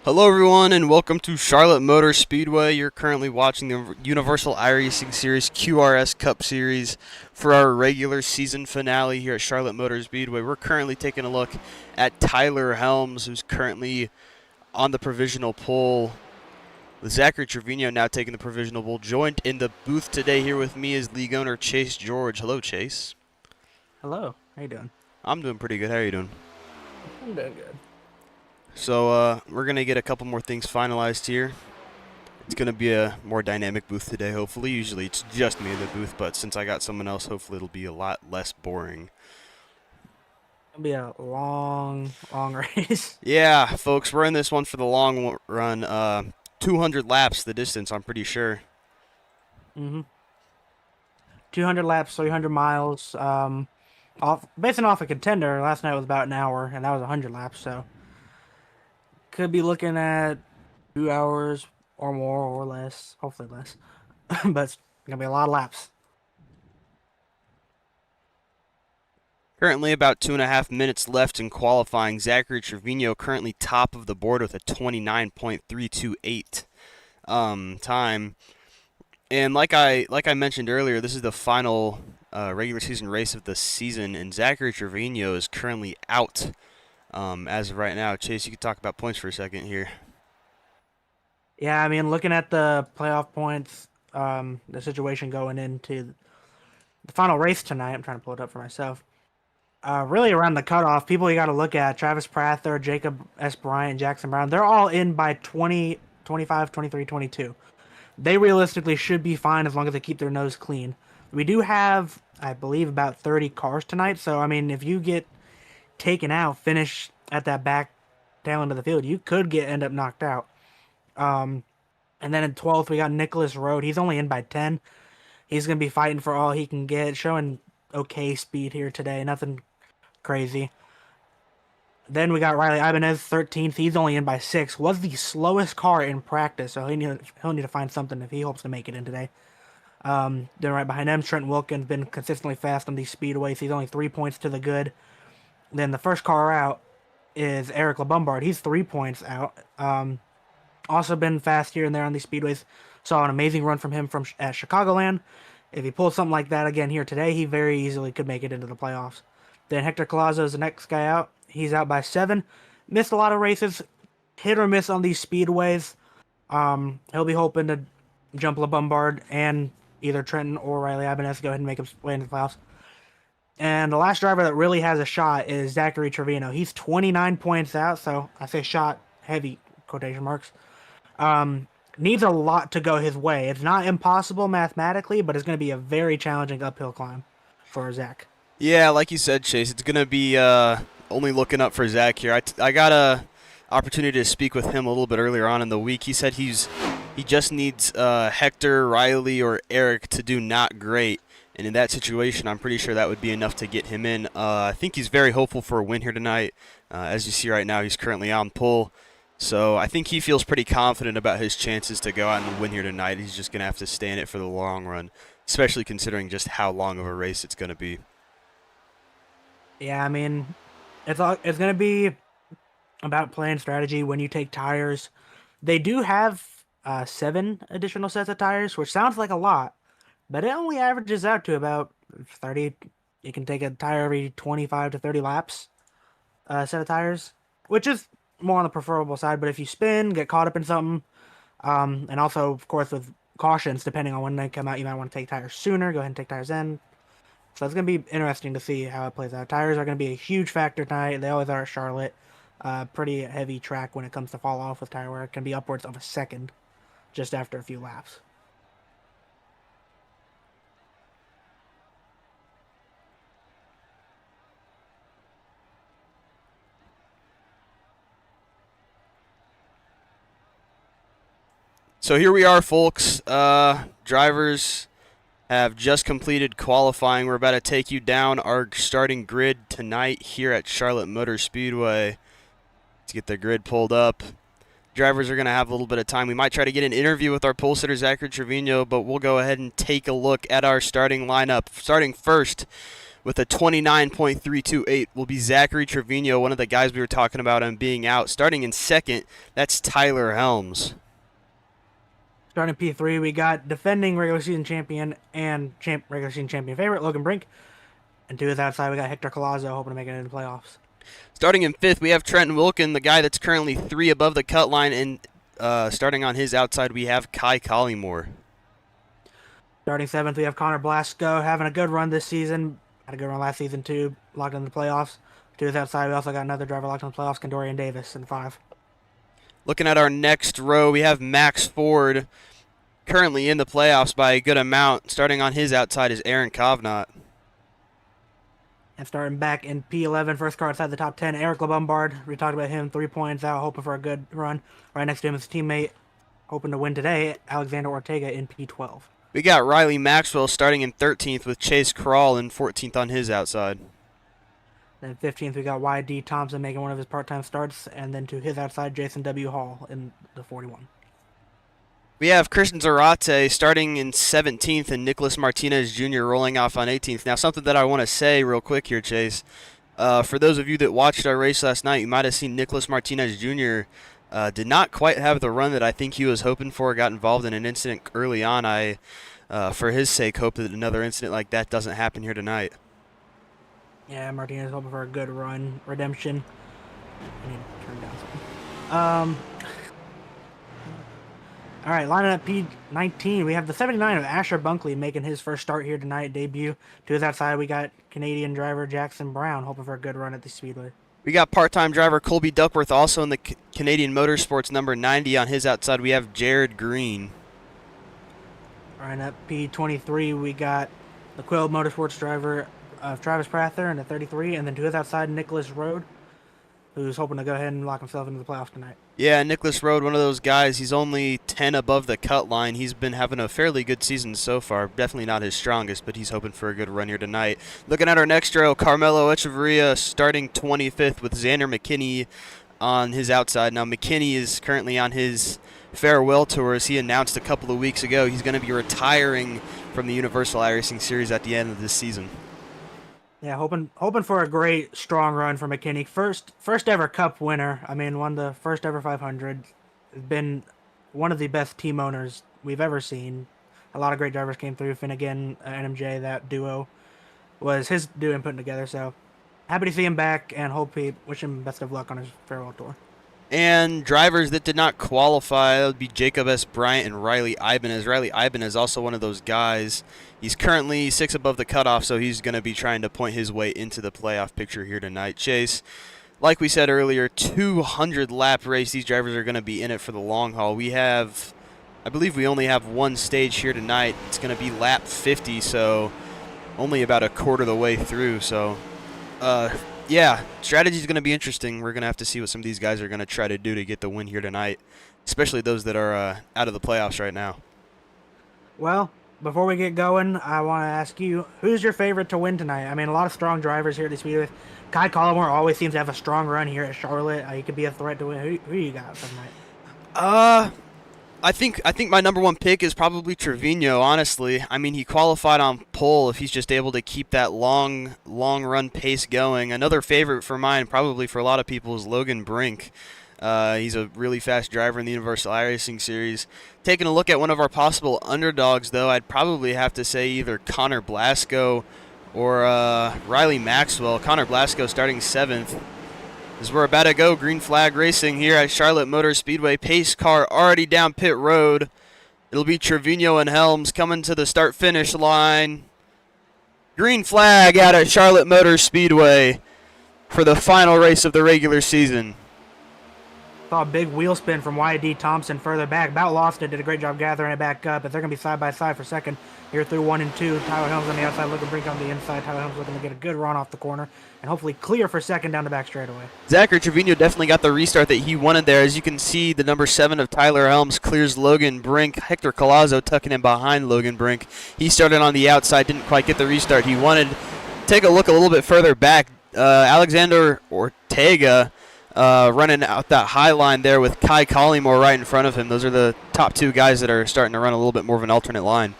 Hello everyone and welcome to Charlotte Motor Speedway. You're currently watching the Universal iRacing Series QRS Cup Series for our regular season finale here at Charlotte Motor Speedway. We're currently taking a look at Tyler Helms, who's currently on the provisional pole, with Zachary Trevino now taking the provisional pole. Joined in the booth today here with me is league owner Chase George. Hello, Chase. Hello, how you doing? I'm doing pretty good. How are you doing? I'm doing good. So we're going to get a couple more things finalized here. It's going to be a more dynamic booth today, hopefully. Usually it's just me in the booth, but since I got someone else, hopefully it'll be a lot less boring. It'll be a long race. Yeah, folks, we're in this one for the long run. 200 laps the distance, I'm pretty sure. 200 laps, 300 miles. Basing off a contender, last night was about an hour, and that was 100 laps, so could be looking at 2 hours or more or less, hopefully less. But it's gonna be a lot of laps. Currently about 2.5 minutes left in qualifying. Zachary Trevino currently top of the board with a 29.328 time. And like I mentioned earlier, this is the final regular season race of the season, and Zachary Trevino is currently out as of right now. Chase, you could talk about points for a second here. Yeah, I mean, looking at the playoff points, the situation going into the final race tonight, I'm trying to pull it up for myself. Really around the cutoff, people you got to look at, Travis Prather, Jacob S. Bryant, Jackson Brown, they're all in by 20, 25, 23, 22. They realistically should be fine as long as they keep their nose clean. We do have, I believe, about 30 cars tonight, so, I mean, if you get taken out, finish at that back tail end of the field, you could end up knocked out. And then in 12th, we got Nicholas Road. He's only in by 10. He's going to be fighting for all he can get, showing okay speed here today, nothing crazy. Then we got Riley Ibanez, 13th. He's only in by 6. Was the slowest car in practice, so he'll need to find something if he hopes to make it in today. Then right behind him, Trent Wilkins, been consistently fast on these speedways. He's only 3 points to the good. Then the first car out is Eric LeBombard. He's 3 points out. Also been fast here and there on these speedways. Saw an amazing run from him at Chicagoland. If he pulls something like that again here today, he very easily could make it into the playoffs. Then Hector Colazo is the next guy out. He's out by 7. Missed a lot of races. Hit or miss on these speedways. He'll be hoping to jump LeBombard and either Trenton or Riley Ibanez go ahead and make his way into the playoffs. And the last driver that really has a shot is Zachary Trevino. He's 29 points out, so I say shot, heavy quotation marks. Needs a lot to go his way. It's not impossible mathematically, but it's going to be a very challenging uphill climb for Zach. Yeah, like you said, Chase, it's going to be only looking up for Zach here. I got a opportunity to speak with him a little bit earlier on in the week. He said he just needs Hector, Riley, or Eric to do not great. And in that situation, I'm pretty sure that would be enough to get him in. I think he's very hopeful for a win here tonight. As you see right now, he's currently on pole. So I think he feels pretty confident about his chances to go out and win here tonight. He's just going to have to stay in it for the long run, especially considering just how long of a race it's going to be. Yeah, I mean, it's going to be about playing strategy when you take tires. They do have 7 additional sets of tires, which sounds like a lot, but it only averages out to about 30. You can take a tire every 25 to 30 laps, set of tires, which is more on the preferable side. But if you spin, get caught up in something, and also, of course, with cautions, depending on when they come out, you might want to take tires sooner. Go ahead and take tires then. So it's going to be interesting to see how it plays out. Tires are going to be a huge factor tonight. They always are at Charlotte. Pretty heavy track when it comes to fall off with tire wear. It can be upwards of a second just after a few laps. So here we are, folks. Drivers have just completed qualifying. We're about to take you down our starting grid tonight here at Charlotte Motor Speedway. Let's get the grid pulled up. Drivers are going to have a little bit of time. We might try to get an interview with our pole sitter, Zachary Trevino, but we'll go ahead and take a look at our starting lineup. Starting first, with a 29.328 will be Zachary Trevino, one of the guys we were talking about him being out. Starting in second, that's Tyler Helms. Starting P3, we got defending regular season champion and regular season champion favorite, Logan Brink. And to his outside, we got Hector Collazo hoping to make it into the playoffs. Starting in fifth, we have Trenton Wilkin, the guy that's currently 3 above the cut line. And starting on his outside, we have Kai Collymore. Starting seventh, we have Connor Blasco having a good run this season. Had a good run last season, too. Locked in the playoffs. To his outside, we also got another driver locked in the playoffs, Kendorian Davis, in 5. Looking at our next row, we have Max Ford, currently in the playoffs by a good amount. Starting on his outside is Aaron Kovnat. And starting back in P11, first car outside the top 10, Eric LeBombard. We talked about him, 3 points out, hoping for a good run. Right next to him is his teammate, hoping to win today, Alexander Ortega in P12. We got Riley Maxwell starting in 13th with Chase Crawl in 14th on his outside. Then 15th, we got YD Thompson making one of his part-time starts. And then to his outside, Jason W. Hall in the 41. We have Christian Zarate starting in 17th and Nicholas Martinez Jr. rolling off on 18th. Now, something that I want to say real quick here, Chase. For those of you that watched our race last night, you might have seen Nicholas Martinez Jr. Did not quite have the run that I think he was hoping for. Got involved in an incident early on. I, for his sake, hope that another incident like that doesn't happen here tonight. Yeah, Martinez hoping for a good run. Redemption. I need to turn down something. All right, lining up P19, we have the 79 of Asher Bunkley making his first start here tonight, debut. To his outside, we got Canadian driver Jackson Brown hoping for a good run at the Speedway. We got part-time driver Colby Duckworth also in the Canadian Motorsports number 90. On his outside, we have Jared Green. Lining up P23, we got the Quill Motorsports driver Travis Prather in the 33, and then to his outside, Nicholas Rode, who's hoping to go ahead and lock himself into the playoffs tonight. Yeah, Nicholas Rode, one of those guys. He's only 10 above the cut line. He's been having a fairly good season so far. Definitely not his strongest, but he's hoping for a good run here tonight. Looking at our next row, Carmelo Echeverria starting 25th with Xander McKinney on his outside. Now, McKinney is currently on his farewell tour, as he announced a couple of weeks ago. He's going to be retiring from the Universal IRacing Series at the end of this season. Yeah, hoping for a great, strong run for McKinney. First ever Cup winner. I mean, won the first ever 500. Has been one of the best team owners we've ever seen. A lot of great drivers came through. Finnegan, NMJ, that duo was his doing putting together. So happy to see him back, and wish him best of luck on his farewell tour. And drivers that did not qualify, that would be Jacob S. Bryant and Riley Ibanez. Riley Ibanez is also one of those guys. He's currently 6 above the cutoff, so he's going to be trying to point his way into the playoff picture here tonight. Chase, like we said earlier, 200-lap race. These drivers are going to be in it for the long haul. I believe we only have one stage here tonight. It's going to be lap 50, so only about a quarter of the way through. So, yeah, strategy is going to be interesting. We're going to have to see what some of these guys are going to try to do to get the win here tonight, especially those that are out of the playoffs right now. Well, before we get going, I want to ask you, who's your favorite to win tonight? I mean, a lot of strong drivers here at the Speedway. Kai Collymore always seems to have a strong run here at Charlotte. He could be a threat to win. Who you got for tonight? I think my number one pick is probably Trevino, honestly. I mean, he qualified on pole. If he's just able to keep that long run pace going. Another favorite for mine, probably for a lot of people, is Logan Brink. He's a really fast driver in the Universal iRacing Series. Taking a look at one of our possible underdogs, though, I'd probably have to say either Connor Blasco or Riley Maxwell. Connor Blasco starting 7th. As we're about to go, green flag racing here at Charlotte Motor Speedway. Pace car already down pit road. It'll be Trevino and Helms coming to the start-finish line. Green flag out at Charlotte Motor Speedway for the final race of the regular season. Saw a big wheel spin from YD Thompson further back. About lost it. Did a great job gathering it back up. But they're going to be side by side for second here through 1 and 2. Tyler Helms on the outside, looking Brink on the inside. Tyler Helms looking to get a good run off the corner and hopefully clear for second down the back straightaway. Zachary Trevino definitely got the restart that he wanted there. As you can see, the number 7 of Tyler Helms clears Logan Brink. Hector Collazo tucking in behind Logan Brink. He started on the outside, didn't quite get the restart he wanted. Take a look a little bit further back. Alexander Ortega running out that high line there with Kai Collymore right in front of him. Those are the top 2 guys that are starting to run a little bit more of an alternate line.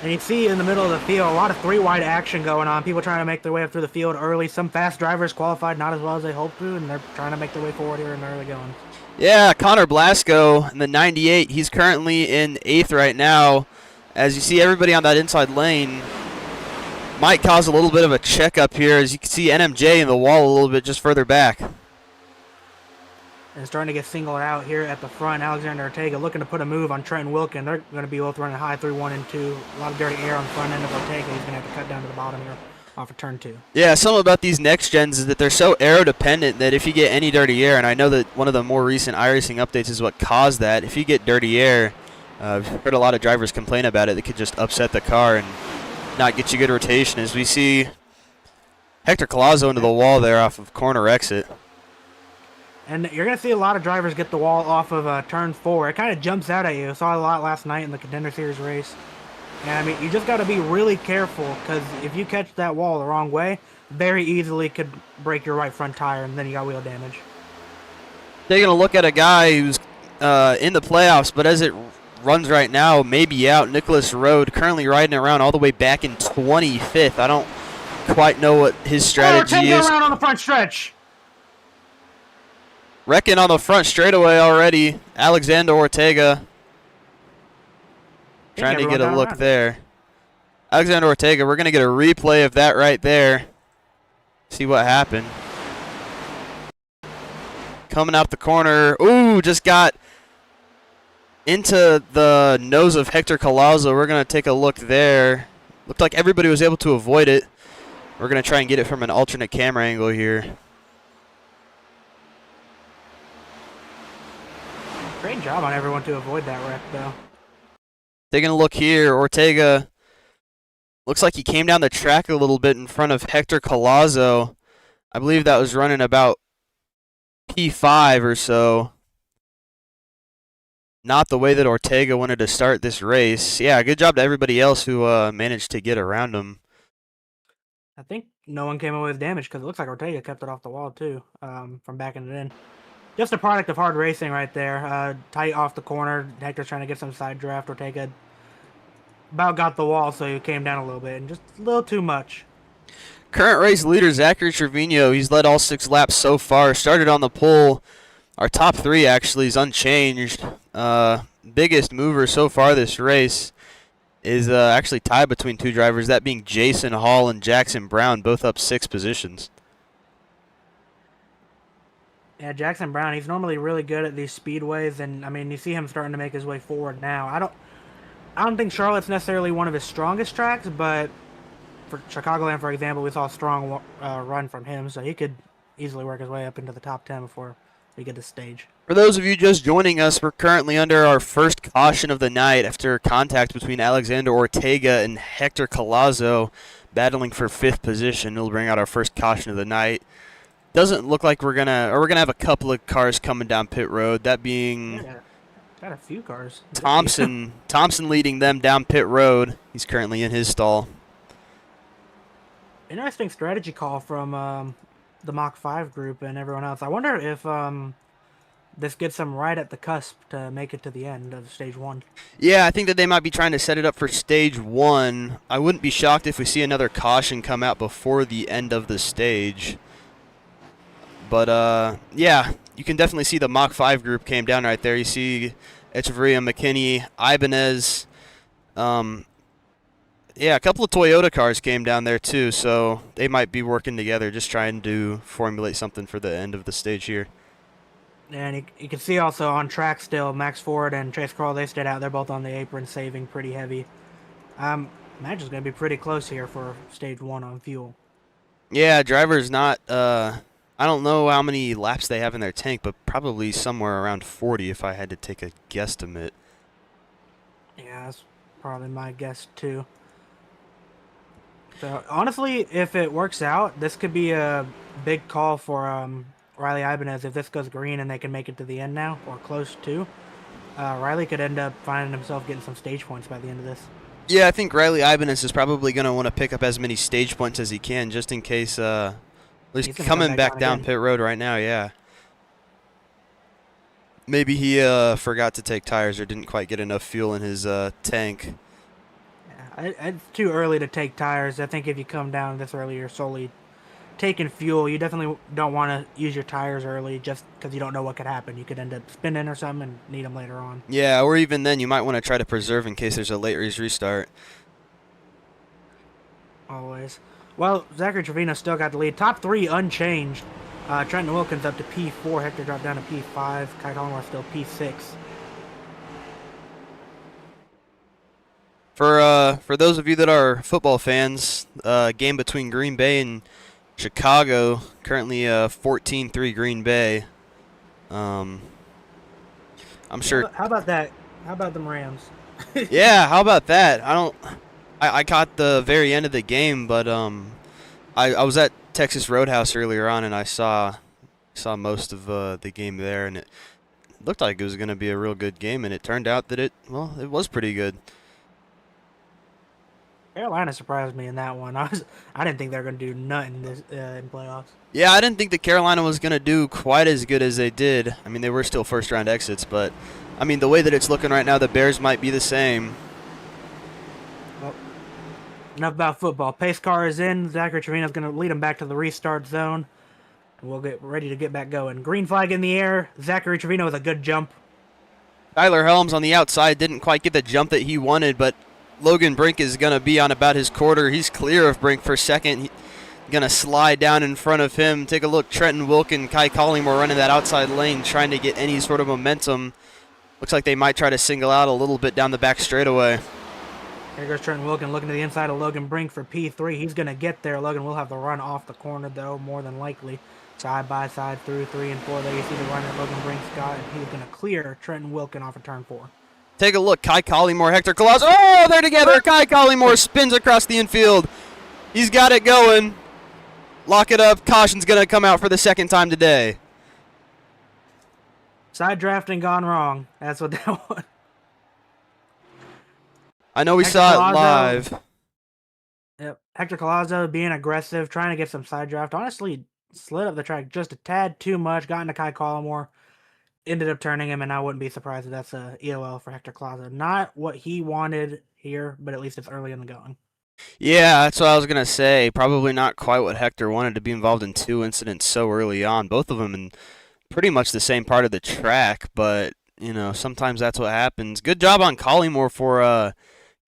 And you see in the middle of the field a lot of three-wide action going on. People trying to make their way up through the field early. Some fast drivers qualified not as well as they hoped to, and they're trying to make their way forward here in the early going. Yeah, Connor Blasco in the 98. He's currently in 8th right now. As you see everybody on that inside lane, might cause a little bit of a checkup here. As you can see NMJ in the wall a little bit just further back. And starting to get singled out here at the front. Alexander Ortega looking to put a move on Trenton Wilkin. They're going to be both running high 3-1 and 2. A lot of dirty air on the front end of Ortega. He's going to have to cut down to the bottom here off of turn 2. Yeah, something about these next gens is that they're so aero dependent that if you get any dirty air, and I know that one of the more recent iRacing updates is what caused that, if you get dirty air, I've heard a lot of drivers complain about it. It could just upset the car and not get you good rotation. As we see Hector Collazo into the wall there off of corner exit. And you're going to see a lot of drivers get the wall off of turn 4. It kind of jumps out at you. I saw a lot last night in the Contender Series race. And I mean, you just got to be really careful, because if you catch that wall the wrong way, very easily could break your right front tire, and then you got wheel damage. Taking a look at a guy who's in the playoffs, but as it runs right now, maybe out. Nicholas Rode currently riding around all the way back in 25th. I don't quite know what his strategy is. Around on the front stretch. Wrecking on the front straightaway already. Alexander Ortega trying to get a look there. Alexander Ortega, we're going to get a replay of that right there. See what happened. Coming out the corner. Ooh, just got into the nose of Hector Collazo. We're going to take a look there. Looked like everybody was able to avoid it. We're going to try and get it from an alternate camera angle here. Great job on everyone to avoid that wreck, though. Taking a look here, Ortega looks like he came down the track a little bit in front of Hector Collazo. I believe that was running about P5 or so. Not the way that Ortega wanted to start this race. Yeah, good job to everybody else who managed to get around him. I think no one came away with damage, because it looks like Ortega kept it off the wall, too, from backing it in. Just a product of hard racing right there. Tight off the corner. Hector's trying to get some side draft. Ortega about got the wall, so he came down a little bit, and just a little too much. Current race leader, Zachary Trevino, he's led all 6 laps so far. Started on the pole. Our top 3 actually is unchanged. Biggest mover so far this race is actually tied between 2 drivers, that being Jason Hall and Jackson Brown, both up 6 positions. Yeah, Jackson Brown, he's normally really good at these speedways, and I mean, you see him starting to make his way forward now. I don't think Charlotte's necessarily one of his strongest tracks, but for Chicagoland, for example, we saw a strong run from him, so he could easily work his way up into the top 10 before we get to stage. For those of you just joining us, we're currently under our first caution of the night after contact between Alexander Ortega and Hector Collazo battling for 5th position. It'll bring out our first caution of the night. Doesn't look like we're gonna have a couple of cars coming down pit road. That being got a few cars. Thompson leading them down pit road. He's currently in his stall. Interesting strategy call from the Mach 5 group and everyone else. I wonder if this gets them right at the cusp to make it to the end of stage 1. Yeah, I think that they might be trying to set it up for stage 1. I wouldn't be shocked if we see another caution come out before the end of the stage. But, yeah, you can definitely see the Mach 5 group came down right there. You see Echeverria, McKinney, Ibanez. Yeah, a couple of Toyota cars came down there, too, so they might be working together, just trying to formulate something for the end of the stage here. And you can see also on track still, Max Ford and Chase Kroll, they stayed out. They're both on the apron, saving pretty heavy. Match is going to be pretty close here for stage 1 on fuel. Yeah, driver's not... I don't know how many laps they have in their tank, but probably somewhere around 40 if I had to take a guesstimate. Yeah, that's probably my guess too. So honestly, if it works out, this could be a big call for Riley Ibanez. If this goes green and they can make it to the end now, or close to, Riley could end up finding himself getting some stage points by the end of this. Yeah, I think Riley Ibanez is probably going to want to pick up as many stage points as he can, just in case... At least coming back down pit road right now, yeah. Maybe he forgot to take tires or didn't quite get enough fuel in his tank. Yeah, It's too early to take tires. I think if you come down this early, you're solely taking fuel. You definitely don't want to use your tires early just because you don't know what could happen. You could end up spinning or something and need them later on. Yeah, or even then, you might want to try to preserve in case there's a late race restart. Always. Well, Zachary Trevino still got the lead. Top three unchanged. Trenton Wilkins up to P4. Hector dropped down to P5. Kai Collingworth still P6. For those of you that are football fans, game between Green Bay and Chicago, currently 14-3 Green Bay. I'm sure. How about that? How about them Rams? Yeah, how about that? I caught the very end of the game, but I was at Texas Roadhouse earlier on, and I saw most of the game there, and it looked like it was going to be a real good game, and it turned out that it was pretty good. Carolina surprised me in that one. I didn't think they were going to do nothing in playoffs. Yeah, I didn't think that Carolina was going to do quite as good as they did. I mean, they were still first-round exits, but, I mean, the way that it's looking right now, the Bears might be the same. Well, enough about football. Pace car is in. Zachary Trevino's going to lead them back to the restart zone. We'll get ready to get back going. Green flag in the air. Zachary Trevino with a good jump. Tyler Helms on the outside didn't quite get the jump that he wanted, but Logan Brink is going to be on about his quarter. He's clear of Brink for second. He's going to slide down in front of him. Take a look. Trenton Wilkin, Kai Collingmore running that outside lane, trying to get any sort of momentum. Looks like they might try to single out a little bit down the back straightaway. Here goes Trenton Wilkin looking to the inside of Logan Brink for P3. He's going to get there. Logan will have to run off the corner, though, more than likely. Side by side through 3 and 4. There you see the run that Logan Brink's got, and he's going to clear Trenton Wilkin off of turn 4. Take a look. Kai Collingmore, Hector Colazzo. Oh, they're together. Kai Collingmore spins across the infield. He's got it going. Lock it up. Caution's going to come out for the second time today. Side drafting gone wrong. That's what that was. I know we saw it live. Yep. Hector Colazzo being aggressive, trying to get some side draft. Honestly, slid up the track just a tad too much. Got into Kai Collingmore. Ended up turning him, and I wouldn't be surprised if that's a EOL for Hector Colazzo. Not what he wanted here, but at least it's early in the going. Yeah, that's what I was going to say. Probably not quite what Hector wanted, to be involved in 2 incidents so early on. Both of them in pretty much the same part of the track, but, you know, sometimes that's what happens. Good job on Collingmore for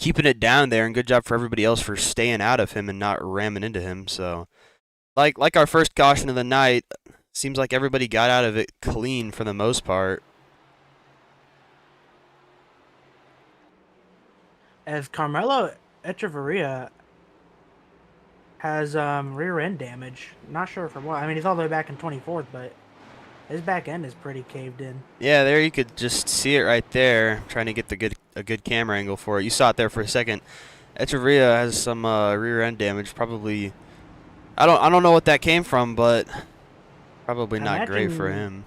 keeping it down there, and good job for everybody else for staying out of him and not ramming into him. So, like our first caution of the night, seems like everybody got out of it clean for the most part. As Carmelo Echeverria has rear end damage. Not sure from what. I mean, he's all the way back in 24th, but his back end is pretty caved in. Yeah, there you could just see it right there. I'm trying to get a good camera angle for it. You saw it there for a second. Echeverria has some rear end damage. Probably, I don't know what that came from, but probably not great for him.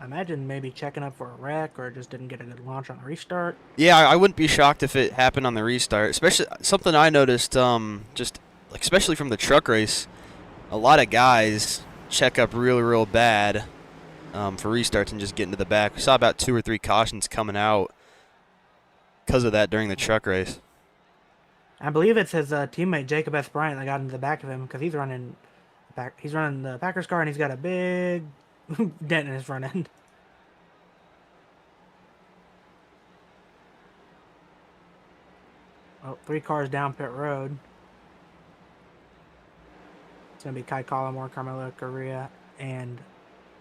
I imagine maybe checking up for a wreck or just didn't get a good launch on the restart. Yeah, I wouldn't be shocked if it happened on the restart. Especially something I noticed, just like especially from the truck race, a lot of guys check up real bad for restarts and just get into the back. We saw about 2 or 3 cautions coming out because of that during the truck race. I believe it's his teammate Jacob S. Bryant that got into the back of him because he's running the Packers car and he's got a big dent in his front end. Oh, 3 cars down pit road. It's going to be Kai Collingmore, Carmelo Correa, and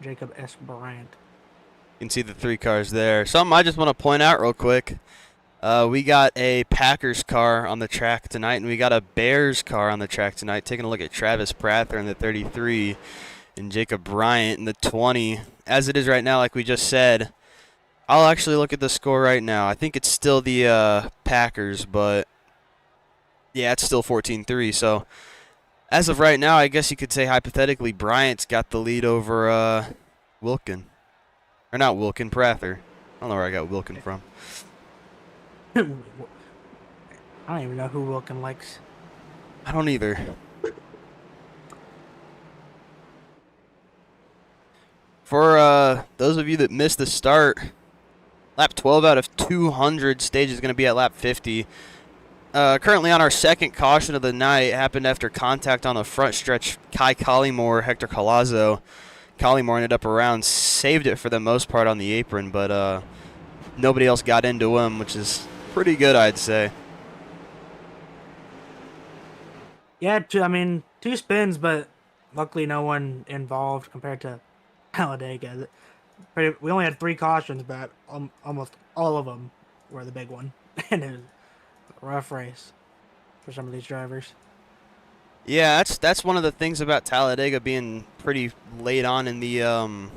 Jacob S. Bryant. You can see the 3 cars there. Something I just want to point out real quick. We got a Packers car on the track tonight, and we got a Bears car on the track tonight. Taking a look at Travis Prather in the 33 and Jacob Bryant in the 20. As it is right now, like we just said, I'll actually look at the score right now. I think it's still the Packers, but yeah, it's still 14-3. So as of right now, I guess you could say hypothetically Bryant's got the lead over Wilkin. Or not Wilkin, Prather. I don't know where I got Wilkin from. I don't even know who Wilkin likes. I don't either. For those of you that missed the start, lap 12 out of 200 stage is going to be at lap 50. Currently on our second caution of the night. Happened after contact on the front stretch. Kai Collymore, Hector Collazo. Collymore ended up around, saved it for the most part on the apron, but nobody else got into him, which is pretty good, I'd say. Yeah, two spins, but luckily no one involved compared to Talladega. We only had 3 cautions, but almost all of them were the big one. And it was a rough race for some of these drivers. Yeah, that's one of the things about Talladega being pretty late on in the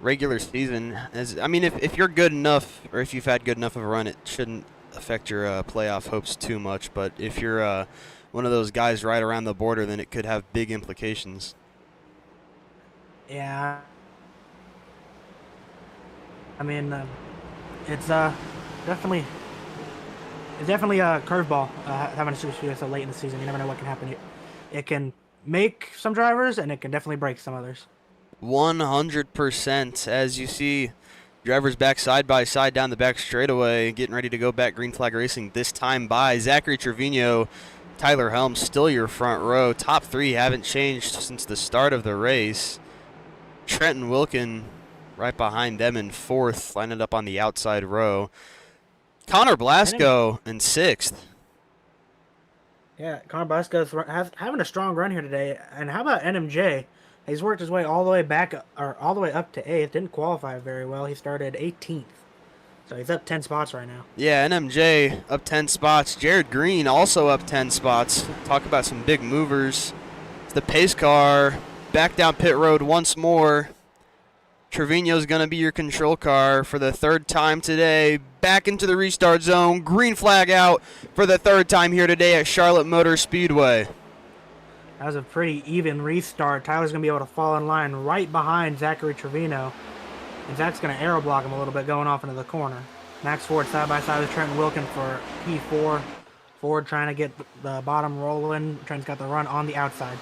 regular season. If you're good enough, or if you've had good enough of a run, it shouldn't affect your playoff hopes too much. But if you're one of those guys right around the border, then it could have big implications. Yeah. It's definitely a curveball having a super speedway so late in the season. You never know what can happen. It can make some drivers, and it can definitely break some others. 100%. As you see, drivers back side by side down the back straightaway, getting ready to go back green flag racing. This time by Zachary Trevino, Tyler Helms, still your front row. Top 3 haven't changed since the start of the race. Trenton Wilkin right behind them in 4th, lining up on the outside row. Connor Blasco in 6th. Yeah, Connor Blasco's having a strong run here today. And how about NMJ? He's worked his way all the way up to 8th. Didn't qualify very well. He started 18th. So he's up 10 spots right now. Yeah, NMJ up 10 spots. Jared Green also up 10 spots. Talk about some big movers. It's the pace car back down pit road once more. Trevino's going to be your control car for the 3rd time today. Back into the restart zone. Green flag out for the 3rd time here today at Charlotte Motor Speedway. That was a pretty even restart. Tyler's going to be able to fall in line right behind Zachary Trevino. And Zach's going to aero block him a little bit going off into the corner. Max Ford side by side with Trenton Wilkin for P4. Ford trying to get the bottom rolling. Trent's got the run on the outside.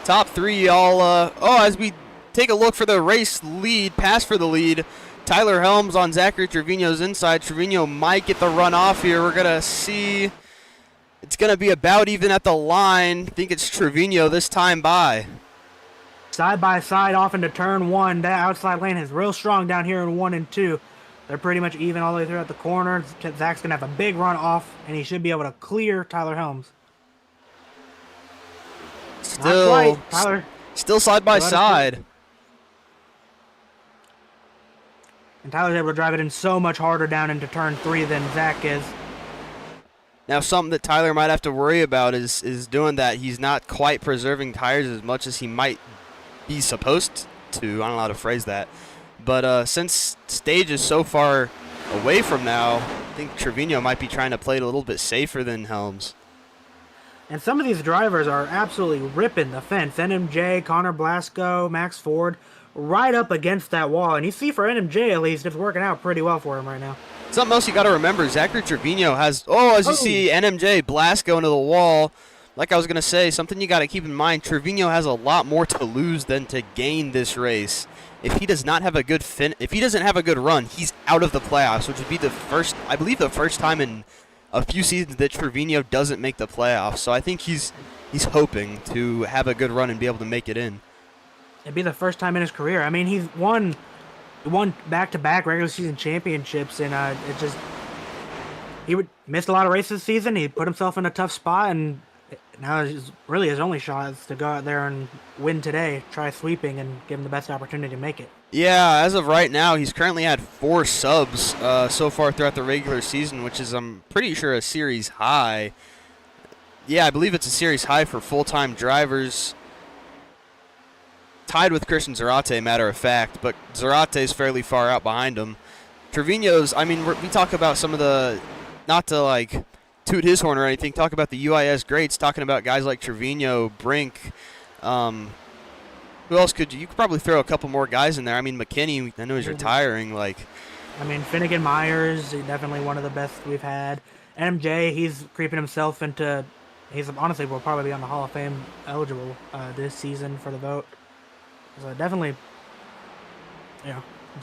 Top 3 all, as we take a look for the race lead, pass for the lead. Tyler Helms on Zachary Trevino's inside. Trevino might get the run off here. We're going to see. It's going to be about even at the line. I think it's Trevino this time by. Side by side off into turn 1. That outside lane is real strong down here in 1 and 2. They're pretty much even all the way throughout the corner. Zach's going to have a big run off, and he should be able to clear Tyler Helms. Still side by side. And Tyler's able to drive it in so much harder down into turn 3 than Zach is. Now, something that Tyler might have to worry about is doing that. He's not quite preserving tires as much as he might be supposed to. I don't know how to phrase that. But since stage is so far away from now, I think Trevino might be trying to play it a little bit safer than Helms. And some of these drivers are absolutely ripping the fence. NMJ, Connor Blasco, Max Ford, right up against that wall. And you see for NMJ at least, it's working out pretty well for him right now. Something else you got to remember, Zachary Trevino has, you see NMJ Blasco into the wall. Like I was going to say, something you got to keep in mind, Trevino has a lot more to lose than to gain this race. If he does not have a good if he doesn't have a good run, he's out of the playoffs, which would be the first time in a few seasons that Trevino doesn't make the playoffs. So I think he's hoping to have a good run and be able to make it in. It'd be the first time in his career. I mean, he's won back-to-back regular season championships, and he would miss a lot of races this season. He put himself in a tough spot, and now really his only shot is to go out there and win today, try sweeping, and give him the best opportunity to make it. Yeah, as of right now, he's currently had 4 subs so far throughout the regular season, which is, I'm pretty sure, a series high. Yeah, I believe it's a series high for full-time drivers. Tied with Christian Zarate, matter of fact, but Zarate's fairly far out behind him. Trevino's, we talk about some of the, not to like toot his horn or anything, talk about the UIS greats, talking about guys like Trevino, Brink. Who else you could probably throw a couple more guys in there. McKinney, I know he's retiring. Finnegan Myers, definitely one of the best we've had. MJ, he's creeping himself into, he's honestly will probably be on the Hall of Fame eligible this season for the vote. So definitely,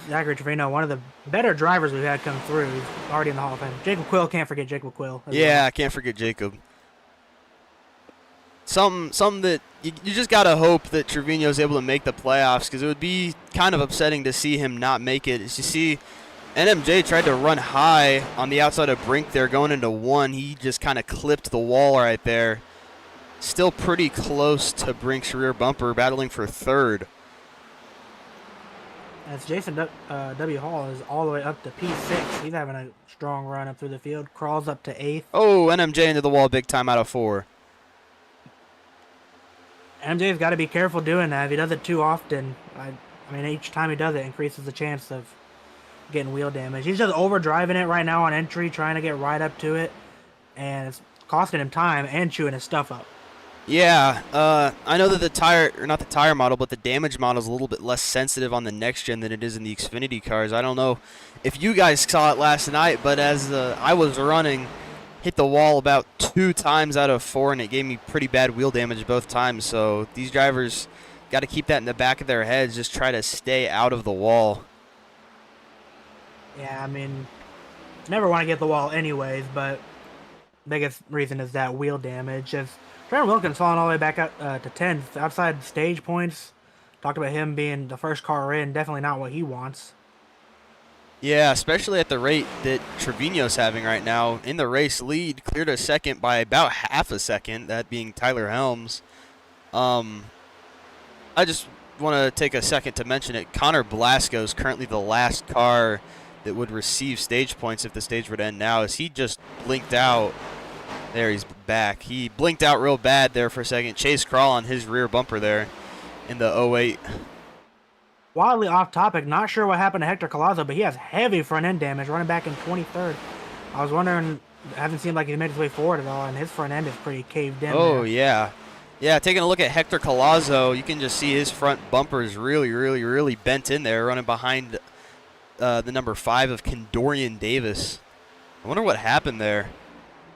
Zachary Trevino, one of the better drivers we've had come through. He's already in the Hall of Fame. Jacob Quill, can't forget Jacob Quill. Yeah, I can't forget Jacob. Something that you just got to hope that Trevino's able to make the playoffs, because it would be kind of upsetting to see him not make it. As you see, NMJ tried to run high on the outside of Brink there going into 1. He just kind of clipped the wall right there. Still pretty close to Brink's rear bumper, battling for 3rd. As Jason W. Hall is all the way up to P6. He's having a strong run up through the field. Crawls up to 8th. Oh, NMJ into the wall big time out of 4. MJ's got to be careful doing that. If he does it too often, I mean, each time he does it, increases the chance of getting wheel damage. He's just overdriving it right now on entry, trying to get right up to it, and it's costing him time and chewing his stuff up. Yeah, I know that the tire, or not the tire model, but the damage model is a little bit less sensitive on the next gen than it is in the Xfinity cars. I don't know if you guys saw it last night, but as I was running, hit the wall about 2 times out of 4, and it gave me pretty bad wheel damage both times. So these drivers got to keep that in the back of their heads, just try to stay out of the wall. Yeah, I mean, never want to get the wall anyways, but biggest reason is that wheel damage. As Trevor Wilkins falling all the way back up to 10th, outside stage points. Talked about him being the first car in, definitely not what he wants. Yeah, especially at the rate that Trevino's having right now. In the race lead, cleared a second by about half a second, that being Tyler Helms. I just want to take a second to mention it. Connor Blasco is currently the last car that would receive stage points if the stage were to end now, as he just blinked out. There, he's back. He blinked out real bad there for a second. Chase Crawl on his rear bumper there in the 08. Wildly off topic, not sure what happened to Hector Collazo, but he has heavy front end damage, running back in 23rd. I was wondering, haven't seemed like he's made his way forward at all, and his front end is pretty caved in. Oh, there. yeah. Yeah, taking a look at Hector Collazo, you can just see his front bumper is really bent in there, running behind the number 5 of Kendorian Davis. I wonder what happened there.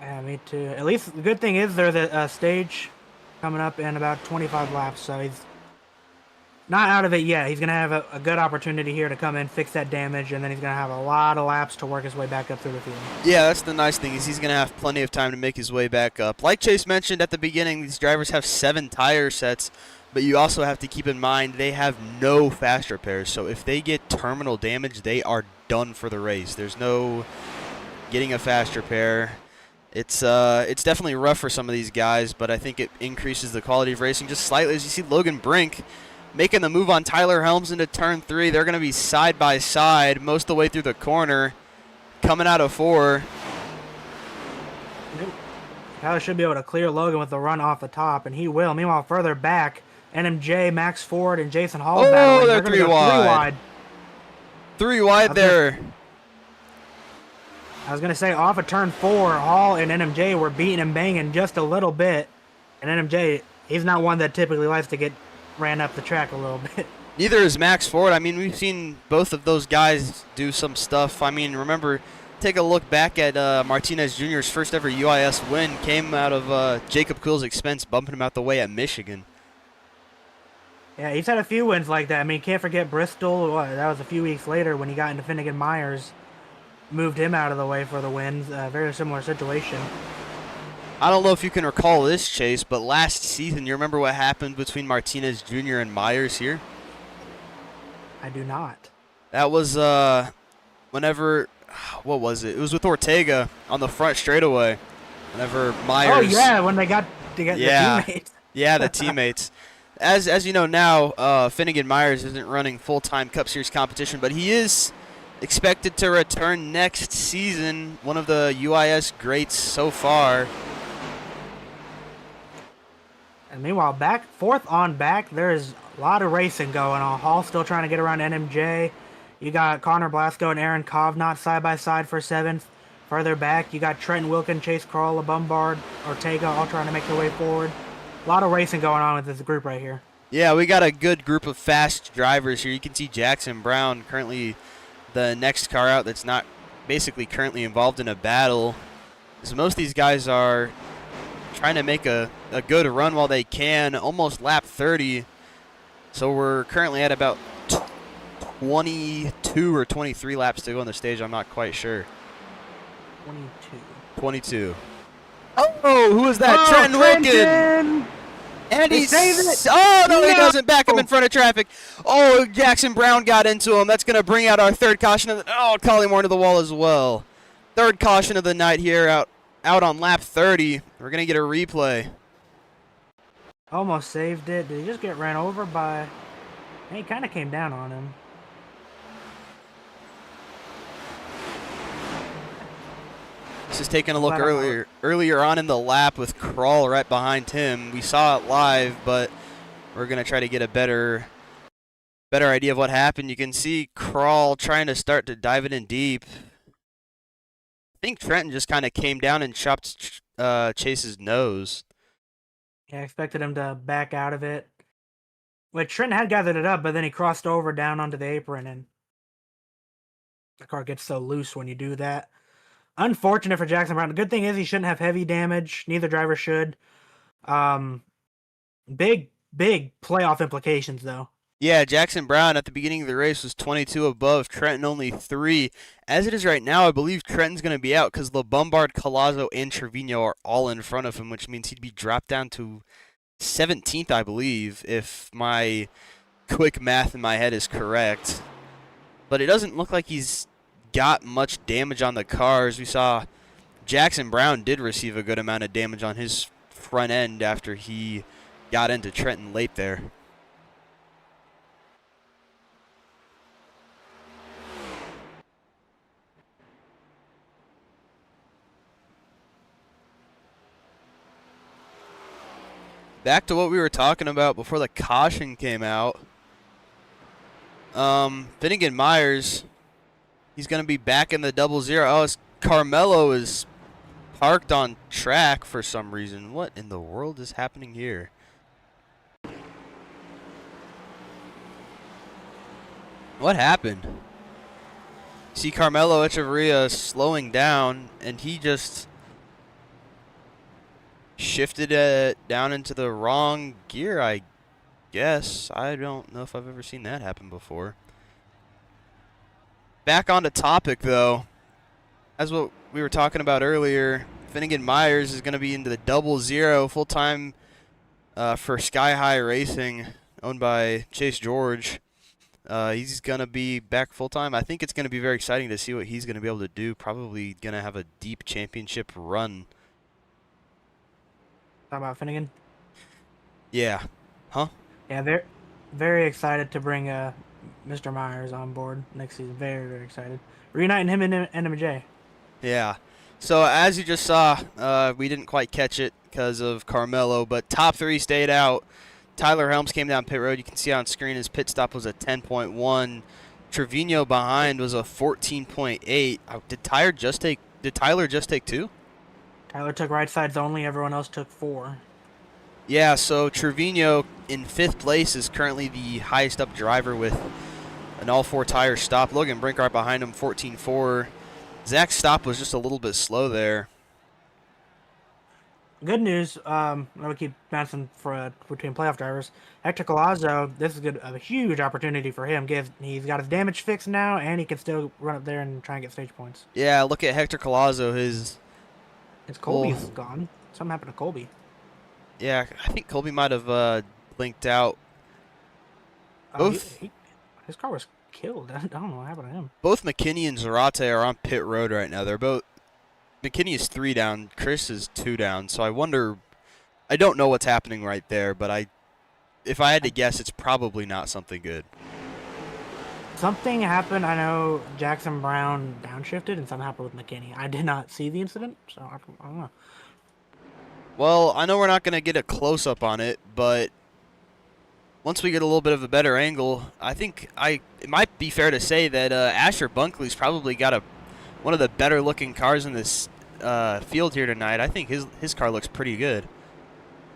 Yeah, me too. At least the good thing is there's a stage coming up in about 25 laps, so he's not out of it yet. He's going to have a good opportunity here to come in, fix that damage, and then he's going to have a lot of laps to work his way back up through the field. Yeah, that's the nice thing, is he's going to have plenty of time to make his way back up. Like Chase mentioned at the beginning, these drivers have 7 tire sets, but you also have to keep in mind they have no fast repairs. So if they get terminal damage, they are done for the race. There's no getting a fast repair. It's definitely rough for some of these guys, but I think it increases the quality of racing just slightly. As you see Logan Brink making the move on Tyler Helms into turn 3. They're going to be side by side most of the way through the corner, coming out of 4. Tyler should be able to clear Logan with the run off the top, and he will. Meanwhile, further back, NMJ, Max Ford, and Jason Hall battling. They're 3 wide. 3 wide there. I was going to say, off of turn 4, Hall and NMJ were beating and banging just a little bit. And NMJ, he's not one that typically likes to get ran up the track a little bit. Neither is Max Ford. I mean, we've seen both of those guys do some stuff. I mean, remember, take a look back at Martinez Jr.'s first ever UIS win. Came out of Jacob Quill's expense, bumping him out the way at Michigan. Yeah, he's had a few wins like that. I mean, can't forget Bristol. That was a few weeks later when he got into Finnegan Myers. Moved him out of the way for the wins. Very similar situation. I don't know if you can recall this, Chase, but last season, you remember what happened between Martinez Jr. and Myers here? I do not. That was whenever, what was it? It was with Ortega on the front straightaway. Whenever Myers. Oh, yeah, when they got the teammates. Yeah, the teammates. As you know now, Finnegan Myers isn't running full-time Cup Series competition, but he is expected to return next season. One of the UIS greats so far. And meanwhile, fourth on back, there's a lot of racing going on. Hall still trying to get around NMJ. You got Connor Blasco and Aaron Kovnat side by side for 7th. Further back, you got Trenton Wilkin, Chase Kroll, Bombard, Ortega, all trying to make their way forward. A lot of racing going on with this group right here. Yeah, we got a good group of fast drivers here. You can see Jackson Brown currently the next car out that's not basically currently involved in a battle. So most of these guys are trying to make a good run while they can, almost lap 30. So we're currently at about 22 or 23 laps to go on the stage. I'm not quite sure. 22. 22. Oh, who was that? Trenton Wilkin. And he saved it. Oh, no, he No. doesn't. Back him in front of traffic. Oh, Jackson Brown got into him. That's going to bring out our third caution of the Collymore to the wall as well. Third caution of the night here out on lap 30. We're going to get a replay. Almost saved it. Did he just get ran over by... He kind of came down on him. This is taking a look earlier on in the lap with Krall right behind him. We saw it live, but we're going to try to get a better idea of what happened. You can see Krall trying to start to dive it in deep. I think Trenton just kind of came down and chopped Chase's nose. Yeah, I expected him to back out of it. Which Trenton had gathered it up, but then he crossed over down onto the apron, and the car gets so loose when you do that. Unfortunate for Jackson Brown. The good thing is he shouldn't have heavy damage. Neither driver should. Big playoff implications, though. Yeah, Jackson Brown at the beginning of the race was 22 above, Trenton only 3. As it is right now, I believe Trenton's going to be out because LeBombard, Collazo, and Trevino are all in front of him, which means he'd be dropped down to 17th, I believe, if my quick math in my head is correct. But it doesn't look like he's got much damage on the cars. We saw Jackson Brown did receive a good amount of damage on his front end after he got into Trenton late there. Back to what we were talking about before the caution came out. Finnegan Myers, he's going to be back in the 0-0. Oh, Carmelo is parked on track for some reason. What in the world is happening here? What happened? See Carmelo Echeverria slowing down, and he just shifted it down into the wrong gear, I guess. I don't know if I've ever seen that happen before. Back onto topic, though. As what we were talking about earlier, Finnegan Myers is going to be into the 0-0 full-time for Sky High Racing, owned by Chase George. He's going to be back full-time. I think it's going to be very exciting to see what he's going to be able to do. Probably going to have a deep championship run. Talk about Finnegan? Yeah. Huh? Yeah, they're very excited to bring Mr. Myers on board next season. Very, very excited. Reuniting him and NMJ. Yeah. So as you just saw, we didn't quite catch it because of Carmelo, but top 3 stayed out. Tyler Helms came down pit road. You can see on screen his pit stop was a 10.1. Trevino behind was a 14.8. Did Tyler just take 2? Tyler took right sides only. Everyone else took 4. Yeah, so Trevino in 5th place is currently the highest up driver with an all-4 tire stop. Logan Brink right behind him, 14.4. Zach's stop was just a little bit slow there. Good news. We keep bouncing between playoff drivers. Hector Collazo, this is a huge opportunity for him. He's got his damage fixed now, and he can still run up there and try and get stage points. Yeah, look at Hector Collazo. His Colby's gone. Something happened to Colby. Yeah, I think Colby might have blinked out. Both his car was killed. I don't know what happened to him. Both McKinney and Zarate are on pit road right now. They're both McKinney is 3 down, Chris is 2 down. So I don't know what's happening right there, but if I had to guess, it's probably not something good. Something happened. I know Jackson Brown downshifted, and something happened with McKinney. I did not see the incident, so I don't know. Well, I know we're not going to get a close-up on it, but once we get a little bit of a better angle, I think it might be fair to say that Asher Bunkley's probably got one of the better-looking cars in this field here tonight. I think his car looks pretty good.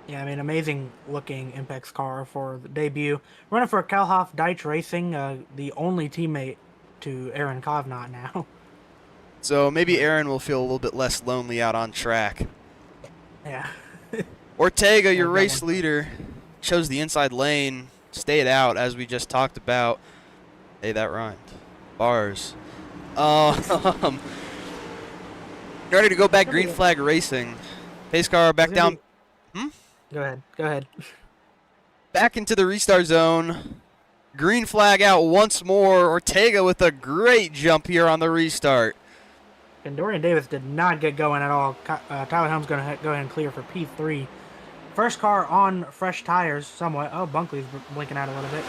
Yeah, I mean, amazing-looking Impex car for the debut. Running for Kalhoff Deitch Racing, the only teammate to Aaron Kovnat now. So maybe Aaron will feel a little bit less lonely out on track. Yeah. Ortega, your race leader, chose the inside lane, stayed out as we just talked about. Hey, that rhymed. Bars. Um, ready to go back. Green flag racing. Pace car back down. Go ahead. Go ahead. Back into the restart zone. Green flag out once more. Ortega with a great jump here on the restart. And Dorian Davis did not get going at all. Tyler Helm's going to go ahead and clear for P3. First car on fresh tires somewhat. Oh, Bunkley's blinking out a little bit.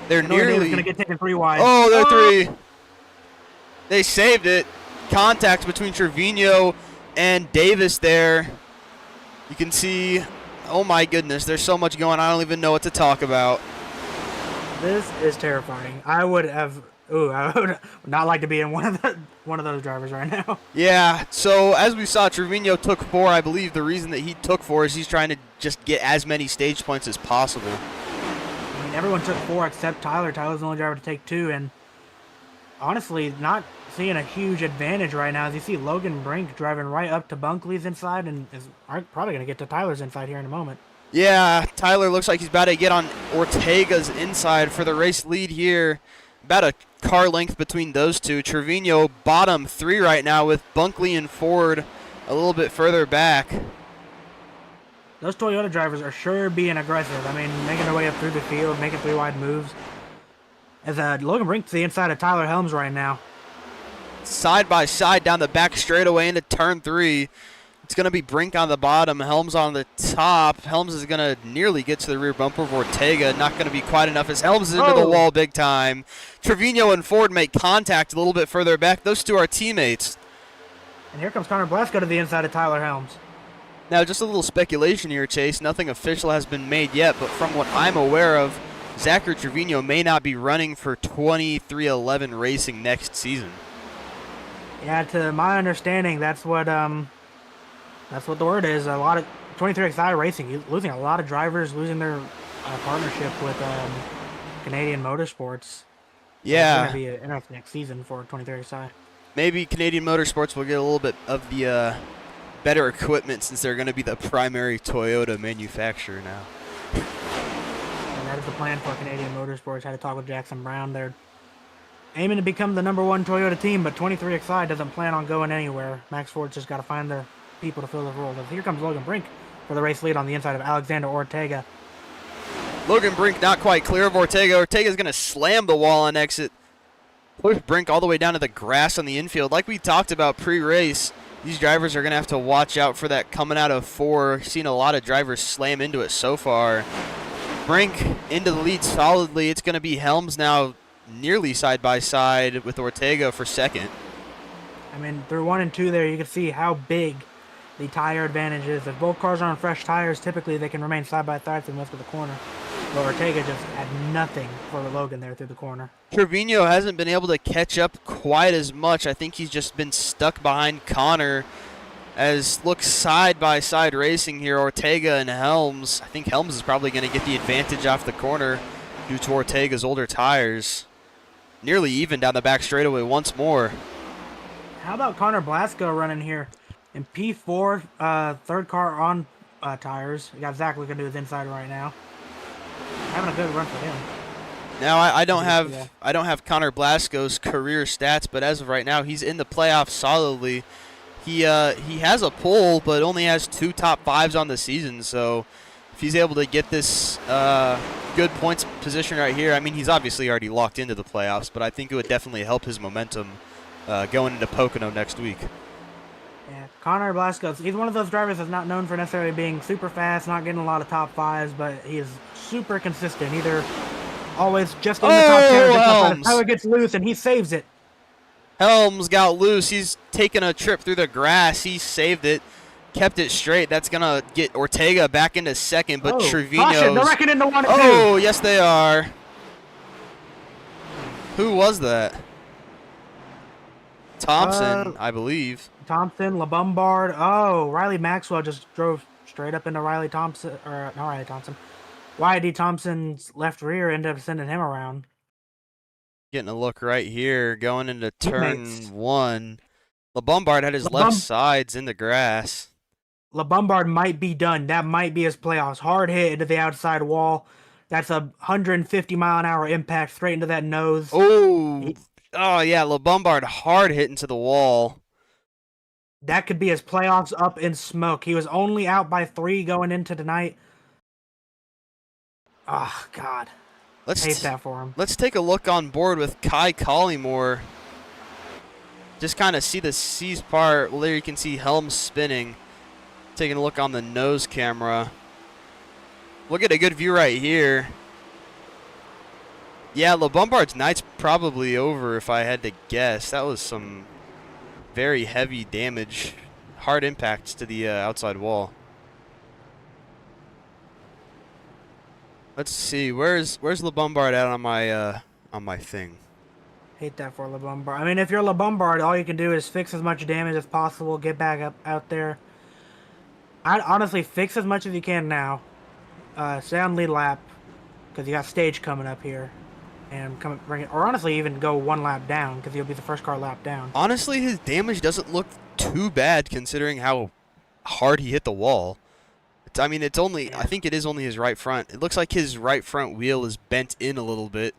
They're nearly going to get taken 3 wide. Oh, they're 3. They saved it. Contact between Trevino and Davis there. You can see, oh my goodness, there's so much going on. I don't even know what to talk about. This is terrifying. I would not like to be in one of those drivers right now. Yeah, so as we saw, Trevino took 4. I believe the reason that he took 4 is he's trying to just get as many stage points as possible. I mean, everyone took 4 except Tyler. Tyler's the only driver to take 2, and honestly, not seeing a huge advantage right now as you see Logan Brink driving right up to Bunkley's inside and is probably going to get to Tyler's inside here in a moment. Yeah, Tyler looks like he's about to get on Ortega's inside for the race lead here. About a car length between those two. Trevino bottom 3 right now with Bunkley and Ford a little bit further back. Those Toyota drivers are sure being aggressive. I mean, making their way up through the field, making 3 wide moves. As Logan Brink's to the inside of Tyler Helms right now. Side by side down the back straightaway into turn 3. It's going to be Brink on the bottom, Helms on the top. Helms is going to nearly get to the rear bumper of Ortega. Not going to be quite enough as Helms is into the wall big time. Trevino and Ford make contact a little bit further back. Those 2 are teammates. And here comes Connor Blasco to the inside of Tyler Helms. Now, just a little speculation here, Chase. Nothing official has been made yet, but from what I'm aware of, Zachary Trevino may not be running for 2311 Racing next season. Yeah, to my understanding, that's what the word is. A lot of 23XI Racing losing a lot of drivers, losing their partnership with Canadian Motorsports. Yeah, it's going to be an interesting next season for 23XI. Maybe Canadian Motorsports will get a little bit of the better equipment since they're going to be the primary Toyota manufacturer now. And that is the plan for Canadian Motorsports. Had to talk with Jackson Brown. They're aiming to become the #1 Toyota team, but 23XI doesn't plan on going anywhere. Max Ford's just got to find the people to fill the roles. Here comes Logan Brink for the race lead on the inside of Alexander Ortega. Logan Brink not quite clear of Ortega. Ortega's going to slam the wall on exit. Push Brink all the way down to the grass on the infield. Like we talked about pre-race, these drivers are going to have to watch out for that coming out of 4. Seen a lot of drivers slam into it so far. Brink into the lead solidly. It's going to be Helms now nearly side by side with Ortega for second. I mean, through 1 and 2 there, you can see how big the tire advantage is. If both cars are on fresh tires, typically they can remain side by side through most of the corner. But Ortega just had nothing for Logan there through the corner. Trevino hasn't been able to catch up quite as much. I think he's just been stuck behind Connor. As looks side by side racing here, Ortega and Helms. I think Helms is probably going to get the advantage off the corner due to Ortega's older tires. Nearly even down the back straightaway once more. How about Connor Blasco running here in P4, third car on tires? We got Zach looking to his inside right now. Having a good run for him. Now I don't have Connor Blasco's career stats, but as of right now, he's in the playoffs solidly. He has a pole, but only has 2 top 5s on the season. So if he's able to get this good points position right here, I mean, he's obviously already locked into the playoffs, but I think it would definitely help his momentum going into Pocono next week. Yeah, Connor Blasco, he's one of those drivers that's not known for necessarily being super fast, not getting a lot of top 5s, but he is super consistent. Either always just in the top 10 or just how it gets loose, and he saves it. Helms got loose. He's taking a trip through the grass. He saved it, kept it straight. That's going to get Ortega back into second, but Trevino's... They're reckoning into 1 and 2. Oh, yes, they are. Who was that? Thompson, I believe. Thompson, LeBombard. Oh, Riley Maxwell just drove straight up into Riley Thompson, or not Riley Thompson. Y.D. Thompson's left rear ended up sending him around. Getting a look right here, going into turn 1. LeBombard had his left sides in the grass. LeBombard might be done. That might be his playoffs. Hard hit into the outside wall. That's a 150-mile-an-hour impact straight into that nose. Oh, oh yeah, LeBombard hard hit into the wall. That could be his playoffs up in smoke. He was only out by 3 going into tonight. Oh, God. Hate that for him. Let's take a look on board with Kai Collymore. Just kind of see the C's part. Well, there you can see helm spinning. Taking a look on the nose camera. Look at a good view right here. Yeah, LeBombard's night's probably over if I had to guess. That was some very heavy damage. Hard impacts to the outside wall. Let's see. Where's LeBombard at on my thing? Hate that for LeBombard. I mean, if you're LeBombard, all you can do is fix as much damage as possible, get back up out there. I'd honestly fix as much as you can now. Stay on lead lap, because you got stage coming up here. And bring it, or honestly even go 1 lap down, because you'll be the first car lap down. Honestly, his damage doesn't look too bad considering how hard he hit the wall. I mean, it's only, yeah. I think it is only his right front. It looks like his right front wheel is bent in a little bit.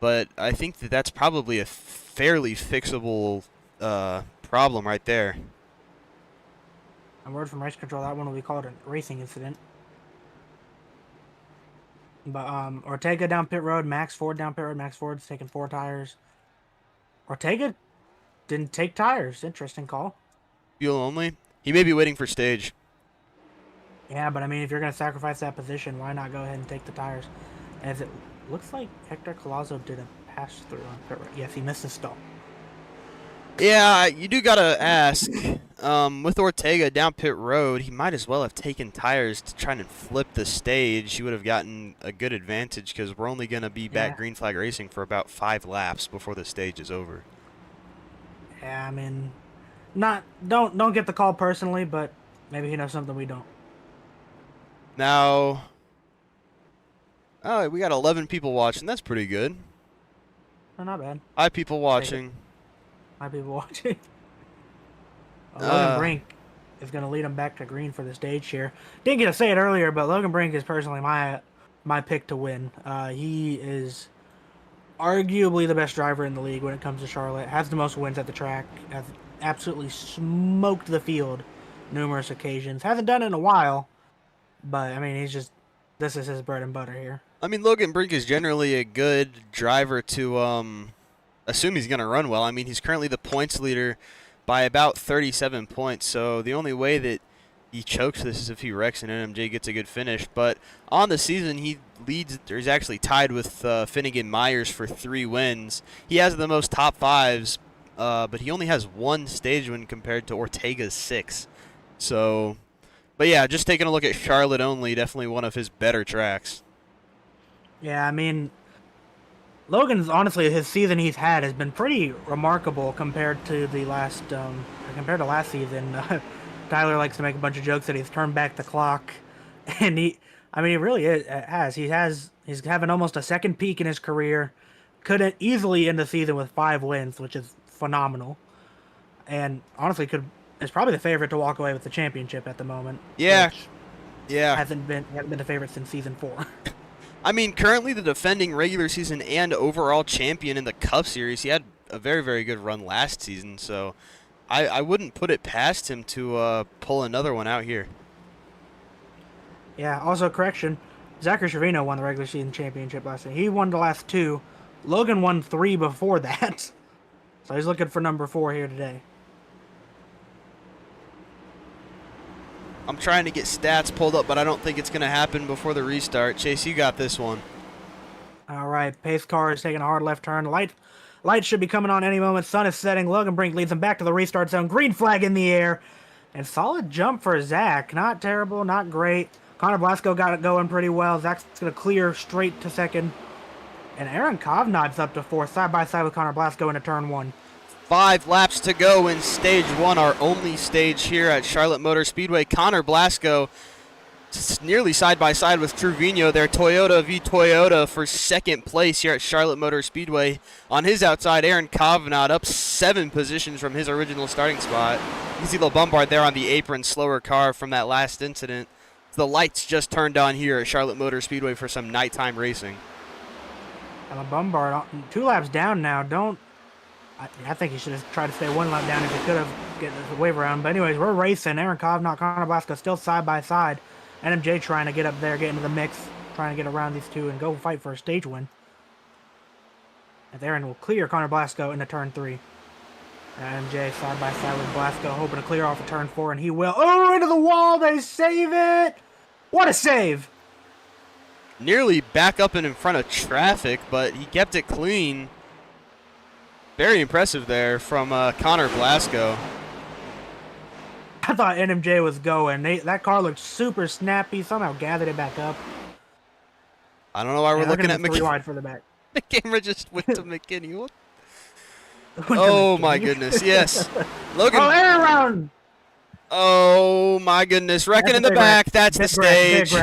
But I think that's probably a fairly fixable problem right there. A word from race control, that one will be called a racing incident. But Ortega down pit road, Max Ford down pit road. Max Ford's taking 4 tires. Ortega didn't take tires. Interesting call. Fuel only? He may be waiting for stage. Yeah, but I mean, if you're going to sacrifice that position, why not go ahead and take the tires? As it looks like Hector Collazo did a pass through on pit road. Yes, he missed his stall. Yeah, you do got to ask. With Ortega down pit road, he might as well have taken tires to try and flip the stage. He would have gotten a good advantage because we're only going to be back green flag racing for about 5 laps before the stage is over. Yeah, I mean, don't get the call personally, but maybe he knows something we don't. Now, oh, we got 11 people watching. That's pretty good. Oh, not bad. Hi, people watching. Hi, people watching. Logan Brink is going to lead him back to green for the stage here. Didn't get to say it earlier, but Logan Brink is personally my pick to win. He is arguably the best driver in the league when it comes to Charlotte. Has the most wins at the track. Has absolutely smoked the field numerous occasions. Hasn't done it in a while, but I mean, this is his bread and butter here. I mean, Logan Brink is generally a good driver to assume he's going to run well. I mean, he's currently the points leader by about 37 points, so the only way that he chokes this is if he wrecks and NMJ gets a good finish. But on the season, he leads, or he's actually tied with Finnegan Myers for 3 wins. He has the most top 5s, but he only has 1 stage win compared to Ortega's 6. So, but yeah, just taking a look at Charlotte only, definitely one of his better tracks. Yeah, I mean, Logan's, honestly, his season he's had has been pretty remarkable compared to the last season. Tyler likes to make a bunch of jokes that he's turned back the clock, and he really has. He's having almost a second peak in his career. Could easily end the season with 5 wins, which is phenomenal, and honestly is probably the favorite to walk away with the championship at the moment. Yeah, hasn't been the favorite since season 4. I mean, currently the defending regular season and overall champion in the Cup Series. He had a very, very good run last season, so I wouldn't put it past him to pull another one out here. Yeah, also, correction, Zachary Trevino won the regular season championship last season. He won the last 2. Logan won 3 before that. So he's looking for number 4 here today. I'm trying to get stats pulled up, but I don't think it's going to happen before the restart. Chase, you got this one. All right, pace car is taking a hard left turn. Lights should be coming on any moment. Sun is setting. Logan Brink leads him back to the restart zone. Green flag in the air. And solid jump for Zach. Not terrible, not great. Connor Blasco got it going pretty well. Zach's going to clear straight to second. And Aaron Kovnod's up to 4th, side by side with Connor Blasco into turn 1. 5 laps to go in stage 1, our only stage here at Charlotte Motor Speedway. Connor Blasco nearly side by side with Truvino, their Toyota v Toyota, for 2nd place here at Charlotte Motor Speedway. On his outside, Aaron Kovnod up 7 positions from his original starting spot. You can see LeBombard there on the apron, slower car from that last incident. The lights just turned on here at Charlotte Motor Speedway for some nighttime racing. And Bombard, 2 laps down now. I think he should have tried to stay 1 lap down if he could have get the wave around. But anyways, we're racing. Aaron Kovnat, Connor Blasco still side by side. NMJ trying to get up there, get into the mix, trying to get around these two and go fight for a stage win. And Aaron will clear Connor Blasco into turn 3. NMJ side by side with Blasco, hoping to clear off of turn 4, and he will. Oh, into the wall! They save it! What a save! Nearly back up and in front of traffic, but he kept it clean. Very impressive there from Connor Blasco. I thought NMJ was going. That car looked super snappy. Somehow gathered it back up. I don't know why we're looking at McKinney. 3 wide for the back. The camera just went to McKinney. What? Oh my goodness! Yes, Logan. Oh, air around. Oh my goodness! Wrecking in the back. That's the stage.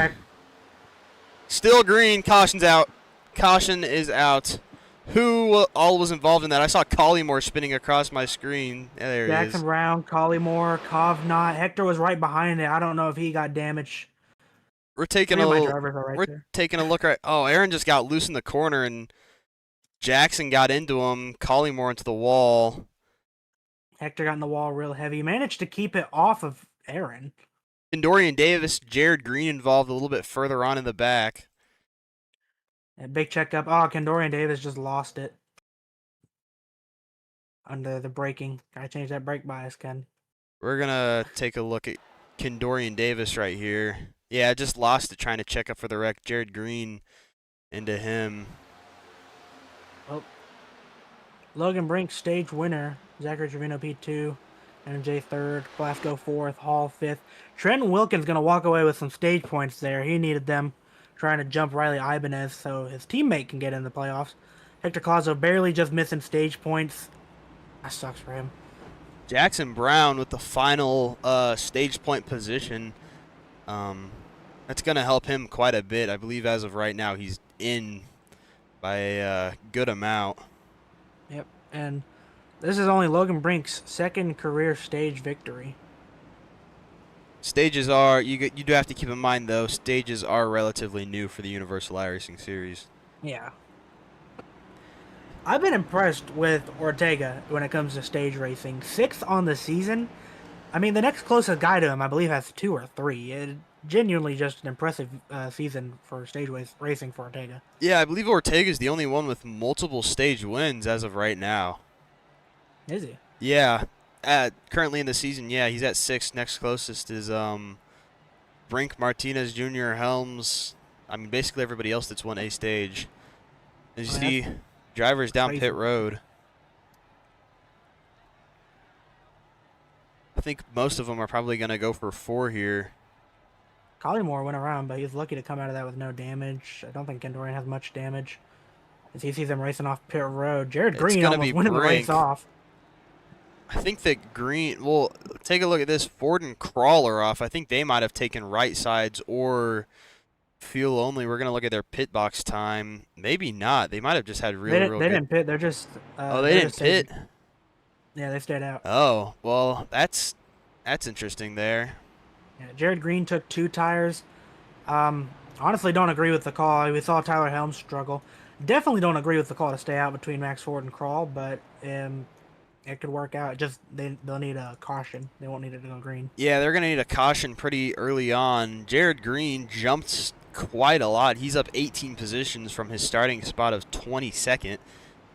Still green. Caution's out. Caution is out. Who all was involved in that? I saw Collymore spinning across my screen. Yeah, there he is. Jackson Brown, Collymore, Kovnat. Hector was right behind it. I don't know if he got damaged. We're taking a look right. Oh, Aaron just got loose in the corner and Jackson got into him. Collymore into the wall. Hector got in the wall real heavy. Managed to keep it off of Aaron. And Dorian Davis, Jared Green involved a little bit further on in the back. A big checkup. Oh, Kendorian Davis just lost it. Under the braking. Gotta change that brake bias, Ken. We're gonna take a look at Kendorian Davis right here. Yeah, I just lost it trying to check up for the wreck. Jared Green into him. Oh. Logan Brink, stage winner. Zachary Trevino, P2. NJ 3rd. Blasco 4th. Hall 5th. Trenton Wilkins gonna walk away with some stage points there. He needed them. Trying to jump Riley Ibanez so his teammate can get in the playoffs. Hector Clauso barely just missing stage points. That sucks for him. Jackson Brown with the final stage point position. That's going to help him quite a bit. I believe as of right now he's in by a good amount. Yep, and this is only Logan Brink's 2nd career stage victory. Stages are, you do have to keep in mind, though, stages are relatively new for the Universal iRacing Series. Yeah. I've been impressed with Ortega when it comes to stage racing. 6th on the season. I mean, the next closest guy to him, I believe, has 2 or 3. It genuinely just an impressive season for stage racing for Ortega. Yeah, I believe Ortega's the only one with multiple stage wins as of right now. Is he? Yeah. Currently in the season, yeah, he's at 6th. Next closest is Brink, Martinez, Jr., Helms. I mean, basically everybody else that's won a stage. As you see, drivers down pit road. I think most of them are probably going to go for 4 here. Collymore went around, but he's lucky to come out of that with no damage. I don't think Kendorian has much damage. As he sees them racing off pit road. Jared Green almost winning the race off. I think that Green, well, take a look at this. Ford and Crawler off. I think they might have taken right sides or fuel only. We're going to look at their pit box time. Maybe not. They might have just had real They didn't pit. They're just... oh, they didn't pit? Yeah, they stayed out. Oh, well, that's interesting there. Yeah, Jared Green took 2 tires. Honestly, don't agree with the call. We saw Tyler Helms struggle. Definitely don't agree with the call to stay out between Max Ford and Crawl, but... it could work out. Just they'll need a caution. They won't need it to go green. Yeah, they're going to need a caution pretty early on. Jared Green jumped quite a lot. He's up 18 positions from his starting spot of 22nd.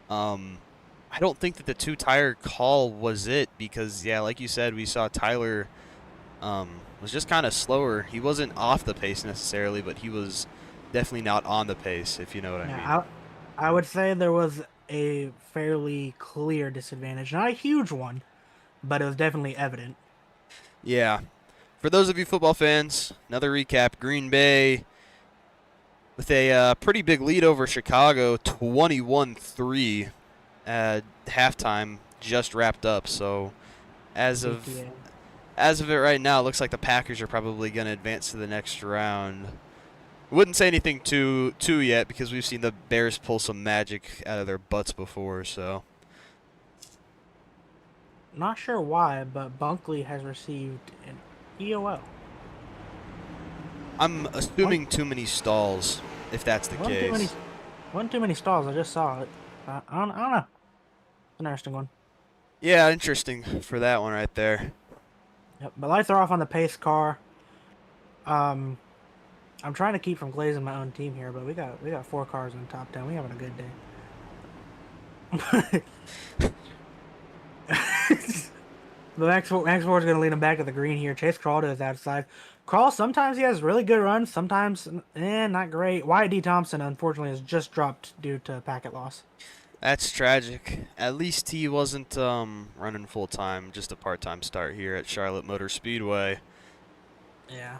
I don't think that the 2-tire call was it because, yeah, like you said, we saw Tyler was just kind of slower. He wasn't off the pace necessarily, but he was definitely not on the pace, if you know what I mean. I would say there was a fairly clear disadvantage. Not a huge one, but it was definitely evident. Yeah. For those of you football fans, another recap. Green Bay with a pretty big lead over Chicago, 21-3 at halftime, just wrapped up. So as of it right now, it looks like the Packers are probably going to advance to the next round. Wouldn't say anything too yet because we've seen the Bears pull some magic out of their butts before, so. Not sure why, but Bunkley has received an EOL. I'm assuming too many stalls, if that's the case. One too many stalls. I just saw it. I don't know. It's an interesting one. Yeah, interesting for that one right there. Yep. But lights are off on the pace car. I'm trying to keep from glazing my own team here, but we got 4 cars in the top 10. We having a good day. The Max Ford is going to lead him back to the green here. Chase Crawl to his outside. Crawl, sometimes he has really good runs. Sometimes, not great. Wyatt D. Thompson, unfortunately, has just dropped due to packet loss. That's tragic. At least he wasn't running full-time, just a part-time start here at Charlotte Motor Speedway. Yeah.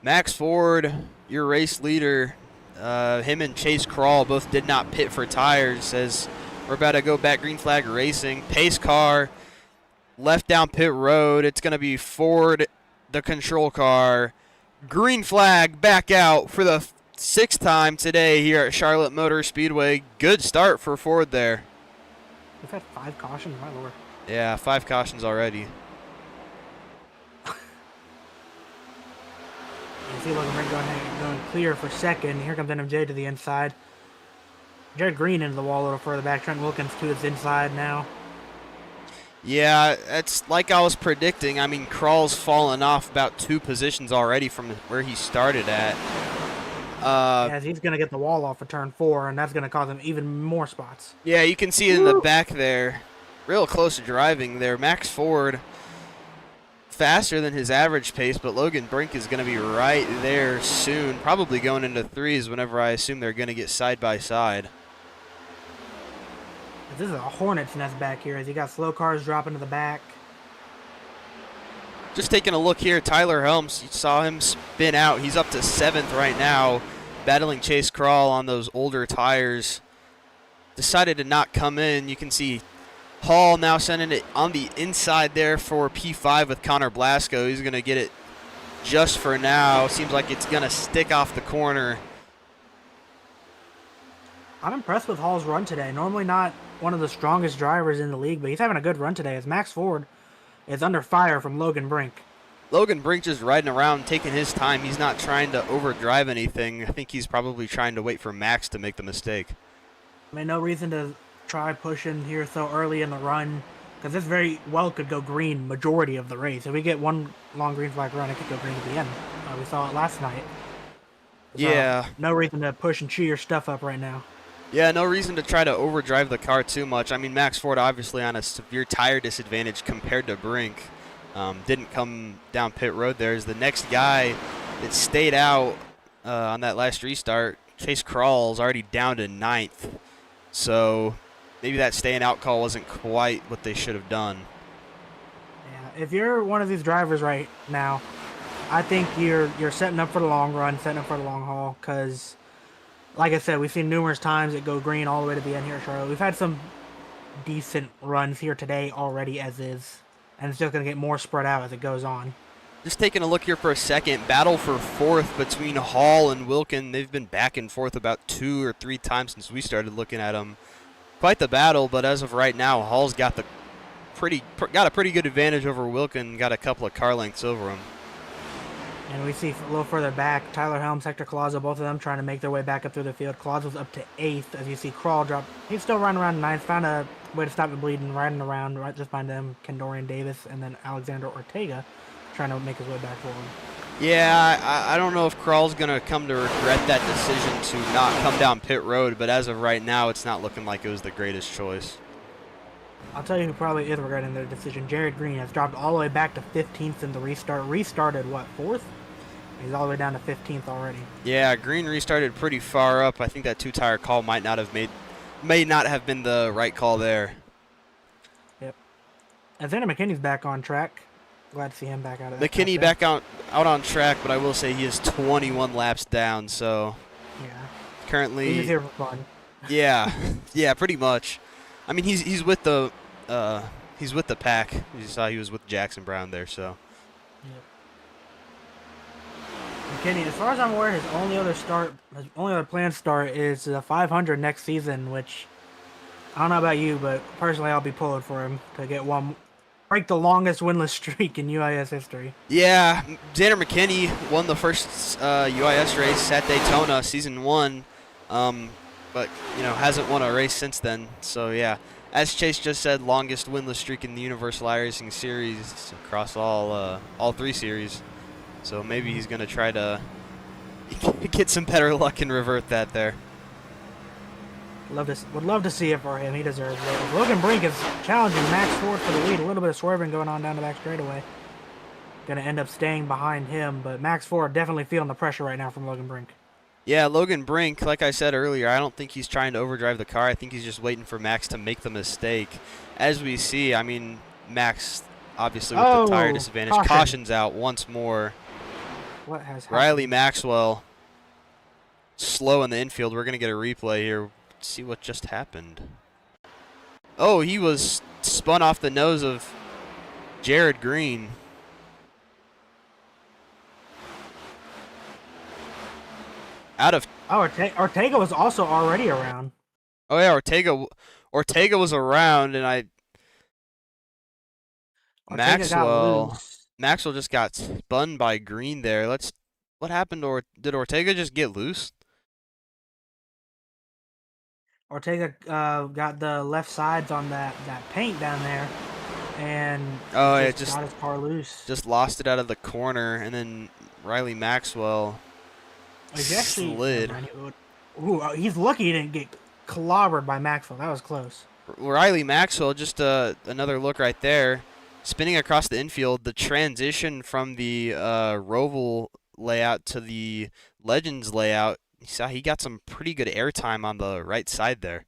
Max Ford, your race leader, him and Chase Crawl both did not pit for tires as we're about to go back green flag racing. Pace car, left down pit road. It's going to be Ford, the control car. Green flag back out for the 6th time today here at Charlotte Motor Speedway. Good start for Ford there. We've had 5 cautions, my lord. Yeah, 5 cautions already. You see Logan Brink going clear for second. Here comes NMJ to the inside. Jared Green into the wall a little further back. Trent Wilkins to his inside now. Yeah, that's like I was predicting. I mean, Crawl's fallen off about 2 positions already from where he started at. As he's going to get the wall off of turn 4, and that's going to cause him even more spots. Yeah, you can see it in the back there. Real close to driving there. Max Ford faster than his average pace, but Logan Brink is going to be right there soon. Probably going into 3s whenever I assume they're going to get side by side. This is a hornet's nest back here as you got slow cars dropping to the back. Just taking a look here, Tyler Helms, you saw him spin out. He's up to 7th right now, battling Chase Crawl on those older tires. Decided to not come in. You can see Hall now sending it on the inside there for P5 with Connor Blasco. He's going to get it just for now. Seems like it's going to stick off the corner. I'm impressed with Hall's run today. Normally not one of the strongest drivers in the league, but he's having a good run today as Max Ford is under fire from Logan Brink. Logan Brink just riding around, taking his time. He's not trying to overdrive anything. I think he's probably trying to wait for Max to make the mistake. I mean, no reason to try pushing here so early in the run, because this very well could go green majority of the race. If we get one long green flag run, it could go green at the end. We saw it last night. So, yeah. No reason to push and chew your stuff up right now. Yeah, no reason to try to overdrive the car too much. I mean, Max Ford obviously on a severe tire disadvantage compared to Brink. Didn't come down pit road there. Is the next guy that stayed out on that last restart. Chase Crawl's already down to 9th. So maybe that staying out call wasn't quite what they should have done. Yeah, if you're one of these drivers right now, I think you're setting up for the long run, setting up for the long haul, because like I said, we've seen numerous times it go green all the way to the end here at Charlotte. We've had some decent runs here today already as is, and it's just going to get more spread out as it goes on. Just taking a look here for a second, battle for 4th between Hall and Wilkin. They've been back and forth about 2 or 3 times since we started looking at them. Quite the battle, but as of right now, Hall's got a pretty good advantage over Wilkin, got a couple of car lengths over him. And we see a little further back, Tyler Helms, Hector Colazo, both of them trying to make their way back up through the field. Colazo's up to 8th as you see Crawl drop. He's still running around 9th, found a way to stop the bleeding, riding around right just behind them, Kendorian Davis, and then Alexander Ortega trying to make his way back forward. Yeah, I don't know if Crawl's going to come to regret that decision to not come down pit road, but as of right now, it's not looking like it was the greatest choice. I'll tell you who probably is regretting their decision. Jared Green has dropped all the way back to 15th in the restart. Restarted, what, 4th? He's all the way down to 15th already. Yeah, Green restarted pretty far up. I think that 2-tire call may not have been the right call there. Yep. Xander McKinney's back on track. Glad to see him back out of that. McKinney back out on track, but I will say he is 21 laps down, so yeah. Currently he's here for fun. Yeah. Yeah, pretty much. I mean, he's with the pack. You saw he was with Jackson Brown there, so. McKinney, as far as I'm aware, his only other planned start is the 500 next season, which I don't know about you, but personally I'll be pulling for him to get one break the longest winless streak in UIS history. Yeah, Xander McKinney won the first UIS race at Daytona, season 1, but hasn't won a race since then. So yeah, as Chase just said, longest winless streak in the Universal iRacing Series across all 3 series. So maybe he's gonna try to get some better luck and revert that there. Would love to see it for him. He deserves it. Logan Brink is challenging Max Ford for the lead. A little bit of swerving going on down the back straightaway. Gonna end up staying behind him, but Max Ford definitely feeling the pressure right now from Logan Brink. Yeah, Logan Brink, like I said earlier, I don't think he's trying to overdrive the car. I think he's just waiting for Max to make the mistake. As we see, I mean, Max, obviously with the tire disadvantage, cautions out once more. What has happened? Riley Maxwell, slow in the infield. We're going to get a replay here. Let's see what just happened. Oh, he was spun off the nose of Jared Green. Ortega was also already around. Oh yeah, Ortega was around, and Maxwell just got spun by Green there. What happened? Or did Ortega just get loose? Ortega got the left sides on that paint down there, and just got his car loose. Just lost it out of the corner, and then Riley Maxwell slid. He's lucky he didn't get clobbered by Maxwell. That was close. Riley Maxwell, just another look right there, spinning across the infield. The transition from the Roval layout to the Legends layout, you saw he got some pretty good airtime on the right side there.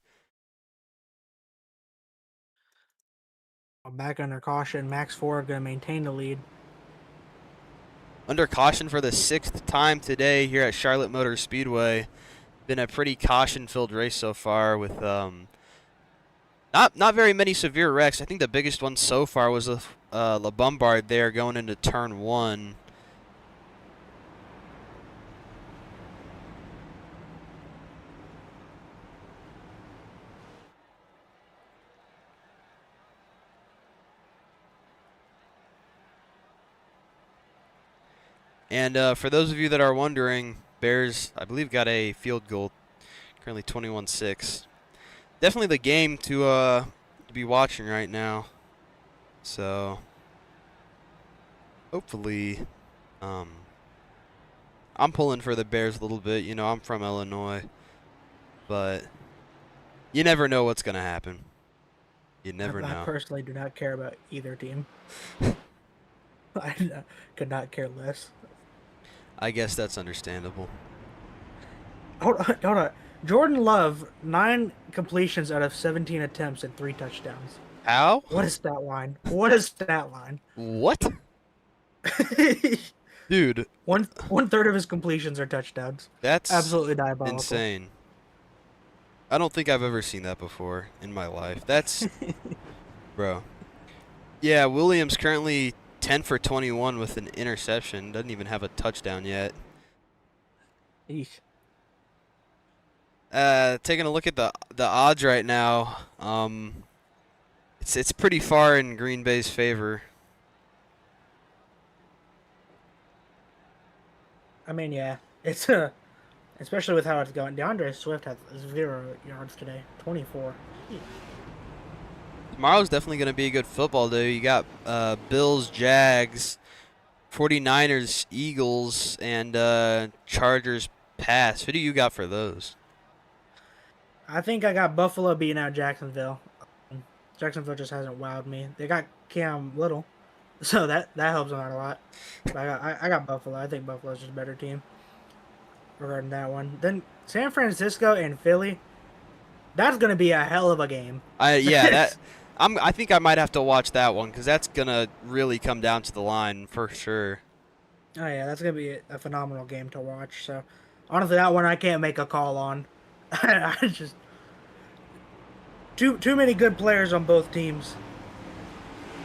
Back under caution, Max Ford going to maintain the lead. Under caution for the 6th time today here at Charlotte Motor Speedway. Been a pretty caution-filled race so far with not very many severe wrecks. I think the biggest one so far was with La Bombard there going into turn 1. And for those of you that are wondering, Bears, I believe, got a field goal, currently 21-6. Definitely the game to be watching right now. So hopefully, I'm pulling for the Bears a little bit. I'm from Illinois, but you never know what's gonna happen. You never know. I personally do not care about either team. I could not care less. I guess that's understandable. Hold on. Jordan Love, 9 completions out of 17 attempts and 3 touchdowns. How? What is that line? What is that line? What? Dude. One third of his completions are touchdowns. That's absolutely diabolical. Insane. I don't think I've ever seen that before in my life. That's bro. Yeah, Williams currently 10 for 21 with an interception. Doesn't even have a touchdown yet. Eesh. Taking a look at the odds right now. It's pretty far in Green Bay's favor. I mean, yeah, it's especially with how it's going. DeAndre Swift has 0 yards today, 24. Tomorrow's definitely going to be a good football day. You got Bills, Jags, 49ers, Eagles, and Chargers, Pats. Who do you got for those? I think I got Buffalo beating out Jacksonville. Jacksonville just hasn't wowed me. They got Cam Little, so that helps them out a lot. But I got Buffalo. I think Buffalo's just a better team regarding that one. Then San Francisco and Philly. That's gonna be a hell of a game. I think I might have to watch that one because that's gonna really come down to the line for sure. Oh yeah, that's gonna be a phenomenal game to watch. So honestly, that one I can't make a call on. I just too many good players on both teams.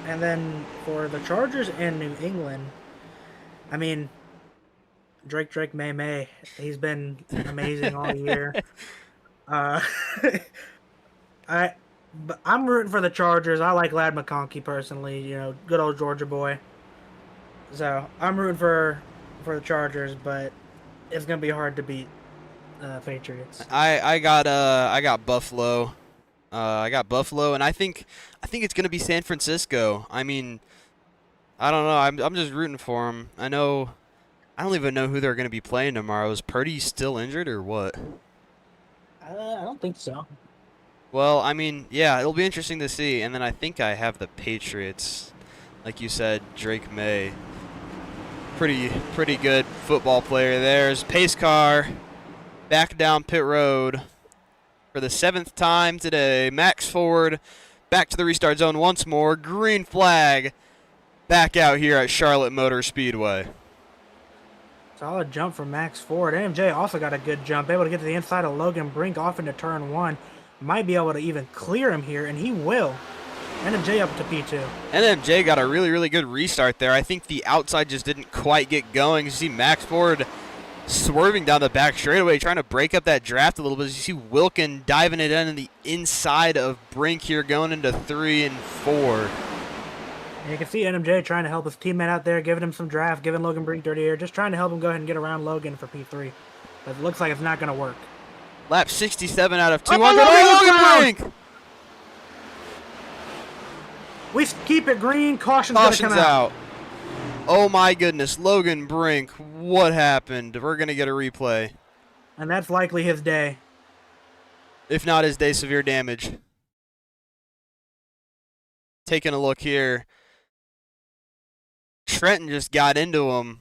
And then for the Chargers and New England, I mean, Drake May. He's been amazing all year. I But I'm rooting for the Chargers. I like Lad McConkey personally. Good old Georgia boy. So I'm rooting for the Chargers, but it's gonna be hard to beat Patriots. I got Buffalo. I got Buffalo, and I think it's gonna be San Francisco. I mean, I don't know. I'm just rooting for them. I don't even know who they're gonna be playing tomorrow. Is Purdy still injured or what? I don't think so. Well, I mean, yeah, it'll be interesting to see. And then I think I have the Patriots, like you said, Drake May. Pretty good football player. There's pace car back down pit road for the 7th time today. Max Ford back to the restart zone once more. Green flag back out here at Charlotte Motor Speedway. Solid jump from Max Ford. NMJ also got a good jump, able to get to the inside of Logan Brink off into turn 1. Might be able to even clear him here, and he will. NMJ up to P2. NMJ got a really good restart there. I think the outside just didn't quite get going. You see Max Ford swerving down the back straightaway, trying to break up that draft a little bit. You see Wilkin diving it in the inside of Brink here, going into 3 and 4. And you can see NMJ trying to help his teammate out there, giving him some draft, giving Logan Brink dirty air, just trying to help him go ahead and get around Logan for P3. But it looks like it's not going to work. Lap 67 out of 200. Logan Brink! We keep it green. Caution's going to come out. Oh my goodness, Logan Brink, what happened? We're going to get a replay. And that's likely his day. If not his day, severe damage. Taking a look here. Trenton just got into him.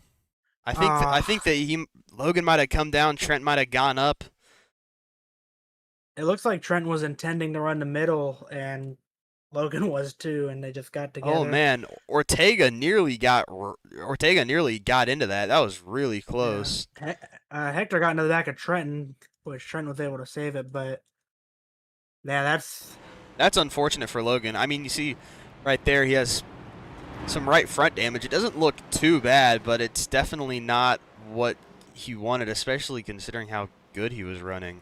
I think that Logan might have come down, Trent might have gone up. It looks like Trent was intending to run the middle, and Logan was too, and they just got together. Oh man, Ortega nearly got into that. That was really close. Yeah. Hector got into the back of Trenton, which Trent was able to save it, but yeah, that's unfortunate for Logan. I mean, you see right there, he has some right front damage. It doesn't look too bad, but it's definitely not what he wanted, especially considering how good he was running.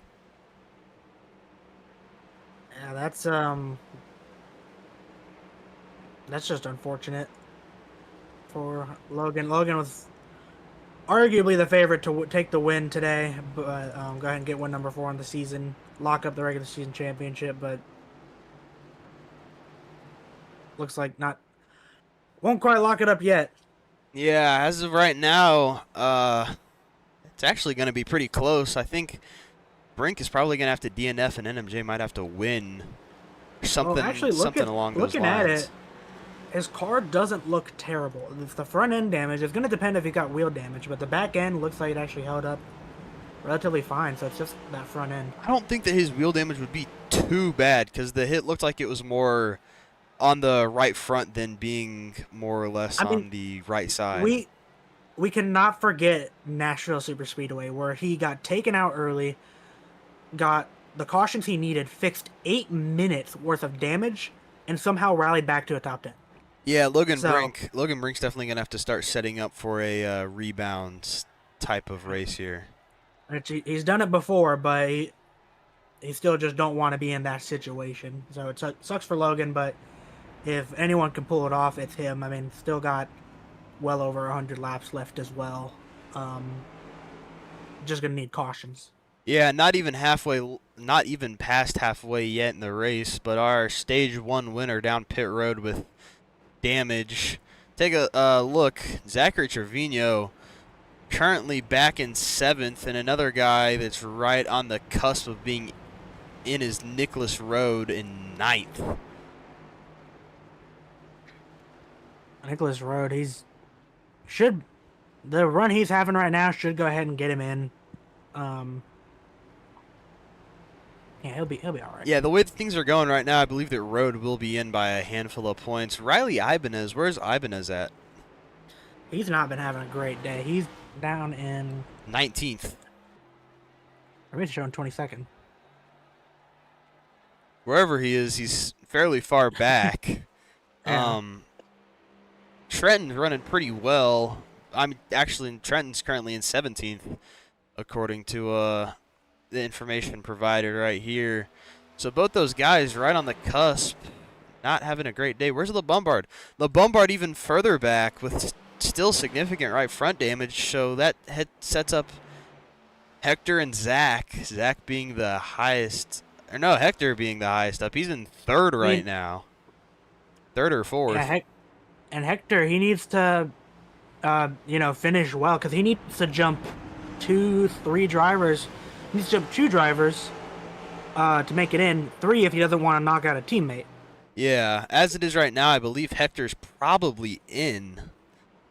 Yeah, that's just unfortunate for Logan. Logan was arguably the favorite to take the win today, but go ahead and get win number 4 on the season, lock up the regular season championship, but looks like won't quite lock it up yet. Yeah, as of right now, it's actually going to be pretty close. I think Brink is probably going to have to DNF, and NMJ might have to win. Something along those lines. Looking at it, his car doesn't look terrible. It's the front end damage. It's going to depend if he got wheel damage, but the back end looks like it actually held up relatively fine, so it's just that front end. I don't think that his wheel damage would be too bad, because the hit looked like it was more on the right front than being more or less on the right side. We cannot forget Nashville Super Speedway, where he got taken out early, got the cautions he needed, fixed 8 minutes worth of damage, and somehow rallied back to a top 10. Yeah, Logan Brink's definitely going to have to start setting up for a rebound type of race here. He's done it before, but he still just don't want to be in that situation. So it sucks for Logan, but if anyone can pull it off, it's him. I mean, still got well over 100 laps left as well. Just going to need cautions. Yeah, not even past halfway yet in the race, but our Stage 1 winner down pit road with damage. Take a look. Zachary Trevino currently back in 7th, and another guy that's right on the cusp of being in is Nicholas Road in 9th. Nicholas Road, the run he's having right now should go ahead and get him in. Yeah, he'll be all right. Yeah, the way things are going right now, I believe that Road will be in by a handful of points. Riley Ibanez, where's Ibanez at? He's not been having a great day. He's down in 19th. I mean, showing 22nd. Wherever he is, he's fairly far back. Yeah. Trenton's running pretty well. Trenton's currently in 17th, according to the information provided right here. So both those guys right on the cusp, not having a great day. Where's LeBombard? LeBombard even further back with still significant right front damage. So that sets up Hector and Zach. Zach being the highest, or no, Hector being the highest up. He's in third right now. Third or fourth. Yeah, and Hector, he needs to, you know, finish well because he needs to jump 2-3 drivers. He needs to jump 2 drivers to make it in. 3 if he doesn't want to knock out a teammate. Yeah, as it is right now, I believe Hector's probably in.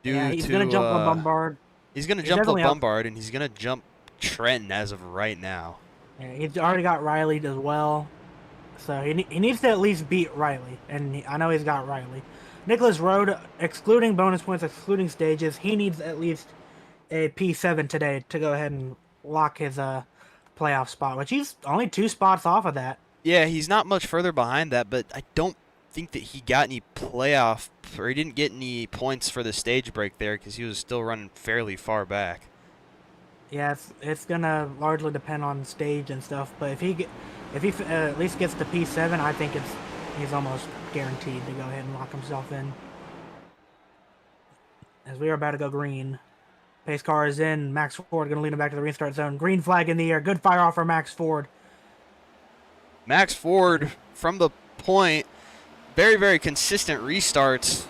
Yeah, he's gonna jump LeBombard. He's gonna jump LeBombard, and he's gonna jump Trenton as of right now. Yeah, he's already got Riley as well, so he needs to at least beat Riley, and I know he's got Riley. Nicholas Road, excluding bonus points, excluding stages, he needs at least a P7 today to go ahead and lock his playoff spot, which he's only 2 spots off of that. Yeah, he's not much further behind that, but I don't think that he got any playoff, or he didn't get any points for the stage break there because he was still running fairly far back. Yeah, it's gonna largely depend on stage and stuff, but if he at least gets to P7, I think he's almost guaranteed to go ahead and lock himself in. As we are about to go green. Pace car is in. Max Ford going to lead him back to the restart zone. Green flag in the air. Good fire off for Max Ford. Max Ford from the point. Very, very consistent restarts.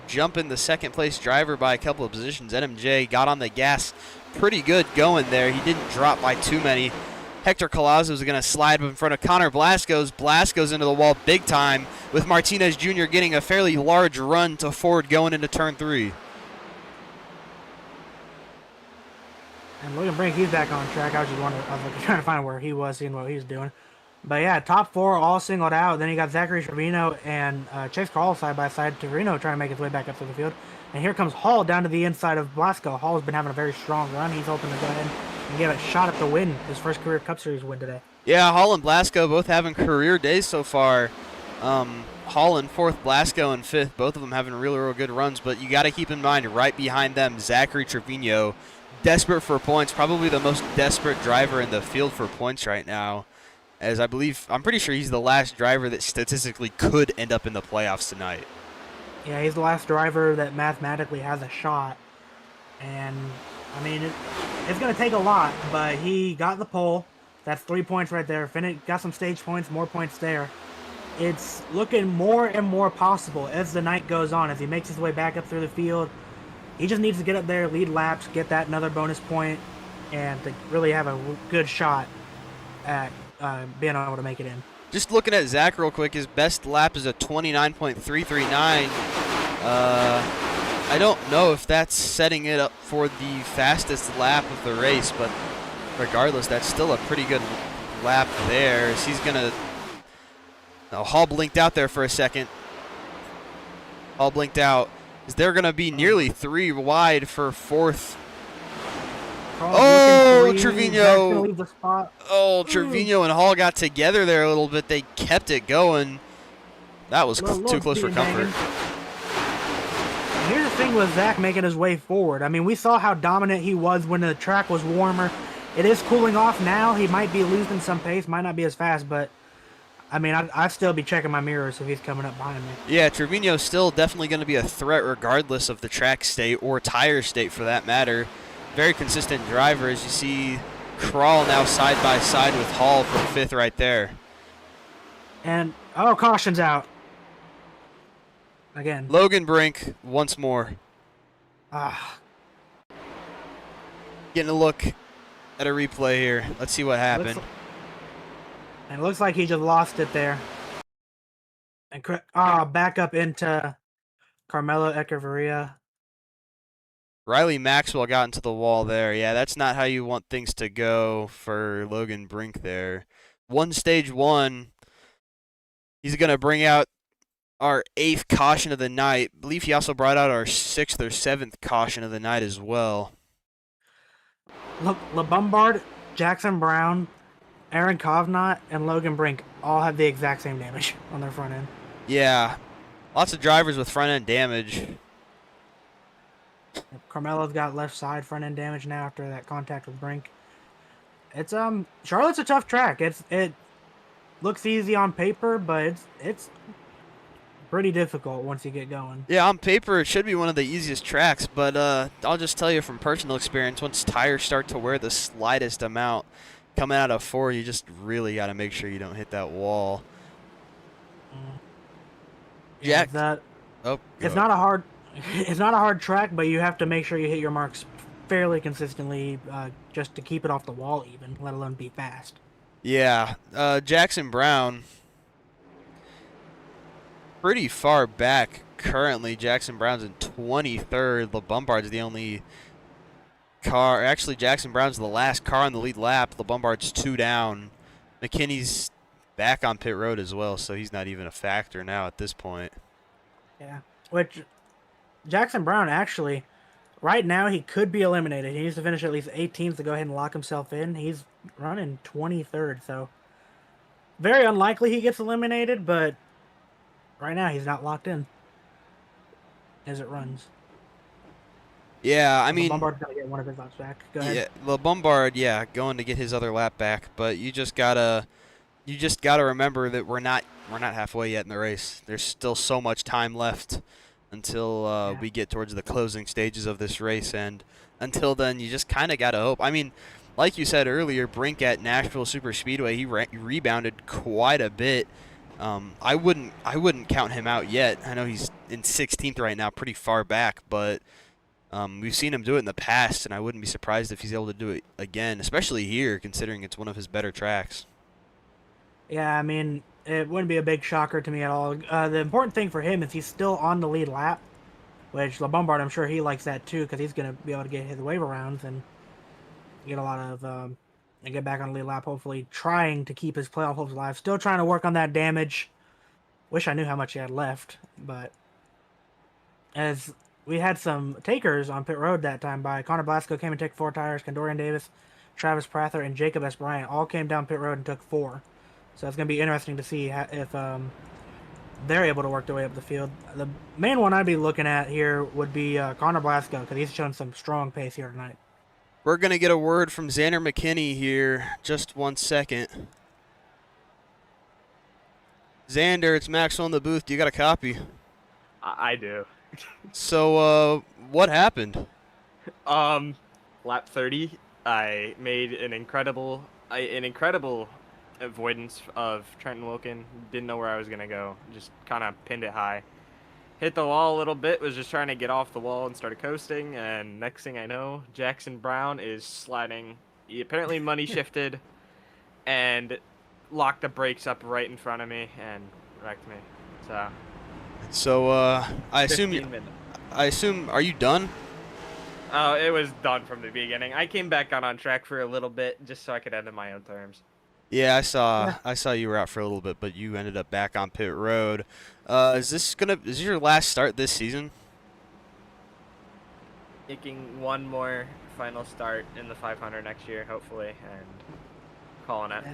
Jumping the second place driver by a couple of positions. NMJ got on the gas pretty good going there. He didn't drop by too many. Hector Collazo is going to slide in front of Connor Blasco's. Blasco's into the wall big time with Martinez Jr. getting a fairly large run to Ford going into turn 3. And Logan Brink, he's back on track. I was trying to find where he was, seeing what he was doing. But yeah, top 4 all singled out. Then you got Zachary Trevino and Chase Carl side by side. Trevino trying to make his way back up to the field. And here comes Hall down to the inside of Blasco. Hall's been having a very strong run. He's hoping to go ahead and get a shot at the win, his first career Cup Series win today. Yeah, Hall and Blasco both having career days so far. Hall in 4th, Blasco in 5th. Both of them having real good runs. But you got to keep in mind, right behind them, Zachary Trevino, desperate for points, probably the most desperate driver in the field for points right now, as I'm pretty sure he's the last driver that statistically could end up in the playoffs tonight. Yeah, he's the last driver that mathematically has a shot, and I mean, it's going to take a lot, but he got the pole. That's 3 points right there. Got some stage points, more points there. It's looking more and more possible as the night goes on, as he makes his way back up through the field. He just needs to get up there, lead laps, get that another bonus point, and to really have a good shot at being able to make it in. Just looking at Zach real quick, his best lap is a 29.339. I don't know if that's setting it up for the fastest lap of the race, but regardless, that's still a pretty good lap there. As he's going to... Hall blinked out there for a second. Hall blinked out. They're going to be nearly 3 wide for 4th. Oh, Trevino. Oh, Trevino and Hall got together there a little bit. They kept it going. That was too close for comfort. Here's the thing with Zach making his way forward. I mean, we saw how dominant he was when the track was warmer. It is cooling off now. He might be losing some pace, might not be as fast, but I mean, I'd still be checking my mirrors if he's coming up behind me. Yeah, Trevino's still definitely going to be a threat regardless of the track state or tire state for that matter. Very consistent driver, as you see Crawl now side by side with Hall for 5th right there. And, oh, caution's out. Again. Logan Brink once more. Getting a look at a replay here. Let's see what happened. And it looks like he just lost it there. And back up into Carmelo Echeverria. Riley Maxwell got into the wall there. Yeah, that's not how you want things to go for Logan Brink there. Stage 1. He's going to bring out our 8th caution of the night. I believe he also brought out our 6th or 7th caution of the night as well. Look, LeBombard, Jackson Brown, Aaron Kovnat, and Logan Brink all have the exact same damage on their front end. Yeah, lots of drivers with front end damage. Carmelo's got left side front end damage now after that contact with Brink. It's Charlotte's a tough track. looks easy on paper, but it's pretty difficult once you get going. Yeah, on paper it should be one of the easiest tracks, but I'll just tell you from personal experience, once tires start to wear the slightest amount coming out of 4, you just really got to make sure you don't hit that wall. Yeah, Jack, oh, it's not a hard it's not a hard track, but you have to make sure you hit your marks fairly consistently just to keep it off the wall even, let alone be fast. yeah, Jackson Brown, pretty far back currently. Jackson Brown's in 23rd. LeBombard's the only car. Actually, Jackson Brown's the last car on the lead lap. LeBombard's 2 down. McKinney's back on pit road as well, so he's not even a factor now at this point. Yeah, which Jackson Brown actually, right now he could be eliminated. He needs to finish at least 18th to go ahead and lock himself in. He's running 23rd, so very unlikely he gets eliminated, but right now he's not locked in as it runs. Yeah, I mean, Lombard's got to get one of his laps back. Go ahead. yeah, LeBombard, yeah, going to get his other lap back, but you just gotta remember that we're not halfway yet in the race. There's still so much time left until we get towards the closing stages of this race, and until then, you just kind of gotta hope. I mean, like you said earlier, Brink at Nashville Super Speedway, he rebounded quite a bit. I wouldn't count him out yet. I know he's in 16th right now, pretty far back, but we've seen him do it in the past, and I wouldn't be surprised if he's able to do it again, especially here, considering it's one of his better tracks. Yeah, I mean, it wouldn't be a big shocker to me at all. The important thing for him is he's still on the lead lap, which LeBombard, I'm sure he likes that too, because he's going to be able to get his wave arounds and get a lot of and get back on the lead lap, hopefully trying to keep his playoff hopes alive. Still trying to work on that damage. Wish I knew how much he had left, but as we had some takers on pit road that time by Connor Blasco came and took 4 tires, Condorian Davis, Travis Prather, and Jacob S. Bryant all came down pit road and took 4. So it's going to be interesting to see if they're able to work their way up the field. The main one I'd be looking at here would be Connor Blasco, because he's shown some strong pace here tonight. We're going to get a word from Xander McKinney here. Just 1 second. Xander, it's Maxwell in the booth. Do you got a copy? I do. So, what happened? Lap 30, I made an incredible avoidance of Trenton Wilkin. Didn't know where I was going to go. Just kind of pinned it high. Hit the wall a little bit, was just trying to get off the wall and started coasting, and next thing I know, Jackson Brown is sliding. He apparently money shifted and locked the brakes up right in front of me and wrecked me. So, I assume, are you done? Oh, it was done from the beginning. I came back on track for a little bit just so I could end on my own terms. Yeah, I saw you were out for a little bit, but you ended up back on pit road. Is this your last start this season? Making one more final start in the 500 next year, hopefully, and calling it.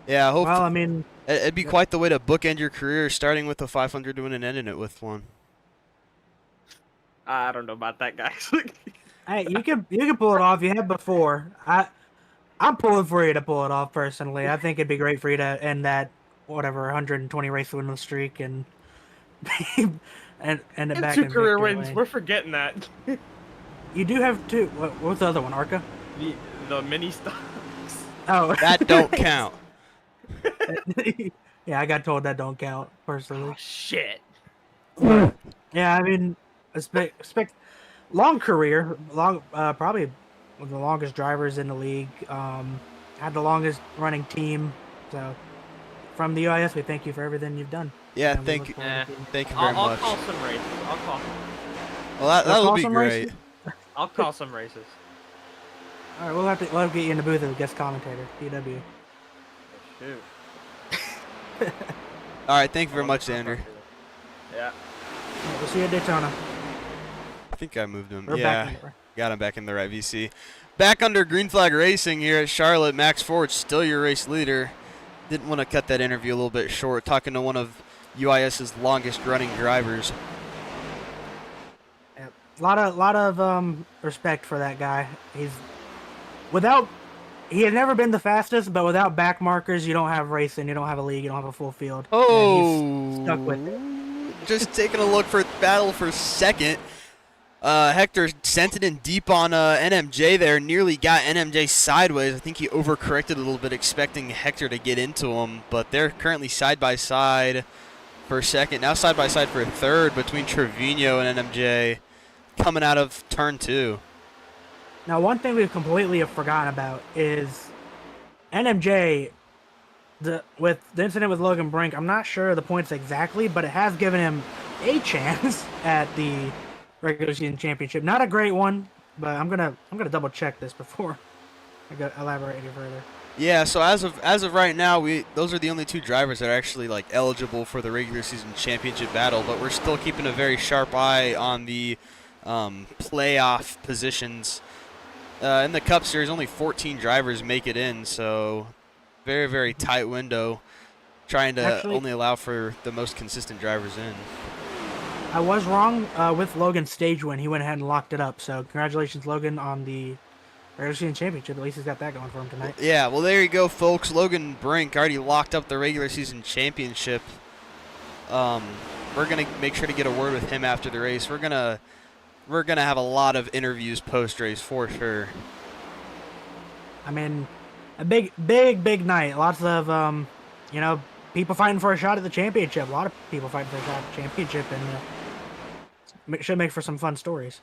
Yeah, hopefully. Well, I mean, it'd be quite the way to bookend your career, starting with a 500 win and ending it with one. I don't know about that, guys. hey, you can pull it off. You have before. I'm pulling for you to pull it off personally. I think it'd be great for you to end that 120 race winless streak and end it back in 2 career victory wins. lane. We're forgetting that. You do have 2. What's the other one? Arca? The mini stocks. Oh, That don't count. yeah, I got told that don't count personally. Oh, shit. Yeah, I mean, long career, probably one of the longest drivers in the league. Had the longest running team. So, from the UIS, we thank you for everything you've done. Yeah, And we thank look you. forward to Thank you very I'll much. call some races. Well, that'll call be some great. races? I'll call some races. All right, we'll have to get you in the booth as a guest commentator, PW. Shoot. All right, thank you very much, Xander. Yeah. We'll see you at Daytona. I think I moved him. We're Yeah, back in there. got him back in the right VC. Back under green flag racing here at Charlotte. Max Ford, still your race leader. Didn't want to cut that interview a little bit short, talking to one of UIS's longest running drivers. Yeah, lot of respect for that guy. He he had never been the fastest, but without back markers, you don't have racing, you don't have a league, you don't have a full field. And he's stuck with it. Just taking a look for battle for second. Hector sent it in deep on NMJ there, nearly got NMJ sideways. I think he overcorrected a little bit, expecting Hector to get into him, but they're currently side by side for second. Now side by side for third between Trevino and NMJ coming out of turn 2. Now, one thing we've completely forgotten about is NMJ, with the incident with Logan Brink, I'm not sure the points exactly, but it has given him a chance at the regular season championship. Not a great one, but I'm gonna double check this before I go elaborate any further. Yeah, so as of right now, those are the only 2 drivers that are actually like eligible for the regular season championship battle, but we're still keeping a very sharp eye on the playoff positions. In the Cup Series, only 14 drivers make it in, so very, very tight window, trying to only allow for the most consistent drivers in. I was wrong with Logan's stage win. He went ahead and locked it up, so congratulations, Logan, on the regular season championship. At least he's got that going for him tonight. Yeah, well, there you go, folks. Logan Brink already locked up the regular season championship. We're going to make sure to get a word with him after the race. We're gonna have a lot of interviews post-race for sure. I mean, a big night. Lots of, people fighting for a shot at the championship. A lot of people fighting for a shot at the championship, and should make for some fun stories.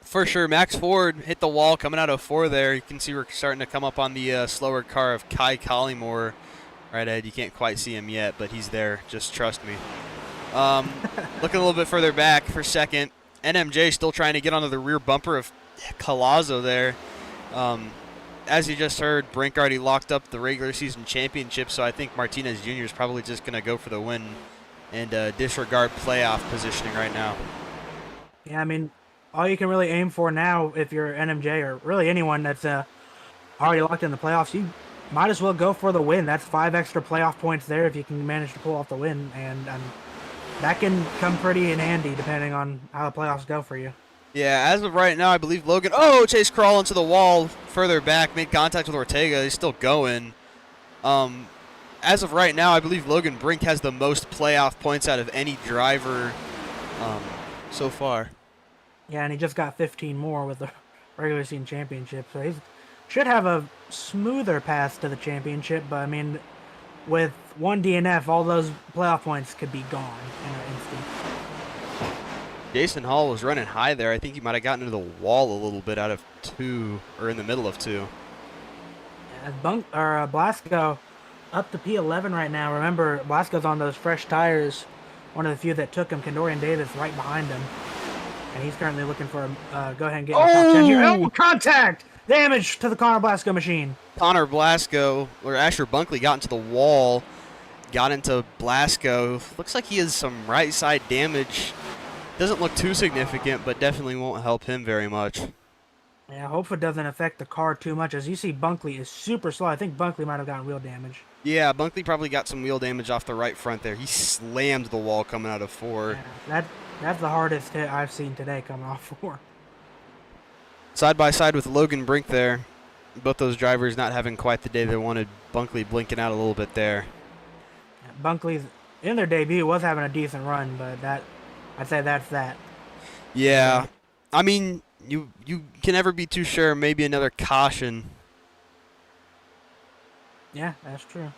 For sure. Max Ford hit the wall coming out of 4 there. You can see we're starting to come up on the slower car of Kai Collymore. Right, Ed? You can't quite see him yet, but he's there. Just trust me. Looking a little bit further back for second. NMJ still trying to get onto the rear bumper of Collazo there. As you just heard, Brink already locked up the regular season championship, so I think Martinez Jr. is probably just going to go for the win and disregard playoff positioning right now. Yeah, I mean, all you can really aim for now, if you're NMJ or really anyone that's already locked in the playoffs, you might as well go for the win. That's 5 extra playoff points there if you can manage to pull off the win, and that can come pretty in handy depending on how the playoffs go for you. Yeah, as of right now, I believe Logan... Chase Crawl into the wall further back, made contact with Ortega. He's still going. As of right now, I believe Logan Brink has the most playoff points out of any driver so far. Yeah, and he just got 15 more with the regular season championship, so he should have a smoother path to the championship, but I mean, with 1 DNF, all those playoff points could be gone in an instant. Jason Hall was running high there. I think he might have gotten into the wall a little bit out of 2, or in the middle of 2. Blasco up to P11 right now. Remember, Blasco's on those fresh tires. One of the few that took him. Kendorian Davis right behind him. And he's currently looking for a go ahead and get in the top 10 here. Oh, contact! Damage to the Connor Blasco machine. Connor Blasco, or Asher Bunkley, got into the wall, got into Blasco. Looks like he has some right side damage. Doesn't look too significant, but definitely won't help him very much. Yeah, I hope it doesn't affect the car too much. As you see, Bunkley is super slow. I think Bunkley might have gotten wheel damage. Yeah, Bunkley probably got some wheel damage off the right front there. He slammed the wall coming out of 4. Yeah, that's the hardest hit I've seen today coming off 4. Side by side with Logan Brink there. Both those drivers not having quite the day they wanted. Bunkley blinking out a little bit there. Yeah, Bunkley's, in their debut, was having a decent run, but I'd say that's that. Yeah. I mean, you can never be too sure. Maybe another caution. Yeah, that's true.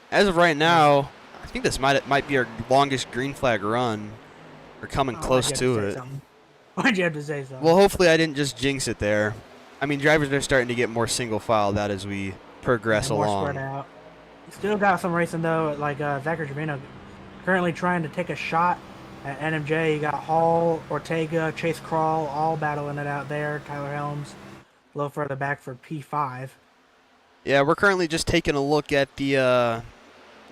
As of right now, I think this might be our longest green flag run. We're coming close to it. Why'd you have to say something? Well, hopefully I didn't just jinx it there. I mean, drivers are starting to get more single filed out as we progress more along. Spread out. Still got some racing, though, like Zachary Trevino currently trying to take a shot at NMJ. You got Hall, Ortega, Chase Crawl, all battling it out there. Tyler Helms a little further back for P5. Yeah, we're currently just taking a look at the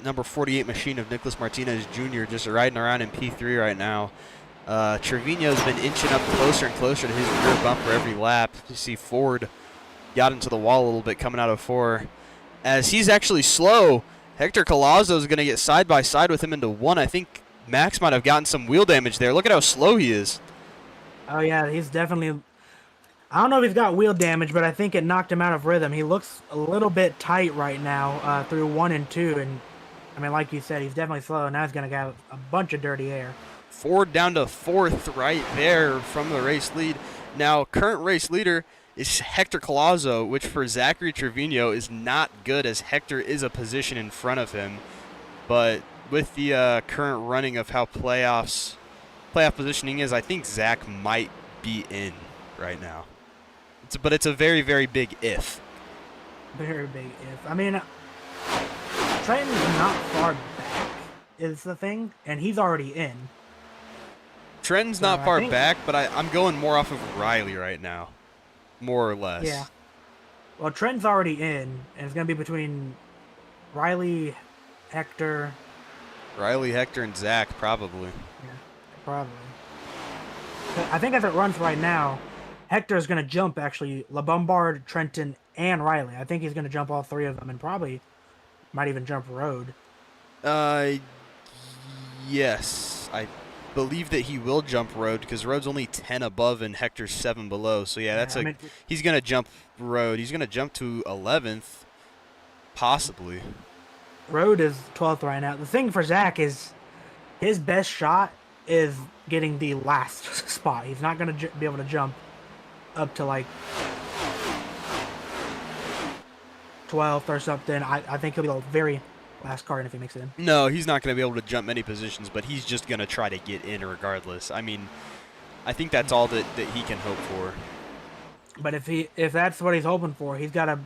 number 48 machine of Nicholas Martinez Jr. just riding around in P3 right now. Trevino's been inching up closer and closer to his rear bumper every lap. You see Ford got into the wall a little bit coming out of 4. As he's actually slow, Hector Collazo is going to get side by side with him into 1. I think Max might have gotten some wheel damage there. Look at how slow he is. Oh, yeah, he's definitely I don't know if he's got wheel damage, but I think it knocked him out of rhythm. He looks a little bit tight right now through 1 and 2, and I mean, like you said, he's definitely slow. Now he's gonna get a bunch of dirty air. Ford down to 4th right there from the race lead. Now, current race leader is Hector Collazo, which for Zachary Trevino is not good, as Hector is a position in front of him. But with the current running of how playoff positioning is, I think Zach might be in right now. But it's a very, very big if. Very big if. I mean, Trenton's not far back is the thing, and he's already in. Trenton's So not I far think- back, but I'm going more off of Riley right now. More or less. Yeah. Well, Trenton's already in, and it's going to be between Riley, Hector, Riley, Hector, and Zach, probably. yeah, probably. I think as it runs right now, Hector is going to jump, actually, LeBombard, Trenton, and Riley. I think he's going to jump all 3 of them, and probably might even jump Road. Yes. I believe that he will jump Road, because Road's only 10 above and Hector's 7 below. So, yeah, that's he's going to jump Road. He's going to jump to 11th, possibly. Road is 12th right now. The thing for Zach is his best shot is getting the last spot. He's not going to be able to jump up to like 12th or something. I think he'll be the very last card if he makes it in. No, he's not going to be able to jump many positions, but he's just going to try to get in regardless. I mean, I think that's all that he can hope for. But if that's what he's hoping for, he's got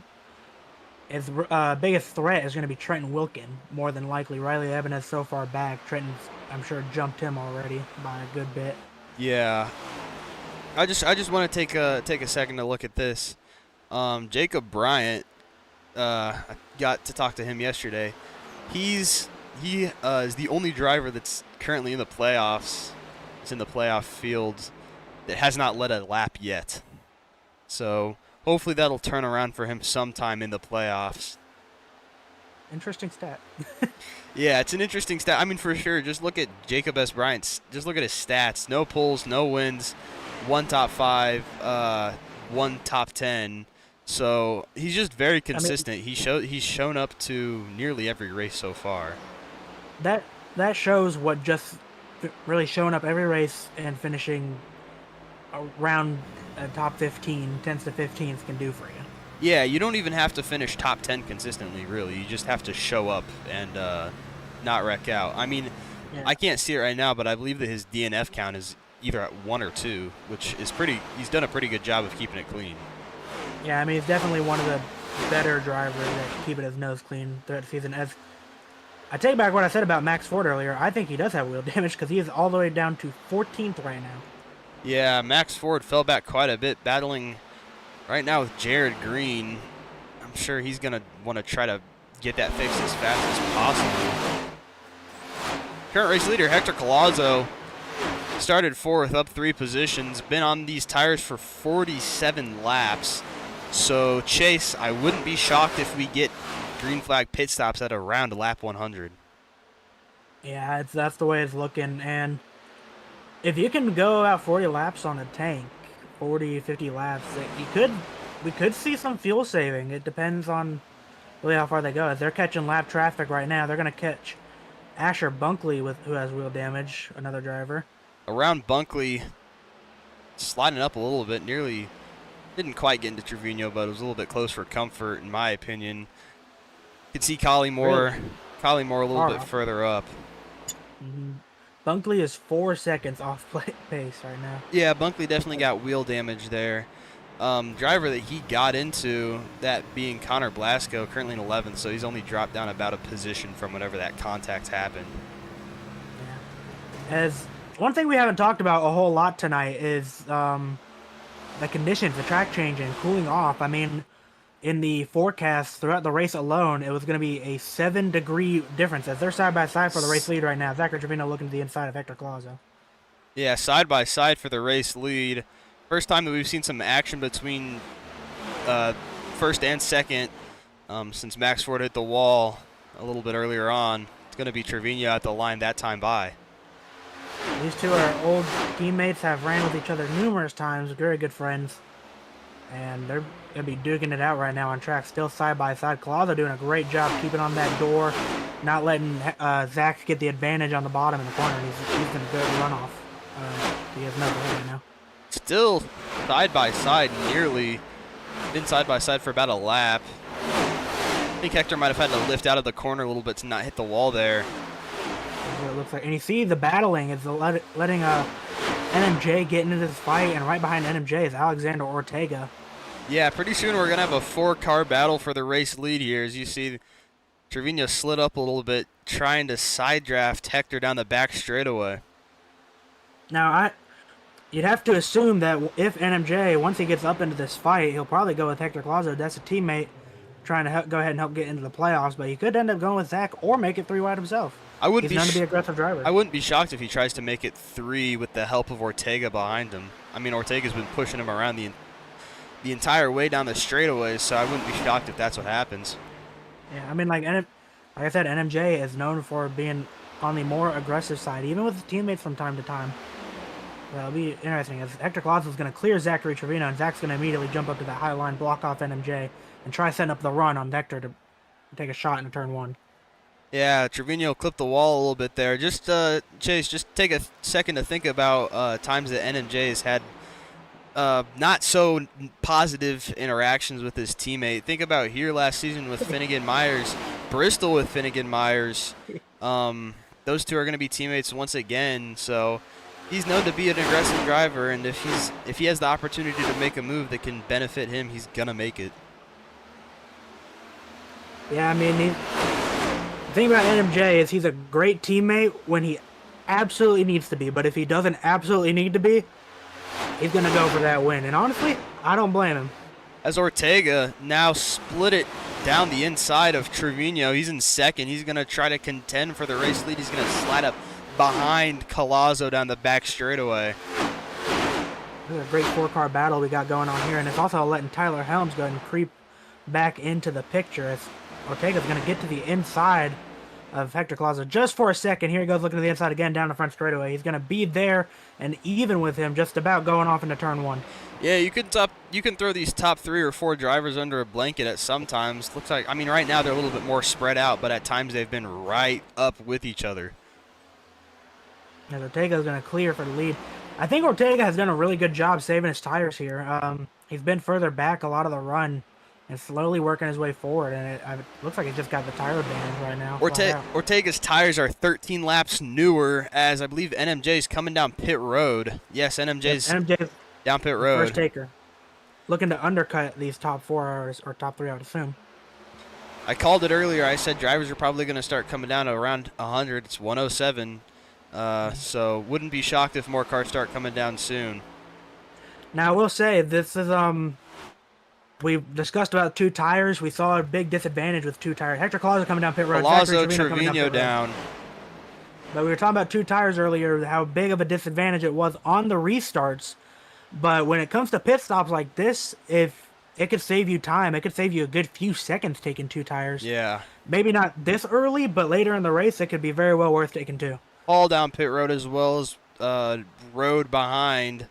his biggest threat is going to be Trenton Wilkin, more than likely. Riley Eben is so far back. Trenton's, I'm sure, jumped him already by a good bit. Yeah. I just want to take a second to look at this. Jacob Bryant, I got to talk to him yesterday. He is the only driver that's currently in the playoffs. It's in the playoff field that has not led a lap yet. So hopefully that'll turn around for him sometime in the playoffs. Interesting stat. Yeah, it's an interesting stat. I mean, for sure. Just look at Jacob S. Bryant. Just look at his stats. No pulls, no wins, 1 top 5, 1 top 10. So he's just very consistent. He's shown up to nearly every race so far. That shows what just really showing up every race and finishing around top 15, 10s to 15s can do for you. Yeah, you don't even have to finish top 10 consistently, really. You just have to show up and not wreck out. I mean, Yeah. I can't see it right now, but I believe that his DNF count is either at 1 or 2, which is he's done a pretty good job of keeping it clean. Yeah, I mean, he's definitely one of the better drivers at keeping his nose clean throughout the season. As I take back what I said about Max Ford earlier, I think he does have wheel damage because he is all the way down to 14th right now. Yeah, Max Ford fell back quite a bit, battling right now with Jared Green. I'm sure he's going to want to try to get that fixed as fast as possible. Current race leader, Hector Collazo, started 4th, up 3 positions, been on these tires for 47 laps. So, Chase, I wouldn't be shocked if we get green flag pit stops at around lap 100. Yeah, that's the way it's looking. And if you can go about 40 laps on a tank, 40, 50 laps, we could see some fuel saving. It depends on really how far they go. If they're catching lap traffic right now, they're going to catch Asher Bunkley, who has wheel damage, another driver. Around Bunkley, sliding up a little bit, nearly didn't quite get into Trevino, but it was a little bit close for comfort, in my opinion. You could see Collymore a little bit further up. Mm-hmm. Bunkley is 4 seconds off pace right now. Yeah, Bunkley definitely got wheel damage there. Driver that he got into, that being Connor Blasco, currently in 11th, so he's only dropped down about a position from whenever that contact happened. Yeah. As one thing we haven't talked about a whole lot tonight is the conditions, the track changing, cooling off. I mean, in the forecast throughout the race alone, it was going to be a 7-degree difference as they're side by side for the race lead right now. Zachary Trevino looking to the inside of Hector Collazo. Yeah, side by side for the race lead. First time that we've seen some action between first and second since Max Ford hit the wall a little bit earlier on. It's going to be Trevino at the line that time by. These two are old teammates, have ran with each other numerous times, very good friends. and they're going to be duking it out right now on track, still side by side. Colazo doing a great job keeping on that door, not letting Zach get the advantage on the bottom in the corner. He's going to go runoff. He has no goal right now. Still side by side, nearly been side by side for about a lap. I think Hector might have had to lift out of the corner a little bit to not hit the wall there. That's what it looks like. And you see the battling is letting NMJ get into this fight, and right behind NMJ is Alexander Ortega. Yeah, pretty soon we're going to have a 4-car battle for the race lead here. As you see, Trevino slid up a little bit, trying to side draft Hector down the back straightaway. Now, you'd have to assume that if NMJ, once he gets up into this fight, he'll probably go with Hector Colazo. That's a teammate trying to go ahead and help get into the playoffs, but he could end up going with Zach or make it 3 wide himself. He's known to be an aggressive driver. I wouldn't be shocked if he tries to make it 3 with the help of Ortega behind him. I mean, Ortega's been pushing him around the entire way down the straightaways, so I wouldn't be shocked if that's what happens. Yeah, I mean, like I said, NMJ is known for being on the more aggressive side, even with his teammates from time to time. That'll be interesting, as Hector Colazo is going to clear Zachary Trevino, and Zach's going to immediately jump up to that high line, block off NMJ, and try setting up the run on Hector to take a shot in turn 1. Yeah, Trevino clipped the wall a little bit there. Just, Chase, just take a second to think about times that NMJ has had not so positive interactions with his teammate. Think about here last season with Finnegan Myers, Bristol with Finnegan Myers. Those two are going to be teammates once again, so he's known to be an aggressive driver, and if he has the opportunity to make a move that can benefit him, he's going to make it. Yeah, I mean, the thing about NMJ is he's a great teammate when he absolutely needs to be, but if he doesn't absolutely need to be, he's going to go for that win. And honestly, I don't blame him. As Ortega now split it down the inside of Trevino, he's in second. He's going to try to contend for the race lead. He's going to slide up behind Colazo down the back straightaway. This is a great 4-car battle we got going on here, and it's also letting Tyler Helms go ahead and creep back into the picture as Ortega's going to get to the inside of Hector Colazo just for a second. Here he goes looking to the inside again down the front straightaway. He's going to be there and even with him just about going off into turn 1. Yeah, you can throw these top 3 or 4 drivers under a blanket at some times. Looks like, I mean, right now they're a little bit more spread out, but at times they've been right up with each other. As Ortega's going to clear for the lead. I think Ortega has done a really good job saving his tires here. He's been further back a lot of the run and slowly working his way forward, and it looks like he just got the tire advantage right now. Ortega's tires are 13 laps newer, as I believe NMJ's coming down pit road. Yes, NMJ's down pit road. First taker. Looking to undercut these top 4 or top 3, I would assume. I called it earlier. I said drivers are probably going to start coming down to around 100. It's 107. So wouldn't be shocked if more cars start coming down soon. Now, I will say, this is, we discussed about 2 tires. We saw a big disadvantage with 2 tires. Hector Colazo coming down pit road. Colazo, Trevino down. But we were talking about 2 tires earlier, how big of a disadvantage it was on the restarts. But when it comes to pit stops like this, if it could save you time, it could save you a good few seconds taking 2 tires. Yeah. Maybe not this early, but later in the race, it could be very well worth taking 2. All down pit road as well as road behind.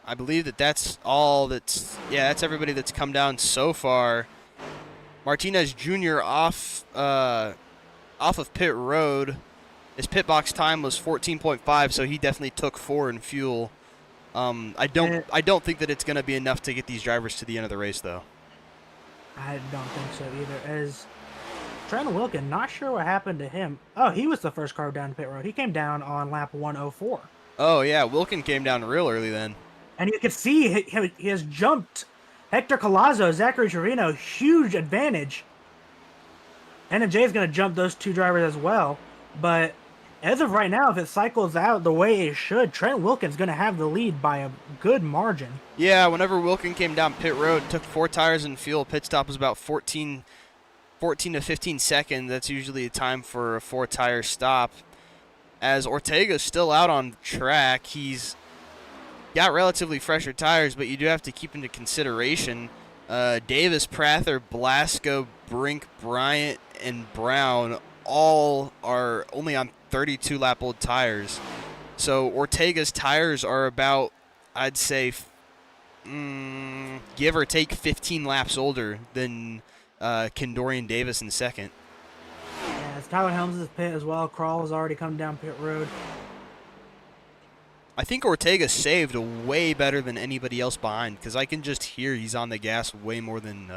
I believe that's all that's everybody that's come down so far. Martinez Jr. off of pit road. His pit box time was 14.5, so he definitely took 4 in fuel. I don't think that it's going to be enough to get these drivers to the end of the race, though. I don't think so either. As Trent Wilkin, not sure what happened to him. Oh, he was the first car down pit road. He came down on lap 104. Oh, yeah, Wilkin came down real early then. And you can see he has jumped Hector Colazo, Zachary Trevino, huge advantage. NMJ is going to jump those 2 drivers as well. But as of right now, if it cycles out the way it should, Trent Wilkin's going to have the lead by a good margin. Yeah, whenever Wilkin came down pit road, took 4 tires and fuel. Pit stop was about 14 to 15 seconds. That's usually a time for a 4-tire stop. As Ortega's still out on track, he's got relatively fresher tires, but you do have to keep into consideration Davis, Prather, Blasco, Brink, Bryant, and Brown all are only on 32-lap-old tires. So Ortega's tires are about, I'd say, give or take 15 laps older than Kendorian Davis in second. Yeah, it's Tyler Helms' pit as well. Crawl has already come down pit road. I think Ortega saved way better than anybody else behind because I can just hear he's on the gas way more than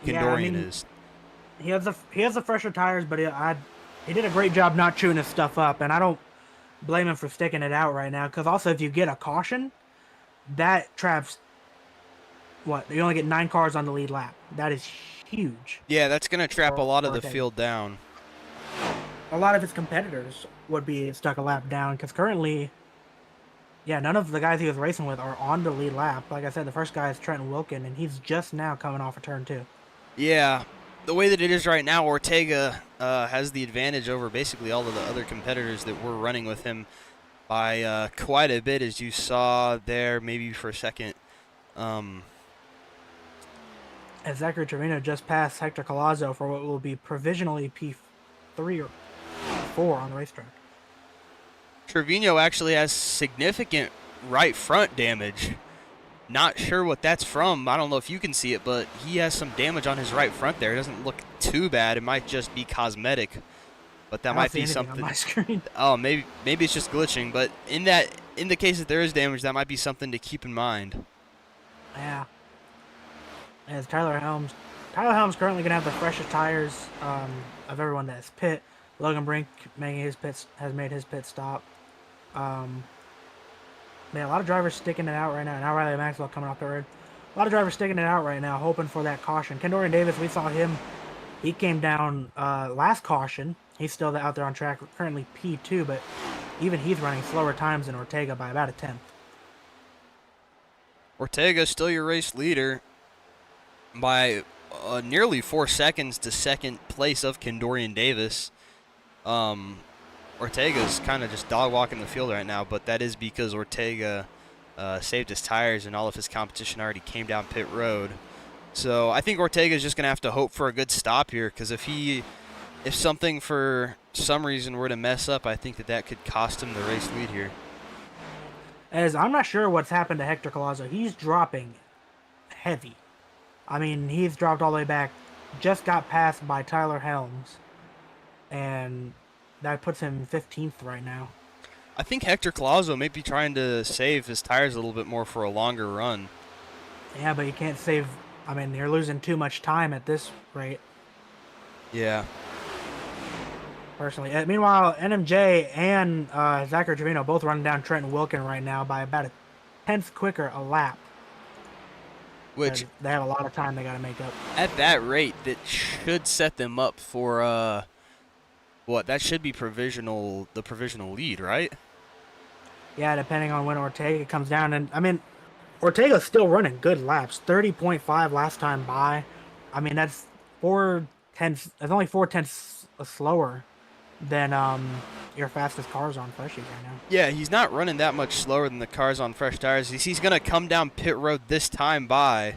Kendorian is. He has the fresher tires, but he did a great job not chewing his stuff up, and I don't blame him for sticking it out right now. Because also, if you get a caution, that traps you only get 9 cars on the lead lap. That is huge. Yeah, that's gonna trap a lot of the field down. A lot of his competitors would be stuck a lap down because currently, yeah, none of the guys he was racing with are on the lead lap. Like I said, the first guy is Trenton Wilkin, and he's just now coming off a turn 2. Yeah, the way that it is right now, Ortega has the advantage over basically all of the other competitors that were running with him by quite a bit, as you saw there, maybe for a second. As Zachary Trevino just passed Hector Collazo for what will be provisionally P3 or 4 on the racetrack. Trevino actually has significant right front damage. Not sure what that's from. I don't know if you can see it, but he has some damage on his right front there. It doesn't look too bad. It might just be cosmetic, but that might be something on my screen. Oh, maybe it's just glitching. But in the case that there is damage, that might be something to keep in mind. Yeah. As Tyler Helms currently gonna have the freshest tires of everyone that's pit. Logan Brink has made his pit stop. Man, a lot of drivers sticking it out right now. Now Riley Maxwell coming off the road. A lot of drivers sticking it out right now, hoping for that caution. Kendorian Davis, we saw him. He came down last caution. He's still out there on track, currently P2, but even he's running slower times than Ortega by about a 10th. Ortega still your race leader by nearly 4 seconds to second place of Kendorian Davis. Ortega's kind of just dog walking the field right now, but that is because Ortega saved his tires and all of his competition already came down pit road. So I think Ortega's just going to have to hope for a good stop here, because if something for some reason were to mess up, I think that could cost him the race lead here. As I'm not sure what's happened to Hector Collazo. He's dropping heavy. I mean, he's dropped all the way back. Just got passed by Tyler Helms. And that puts him 15th right now. I think Hector Collazo may be trying to save his tires a little bit more for a longer run. Yeah, but you can't save... I mean, you're losing too much time at this rate. Yeah. Personally. Meanwhile, NMJ and Zachary Trevino both running down Trenton Wilkin right now by about a 10th quicker a lap. Which they have a lot of time they got to make up. At that rate, that should set them up for that should be the provisional lead, right? Yeah, depending on when Ortega comes down. And I mean, Ortega's still running good laps. 30.5 last time by. I mean, that's 4 tenths. That's only 4 tenths slower than your fastest cars on freshies right now. Yeah, he's not running that much slower than the cars on fresh tires. He's going to come down pit road this time by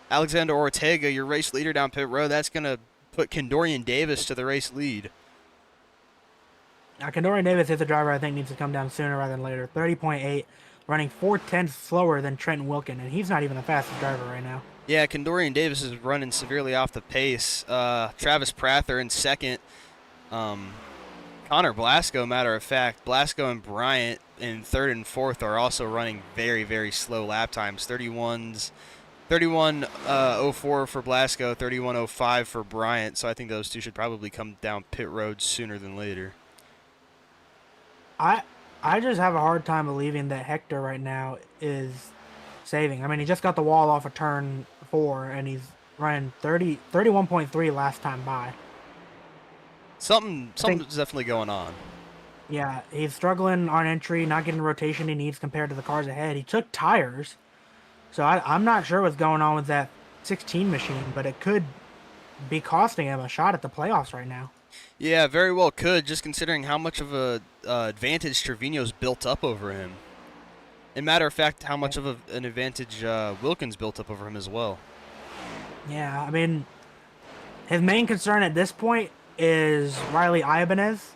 Alexander Ortega, your race leader down pit road. That's going to put Kendorian Davis to the race lead. Now, Kendorian Davis is a driver I think needs to come down sooner rather than later. 30.8, running 4 tenths slower than Trenton Wilkin, and he's not even the fastest driver right now. Yeah, Kendorian Davis is running severely off the pace. Travis Prather in second. Connor Blasco, matter of fact. Blasco and Bryant in third and fourth are also running very, very slow lap times. 31:04 for Blasco, 31:05 for Bryant. So I think those two should probably come down pit road sooner than later. I just have a hard time believing that Hector right now is saving. I mean, he just got the wall off of turn 4, and he's running 31.3 last time by. Something's definitely going on. Yeah, he's struggling on entry, not getting the rotation he needs compared to the cars ahead. He took tires, so I'm not sure what's going on with that 16 machine, but it could be costing him a shot at the playoffs right now. Yeah, very well could, just considering how much of a advantage Trevino's built up over him. And matter of fact, how much of an advantage Wilkins built up over him as well. Yeah, I mean, his main concern at this point is Riley Ibanez.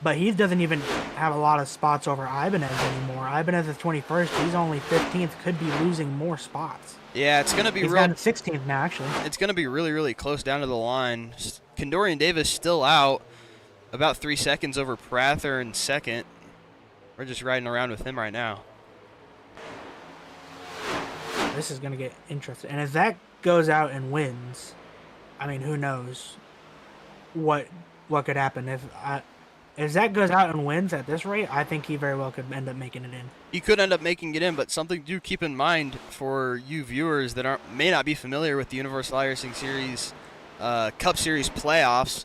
but he doesn't even have a lot of spots over Ibanez anymore. Ibanez is 21st. He's only 15th. Could be losing more spots. Yeah, it's gonna be He's down to 16th now, actually. It's gonna be really, really close down to the line. Kendorian Davis still out, about 3 seconds over Prather in second. We're just riding around with him right now. This is gonna get interesting. And if Zach goes out and wins, I mean, who knows what could happen if Zach goes out and wins at this rate? I think he very well could end up making it in. He could end up making it in, but something to keep in mind for you viewers that may not be familiar with the Universal iRacing Series Cup Series playoffs.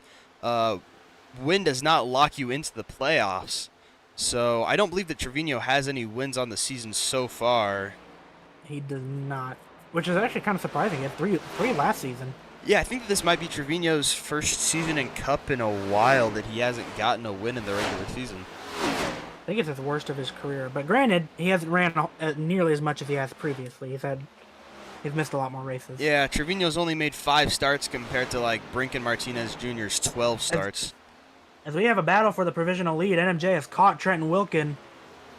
Win does not lock you into the playoffs, so I don't believe that Trevino has any wins on the season so far. He does not, which is actually kind of surprising. He had three last season. Yeah, I think this might be Trevino's first season in Cup in a while that he hasn't gotten a win in the regular season. I think it's the worst of his career. But granted, he hasn't ran nearly as much as he has previously. He's missed a lot more races. Yeah, Trevino's only made 5 starts compared to like Brinken Martinez Jr.'s 12 starts. As we have a battle for the provisional lead, NMJ has caught Trenton Wilkin.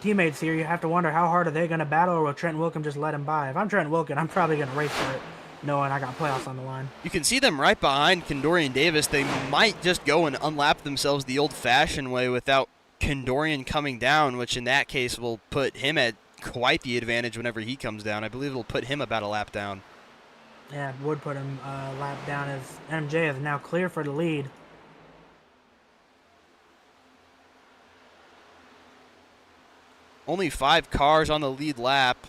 Teammates here, you have to wonder how hard are they going to battle, or will Trenton Wilkin just let him by? If I'm Trenton Wilkin, I'm probably going to race for it, knowing I got playoffs on the line. You can see them right behind Kendorian Davis. They might just go and unlap themselves the old-fashioned way without Kendorian coming down, which in that case will put him at quite the advantage whenever he comes down. I believe it'll put him about a lap down. Yeah, it would put him a lap down, as NMJ is now clear for the lead. Only 5 cars on the lead lap.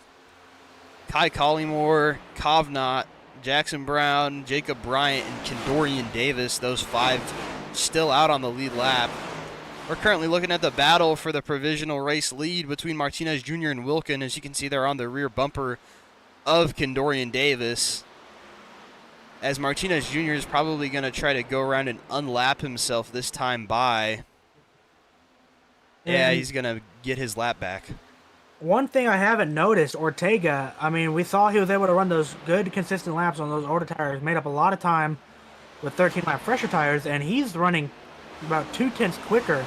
Kai Collymore, Kovnat, Jackson Brown, Jacob Bryant, and Kendorian Davis, those 5 still out on the lead lap. We're currently looking at the battle for the provisional race lead between Martinez Jr. and Wilkin. As you can see, they're on the rear bumper of Kendorian Davis. As Martinez Jr. is probably going to try to go around and unlap himself this time by. Yeah, he's going to get his lap back. One thing I haven't noticed, Ortega, I mean, we saw he was able to run those good, consistent laps on those older tires, made up a lot of time with 13-lap fresher tires, and he's running about 2/10 quicker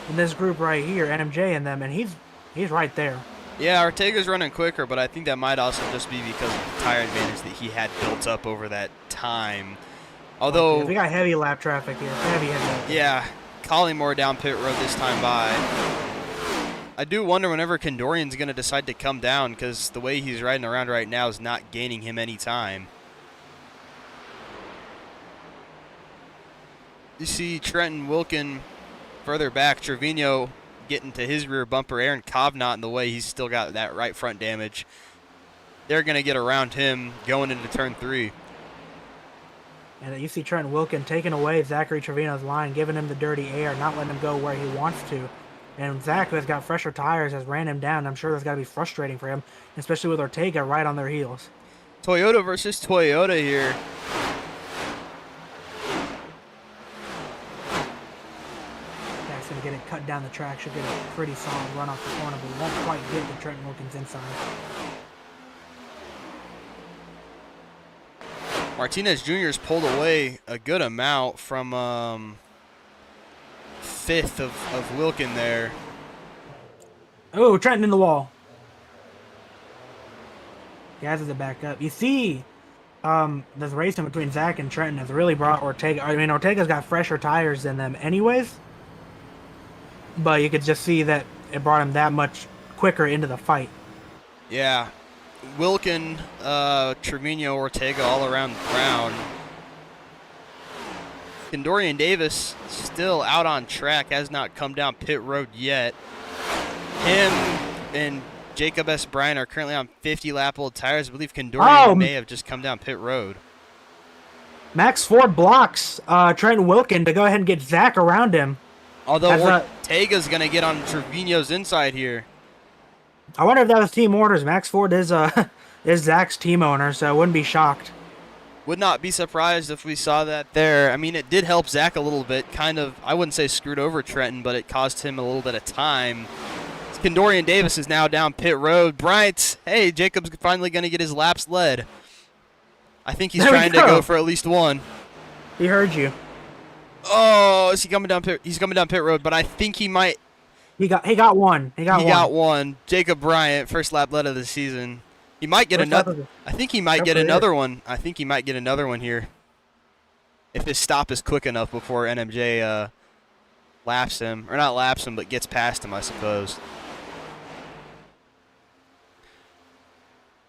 than this group right here, NMJ and them, and he's right there. Yeah, Ortega's running quicker, but I think that might also just be because of the tire advantage that he had built up over that time. Although... we got heavy lap traffic here. Heavy. Yeah, Collymore down pit road this time by. I do wonder whenever Kendorian's going to decide to come down, because the way he's riding around right now is not gaining him any time. You see Trenton Wilkin further back, Trevino getting to his rear bumper, Aaron Kovnat in the way, he's still got that right front damage. They're going to get around him going into turn 3. And you see Trenton Wilkin taking away Zachary Trevino's line, giving him the dirty air, not letting him go where he wants to. And Zach, who has got fresher tires, has ran him down. I'm sure that's got to be frustrating for him, especially with Ortega right on their heels. Toyota versus Toyota here. Zach's going to get it cut down the track. Should get a pretty solid run off the corner, but won't quite get to Trenton Wilkin's inside. Martinez Jr.'s pulled away a good amount from 5th of Wilkin there. Oh, Trenton in the wall. Gathers it back up. You see, this racing between Zach and Trenton has really brought Ortega. I mean, Ortega's got fresher tires than them anyways, but you could just see that it brought him that much quicker into the fight. Yeah. Wilkin, Trevino, Ortega all around Brown. Kendorian Davis still out on track, has not come down pit road yet. Him and Jacob S. Bryan are currently on 50-lap old tires. I believe Kendorian may have just come down pit road. Max Ford blocks Trenton Wilkin to go ahead and get Zach around him. Although Ortega's going to get on Trevino's inside here. I wonder if that was team orders. Max Ford is Zach's team owner, so I wouldn't be shocked. Would not be surprised if we saw that there. I mean, it did help Zach a little bit. Kind of, I wouldn't say screwed over Trenton, but it cost him a little bit of time. Kendorian Davis is now down pit road. Bryant, hey, Jacob's finally going to get his laps led. I think he's trying to go for at least one. He heard you. Oh, is he coming down pit? He's coming down pit road, but I think he might. He got one. He got one. Jacob Bryant, first lap lead of the season. He might get First lap another. of I think he might get another one. I think he might get another one here. If his stop is quick enough before NMJ laps him, or not laps him, but gets past him, I suppose.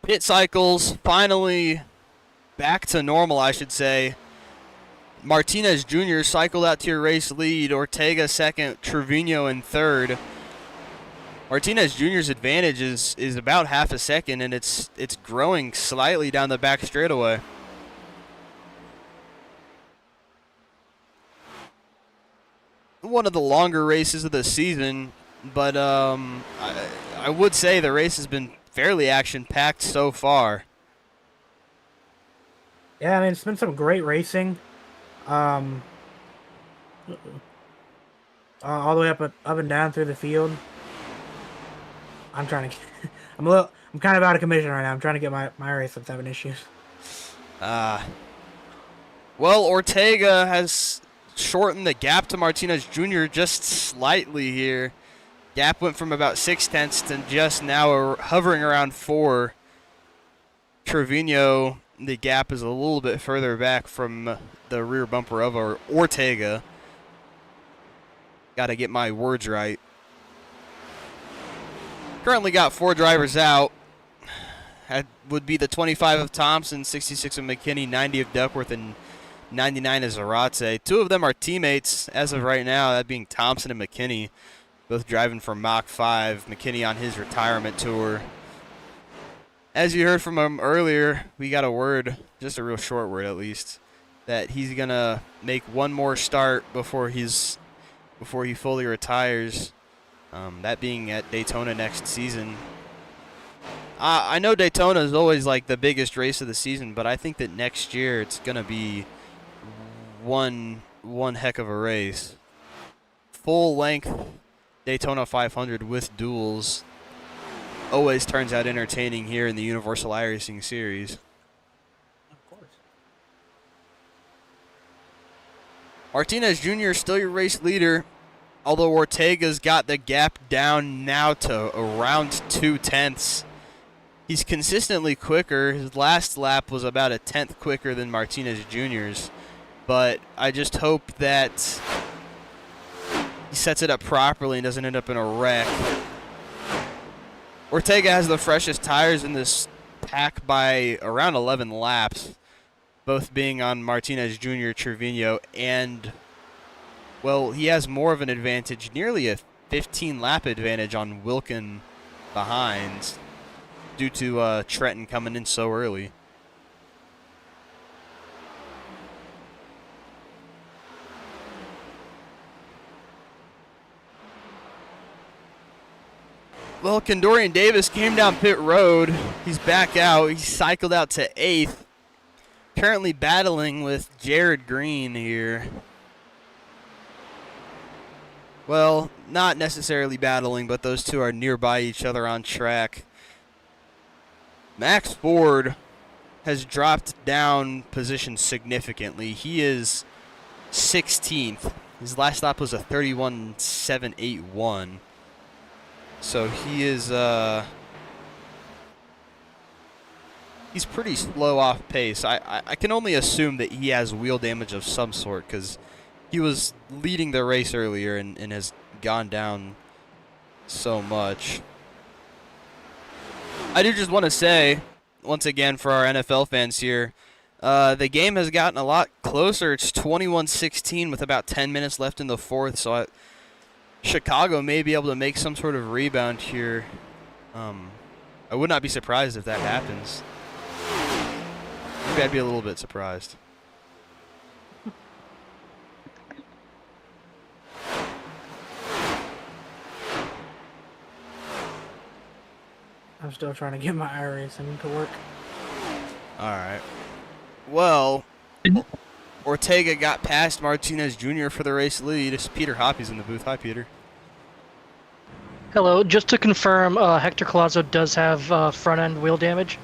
Pit cycles finally back to normal, I should say. Martinez Jr. cycled out to your race lead. Ortega second. Trevino in third. Martinez Jr.'s advantage is about half a second, and it's growing slightly down the back straightaway. One of the longer races of the season, but I would say the race has been fairly action-packed so far. Yeah, I mean, it's been some great racing. All the way up and down through the field. I'm trying to get, I'm kind of out of commission right now. I'm trying to get my race that's having issues. Well, Ortega has shortened the gap to Martinez Jr. just slightly here. Gap went from about 0.6 to just now hovering around 4. Trevino, the gap is a little bit further back from the rear bumper of Ortega. Got to get my words right. Currently got 4 drivers out. That would be the 25 of Thompson, 66 of McKinney, 90 of Duckworth, and 99 of Zarate. 2 of them are teammates as of right now, that being Thompson and McKinney, both driving for Mach 5. McKinney on his retirement tour. As you heard from him earlier, we got a word, just a real short word at least, that he's going to make one more start before he fully retires. That being at Daytona next season. I know Daytona is always like the biggest race of the season, but I think that next year it's going to be one heck of a race. Full length Daytona 500 with duels always turns out entertaining here in the Universal iRacing Series. Of course. Martinez Jr. still your race leader, although Ortega's got the gap down now to around 0.2. He's consistently quicker. His last lap was about a 1/10 quicker than Martinez Jr.'s, but I just hope that he sets it up properly and doesn't end up in a wreck. Ortega has the freshest tires in this pack by around 11 laps, both being on Martinez Jr., Trevino, and, well, he has more of an advantage, nearly a 15-lap advantage on Wilkin behind, due to Trenton coming in so early. Well, Kendorian Davis came down pit road. He's back out. He cycled out to 8th. Currently battling with Jared Green here. Well, not necessarily battling, but those two are nearby each other on track. Max Ford has dropped down position significantly. He is 16th. His last lap was a 31.781. So he is he's pretty slow off pace. I can only assume that he has wheel damage of some sort because he was leading the race earlier and has gone down so much. I do just want to say, once again, for our NFL fans here, the game has gotten a lot closer. It's 21-16 with about 10 minutes left in the fourth, so Chicago may be able to make some sort of rebound here. I would not be surprised if that happens. Maybe I'd be a little bit surprised. I'm still trying to get my iRacing to work. All right. Well, Ortega got past Martinez Jr. for the race lead. It's Peter Hoppy's in the booth. Hi, Peter. Hello. Just to confirm, Hector Collazo does have front-end wheel damage.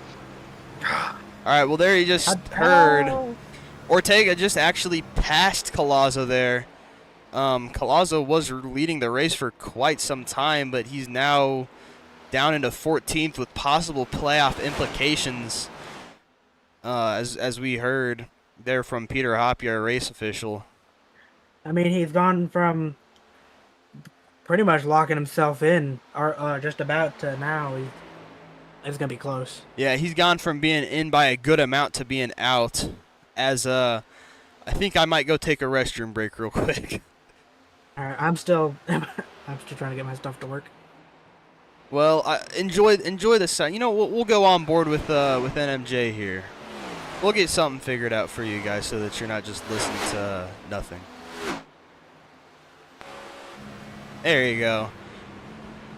All right. Well, there you just heard Ortega just actually passed Collazo there. Collazo was leading the race for quite some time, but he's now down into 14th with possible playoff implications, as we heard there from Peter Hopia, a race official. I mean, he's gone from pretty much locking himself in, or just about to now. It's gonna be close. Yeah, he's gone from being in by a good amount to being out. As I think I might go take a restroom break real quick. All right, I'm still trying to get my stuff to work. Well, enjoy the sun. You know, we'll go on board with NMJ here. We'll get something figured out for you guys so that you're not just listening to nothing. There you go.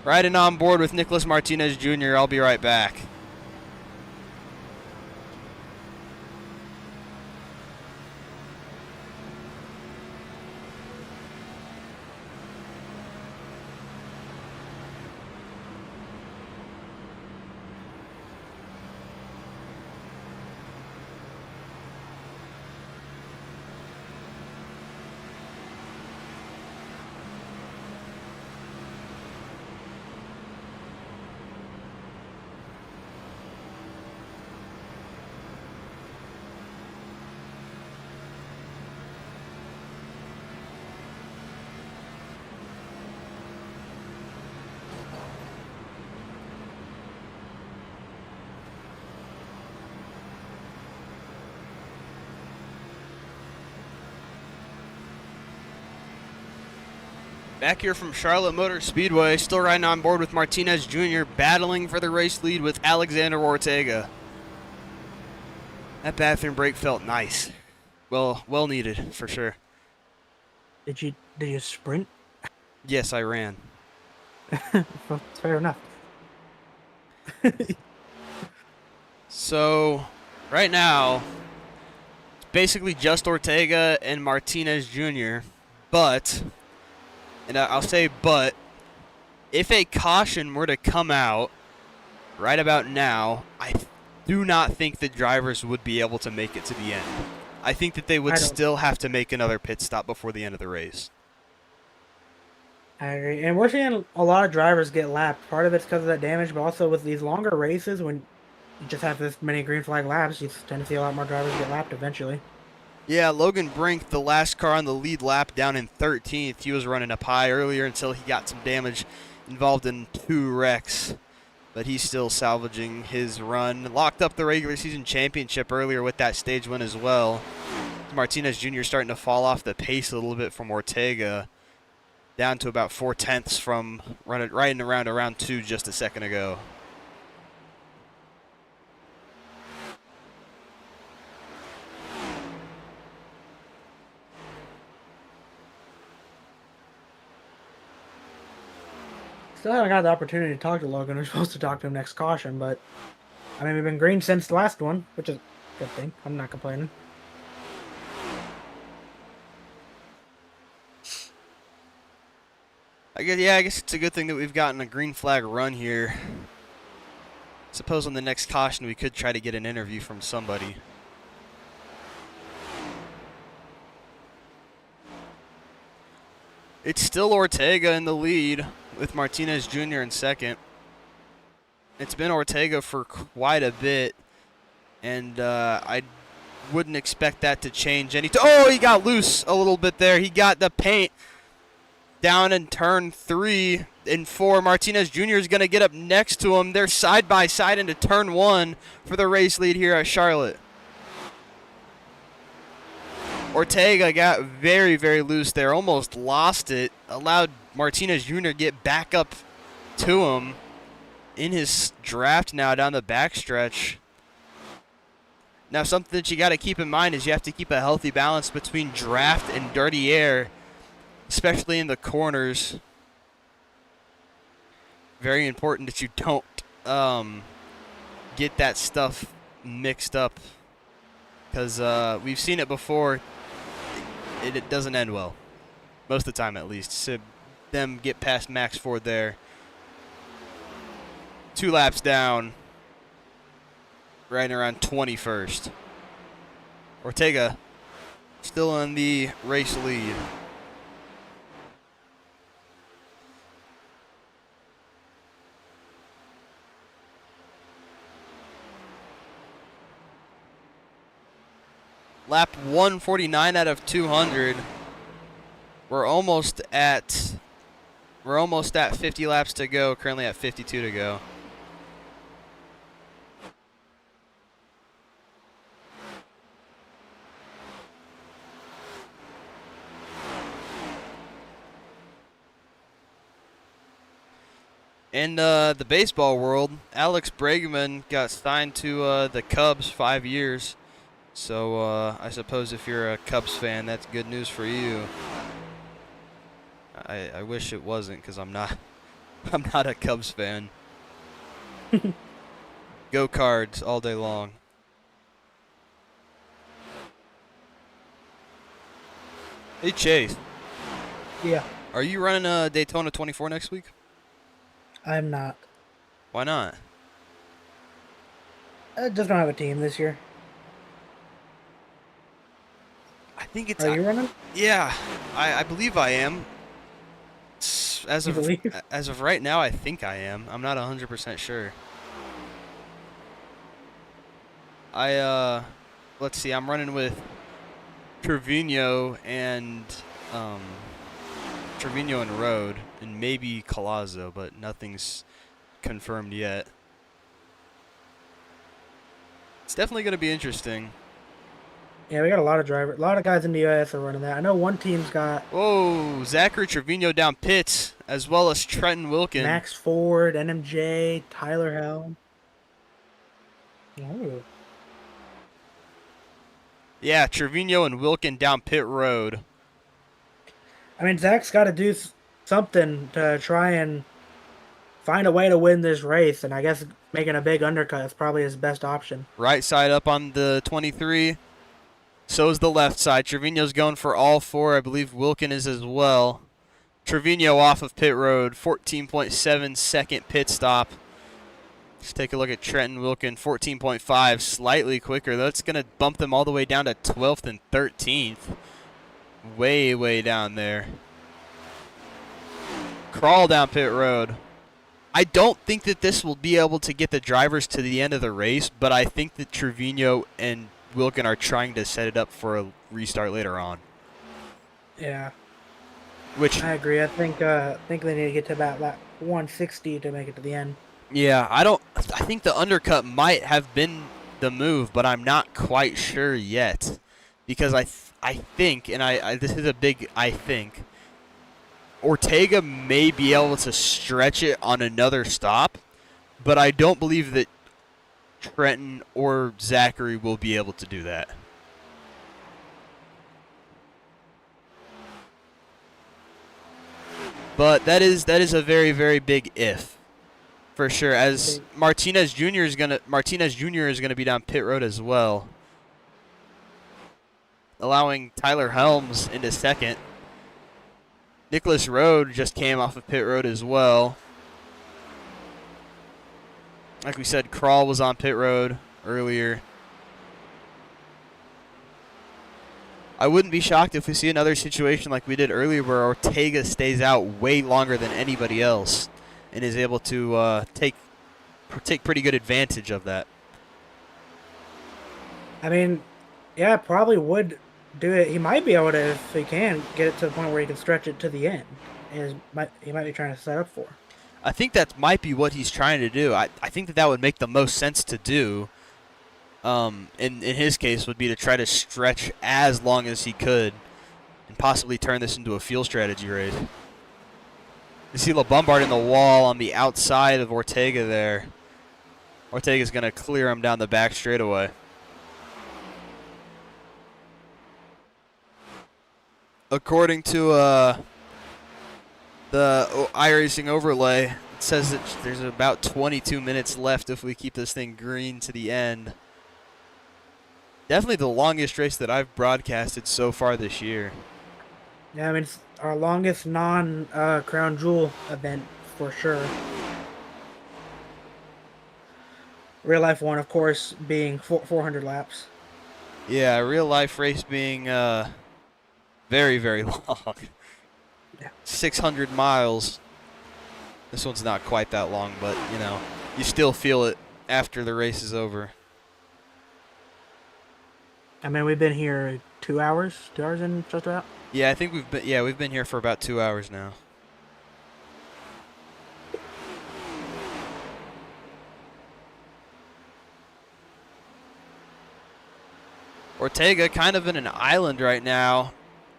Riding on board with Nicholas Martinez Jr. I'll be right back. Back here from Charlotte Motor Speedway, still riding on board with Martinez Jr., battling for the race lead with Alexander Ortega. That bathroom break felt nice. Well needed, for sure. Did you sprint? Yes, I ran. Well, fair enough. So, right now, it's basically just Ortega and Martinez Jr., but, and I'll say but, if a caution were to come out right about now, I do not think the drivers would be able to make it to the end. I think that they would still have to make another pit stop before the end of the race. I agree. And we're seeing a lot of drivers get lapped. Part of it's because of that damage, but also with these longer races, when you just have this many green flag laps, you tend to see a lot more drivers get lapped eventually. Yeah, Logan Brink, the last car on the lead lap, down in 13th. He was running up high earlier until he got some damage, involved in 2 wrecks. But he's still salvaging his run. Locked up the regular season championship earlier with that stage win as well. Martinez Jr. starting to fall off the pace a little bit from Ortega, down to about 4/10 from riding around round 2 just a second ago. Still haven't got the opportunity to talk to Logan. We're supposed to talk to him next caution, but I mean, we've been green since the last one, which is a good thing. I'm not complaining. I guess it's a good thing that we've gotten a green flag run here. Suppose on the next caution we could try to get an interview from somebody. It's still Ortega in the lead with Martinez Jr. in second. It's been Ortega for quite a bit, and I wouldn't expect that to change any. Oh, he got loose a little bit there. He got the paint down in turn 3 and 4. Martinez Jr. is going to get up next to him. They're side by side into turn 1 for the race lead here at Charlotte. Ortega got very, very loose there, almost lost it, allowed Martinez Jr. to get back up to him in his draft now down the backstretch. Now, something that you got to keep in mind is you have to keep a healthy balance between draft and dirty air, especially in the corners. Very important that you don't get that stuff mixed up, because we've seen it before. It doesn't end well, most of the time at least. So them get past Max Ford there. 2 laps down, right around 21st. Ortega still in the race lead. Lap 149 out of 200. We're almost at 50 laps to go. Currently at 52 to go. In the baseball world, Alex Bregman got signed to the Cubs 5 years. So I suppose if you're a Cubs fan, that's good news for you. I wish it wasn't, because I'm not a Cubs fan. Go Cards all day long. Hey Chase, Yeah, are you running Daytona 24 next week? I'm not. Why not? I just don't have a team this year. I think it's. Are you running? Yeah, I believe I am. As You of believe? as of right now, I think I am. I'm not 100% sure. Let's see. I'm running with Trevino and Road and maybe Collazo, but nothing's confirmed yet. It's definitely going to be interesting. Yeah, we got a lot of guys in the US are running that. I know one team's got Whoa, Zachary Trevino down pits, as well as Trenton Wilkin. Max Ford, NMJ, Tyler Helm. Oh. Yeah, Trevino and Wilkin down pit road. I mean, Zach's got to do something to try and find a way to win this race, and I guess making a big undercut is probably his best option. Right side up on the 23. So is the left side. Trevino's going for all four. I believe Wilkin is as well. Trevino off of pit road. 14.7 second pit stop. Let's take a look at Trenton Wilkin. 14.5. Slightly quicker. That's going to bump them all the way down to 12th and 13th. Way, way down there. Crawl down pit road. I don't think that this will be able to get the drivers to the end of the race, but I think that Trevino and Wilkin are trying to set it up for a restart later on. Yeah, Which I agree. I think they need to get to about lap 160 to make it to the end. yeah, I think the undercut might have been the move, but I'm not quite sure yet, because I think, and this is a big I think, Ortega may be able to stretch it on another stop, but I don't believe that Trenton or Zachary will be able to do that. But that is a very, very big if, for sure. As Martinez Jr. is gonna be down pit road as well, allowing Tyler Helms into second. Nicholas Road just came off of pit road as well. Like we said, Crawl was on pit road earlier. I wouldn't be shocked if we see another situation like we did earlier where Ortega stays out way longer than anybody else and is able to take pretty good advantage of that. I mean, yeah, probably would do it. He might be able to, if he can, get it to the point where he can stretch it to the end. He might be trying to set up for. I think that might be what he's trying to do. I think that would make the most sense to do. In his case, would be to try to stretch as long as he could, and possibly turn this into a fuel strategy race. You see LeBombard in the wall on the outside of Ortega there. Ortega's going to clear him down the back straightaway. According to the iRacing overlay, it says that there's about 22 minutes left if we keep this thing green to the end. Definitely the longest race that I've broadcasted so far this year. Yeah, I mean, it's our longest non-Crown Jewel event for sure. Real life one, of course, being 400 laps. Yeah, real life race being very, very long. Yeah. 600 miles. This one's not quite that long, but, you know, you still feel it after the race is over. I mean, we've been here 2 hours. 2 hours in just about. Yeah, I think we've been here for about 2 hours now. Ortega kind of in an island right now.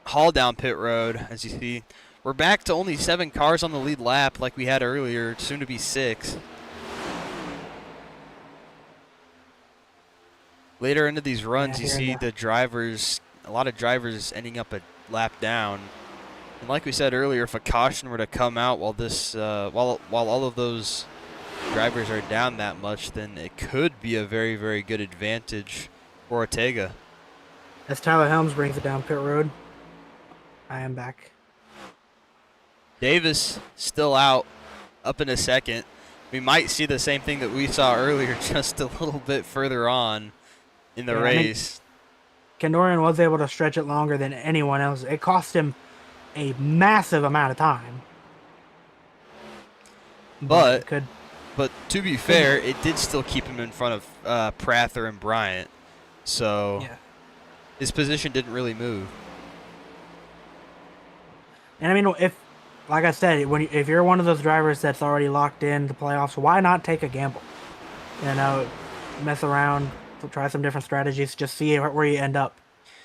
Haul down pit road, as you see. We're back to only 7 cars on the lead lap like we had earlier, soon to be 6. Later into these runs, you see the drivers, a lot of drivers ending up a lap down. And like we said earlier, if a caution were to come out while this, while all of those drivers are down that much, then it could be a very, very good advantage for Ortega. As Tyler Helms brings it down pit road, I am back. Davis still out, up in a second. We might see the same thing that we saw earlier, just a little bit further on in the race. Kendorian was able to stretch it longer than anyone else. It cost him a massive amount of time. But to be fair, it did still keep him in front of Prather and Bryant. So his position didn't really move. And I mean, like I said, if you're one of those drivers that's already locked in the playoffs, why not take a gamble? You know, mess around, try some different strategies, just see where you end up.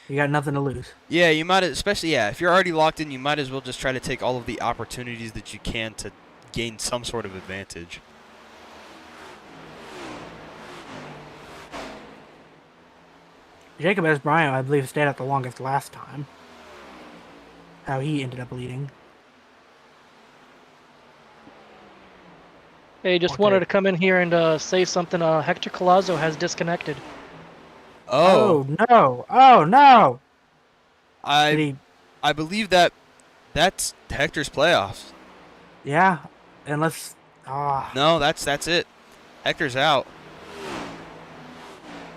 You got nothing to lose. Yeah, you might, especially, if you're already locked in, you might as well just try to take all of the opportunities that you can to gain some sort of advantage. Jacob S. Bryant, I believe, stayed out the longest last time. How he ended up leading. Hey, just wanted to come in here and say something. Hector Collazo has disconnected. Oh no! Oh no! I believe that's Hector's playoffs. Yeah, unless No, that's it. Hector's out.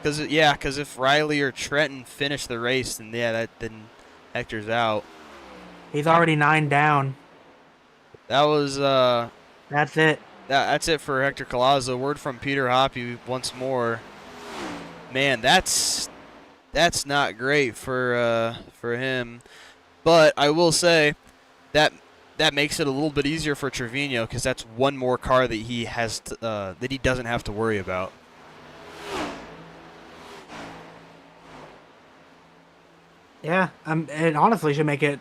Because if Riley or Trenton finish the race, then then Hector's out. He's already 9 down. That was That's it. That's it for Hector Collazo. Word from Peter Hoppe once more. Man, that's not great for him. But I will say that makes it a little bit easier for Trevino because that's one more car that he has that he doesn't have to worry about. Yeah, it honestly should make it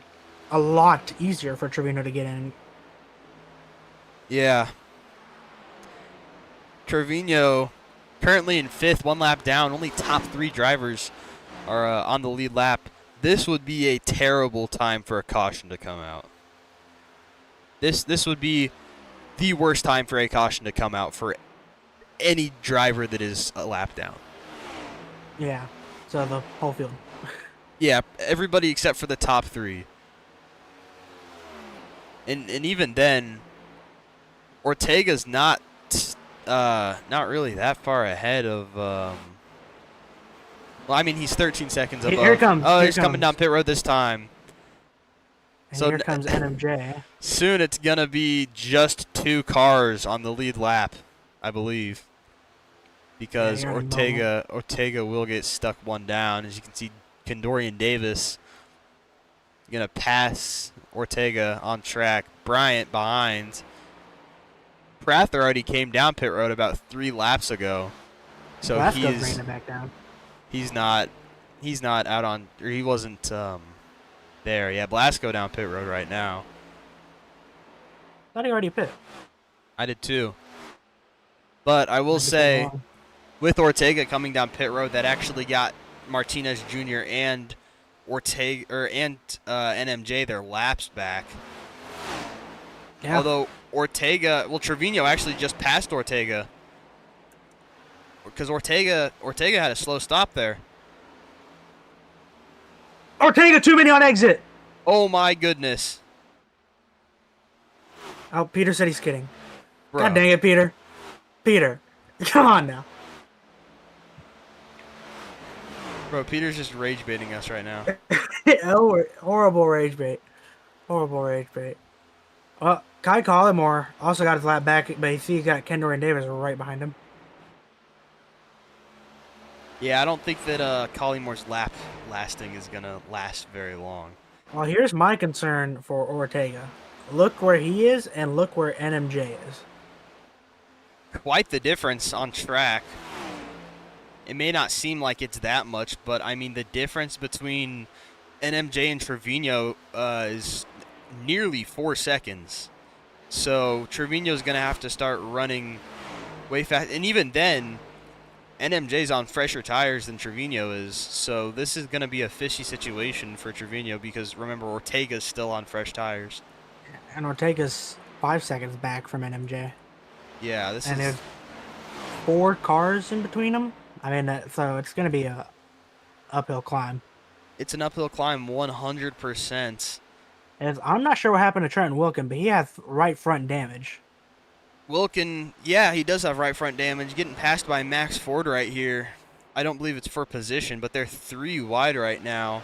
a lot easier for Trevino to get in. Yeah. Trevino currently in 5th, 1 lap down. Only top 3 drivers are on the lead lap. This would be a terrible time for a caution to come out. This would be the worst time for a caution to come out for any driver that is a lap down. Yeah, so the whole field. Yeah, everybody except for the top 3. And even then, Ortega's not really that far ahead of. Well, I mean, he's 13 seconds above. Here it comes. Oh, here he's coming down pit road this time. And So here comes NMJ. Soon it's gonna be just 2 cars on the lead lap, I believe, because Yeah, you're Ortega will get stuck 1 down. As you can see, Kendorian Davis gonna pass Ortega on track. Bryant behind. Prather already came down pit road about 3 laps ago, so Blasco's bringing it back down. he's not out on, or he wasn't there. Yeah, Blasco down pit road right now. Thought he already pit. I did too. But I will say, with Ortega coming down pit road, that actually got Martinez Jr. and Ortega and NMJ their laps back. Yeah. Although Trevino actually just passed Ortega because Ortega had a slow stop there. Ortega, 2 many on exit. Oh my goodness. Oh, Peter said he's kidding. Bro. God dang it, Peter. Peter, come on now. Bro, Peter's just rage baiting us right now. Oh, horrible rage bait. Horrible rage bait. Well, Kai Collymore also got his lap back, but you see he's got Kendall Davis right behind him. Yeah, I don't think that Collymore's lap lasting is gonna last very long. Well, here's my concern for Ortega. Look where he is and look where NMJ is. Quite the difference on track. It may not seem like it's that much, but I mean the difference between NMJ and Trevino is nearly 4 seconds. So Trevino's going to have to start running way fast. And even then, NMJ's on fresher tires than Trevino is. So this is going to be a fishy situation for Trevino because, remember, Ortega's still on fresh tires. And Ortega's 5 seconds back from NMJ. Yeah, this and is... there's 4 cars in between them. I mean, so it's going to be a uphill climb. It's an uphill climb 100%. I'm not sure what happened to Trenton Wilkin, but he has right front damage. Wilkin, yeah, he does have right front damage. Getting passed by Max Ford right here. I don't believe it's for position, but they're 3 wide right now.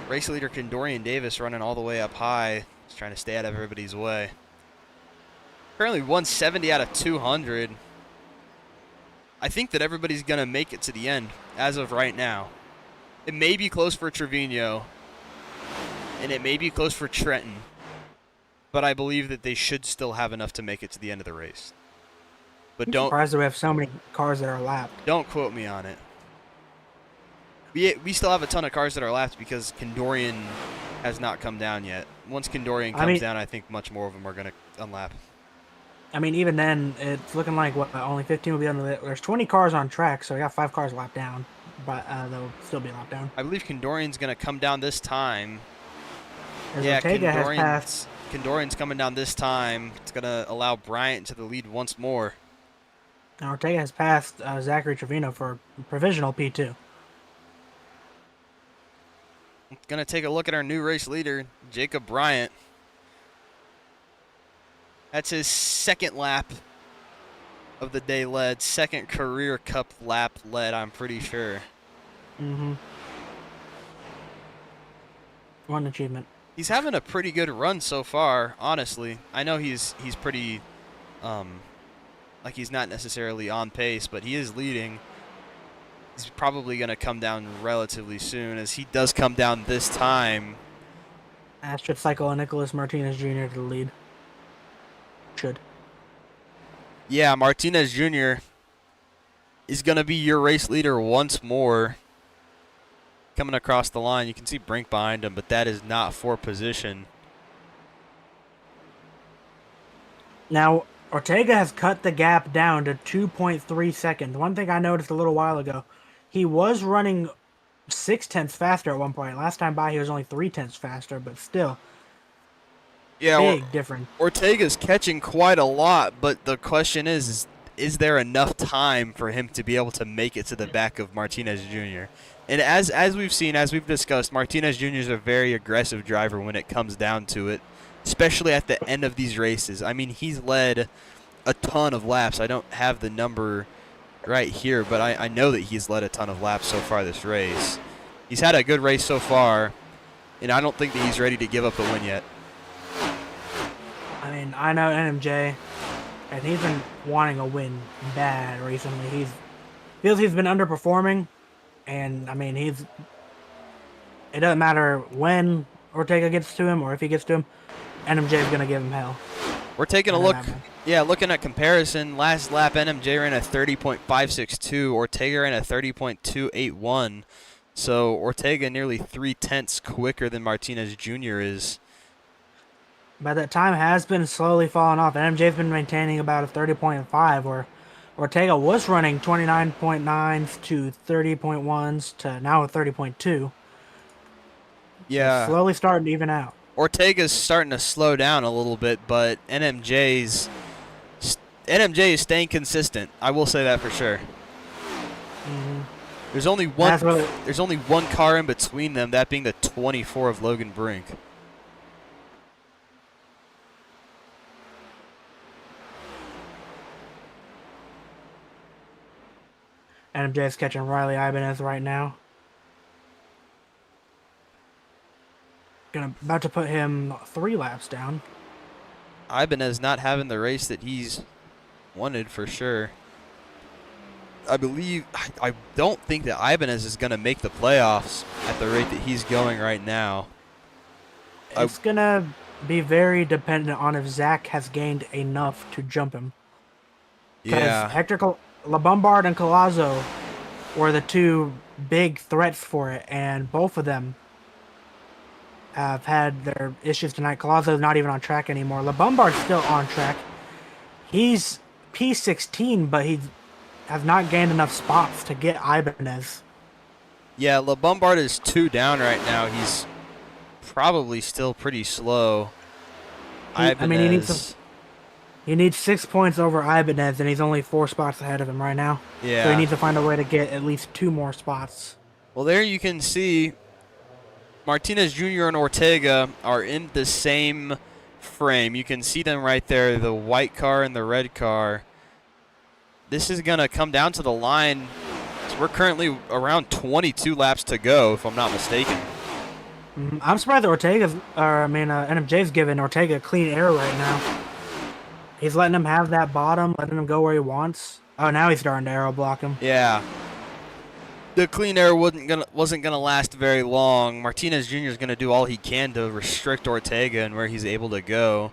Race leader Kendorian Davis running all the way up high. Just trying to stay out of everybody's way. Currently 170 out of 200. I think that everybody's going to make it to the end as of right now. It may be close for Trevino, and it may be close for Trenton, but I believe that they should still have enough to make it to the end of the race. But I'm don't surprised that we have so many cars that are lapped. Don't quote me on it. We still have a ton of cars that are lapped because Kendorian has not come down yet. Once Kendorian comes down, I think much more of them are going to unlap. I mean, even then, it's looking like only 15 will be on the. There's 20 cars on track, so we got 5 cars lapped down, but they'll still be lapped down. I believe Kendorian's going to come down this time. Yeah, Kendorian's coming down this time. It's going to allow Bryant to the lead once more. And Ortega has passed Zachary Trevino for provisional P2. Going to take a look at our new race leader, Jacob Bryant. That's his 2nd lap of the day led, 2nd career cup lap led, I'm pretty sure. Mm-hmm. One achievement. He's having a pretty good run so far, honestly. I know he's pretty, like he's not necessarily on pace, but he is leading. He's probably going to come down relatively soon. As he does come down this time. That should cycle a Nicholas Martinez Jr. to the lead. Should. Yeah, Martinez Jr. is going to be your race leader once more. Coming across the line, you can see Brink behind him, but that is not for position. Now, Ortega has cut the gap down to 2.3 seconds. One thing I noticed a little while ago, he was running 0.6 faster at one point. Last time by, he was only 0.3 faster, but still. Yeah, big difference. Ortega's catching quite a lot, but the question is there enough time for him to be able to make it to the back of Martinez Jr.? And as we've seen, as we've discussed, Martinez Jr. is a very aggressive driver when it comes down to it, especially at the end of these races. I mean, he's led a ton of laps. I don't have the number right here, but I know that he's led a ton of laps so far this race. He's had a good race so far, and I don't think that he's ready to give up a win yet. I mean, I know NMJ, and he's been wanting a win bad recently. He feels he's been underperforming, and I mean, it doesn't matter when Ortega gets to him or if he gets to him, NMJ is going to give him hell. We're taking a look. Yeah, looking at comparison, last lap NMJ ran a 30.562, Ortega ran a 30.281. So Ortega nearly 0.3 quicker than Martinez Jr. is. But that time has been slowly falling off. NMJ's been maintaining about a 30.5, where Ortega was running 29.9s to 30.1s to now a 30.2. Yeah. So slowly starting to even out. Ortega's starting to slow down a little bit, but NMJ is staying consistent. I will say that for sure. Mm-hmm. There's only one car in between them, that being the 24 of Logan Brink. NMJ is catching Riley Ibanez right now. about to put him 3 laps down. Ibanez not having the race that he's wanted for sure. I don't think that Ibanez is going to make the playoffs at the rate that he's going right now. It's going to be very dependent on if Zach has gained enough to jump him. Yeah. LaBombard and Collazo were the 2 big threats for it, and both of them have had their issues tonight. Collazo's not even on track anymore. LaBombard's still on track. He's P16, but he has not gained enough spots to get Ibanez. Yeah, LaBombard is 2 down right now. He's probably still pretty slow. He needs 6 points over Ibanez, and he's only 4 spots ahead of him right now. Yeah. So he needs to find a way to get at least 2 more spots. Well, there you can see Martinez Jr. and Ortega are in the same frame. You can see them right there, the white car and the red car. This is going to come down to the line. So we're currently around 22 laps to go, if I'm not mistaken. I'm surprised that NMJ's giving Ortega clean air right now. He's letting him have that bottom, letting him go where he wants. Oh, now he's starting to aero block him. Yeah. The clean air wasn't gonna last very long. Martinez Jr. is gonna do all he can to restrict Ortega and where he's able to go.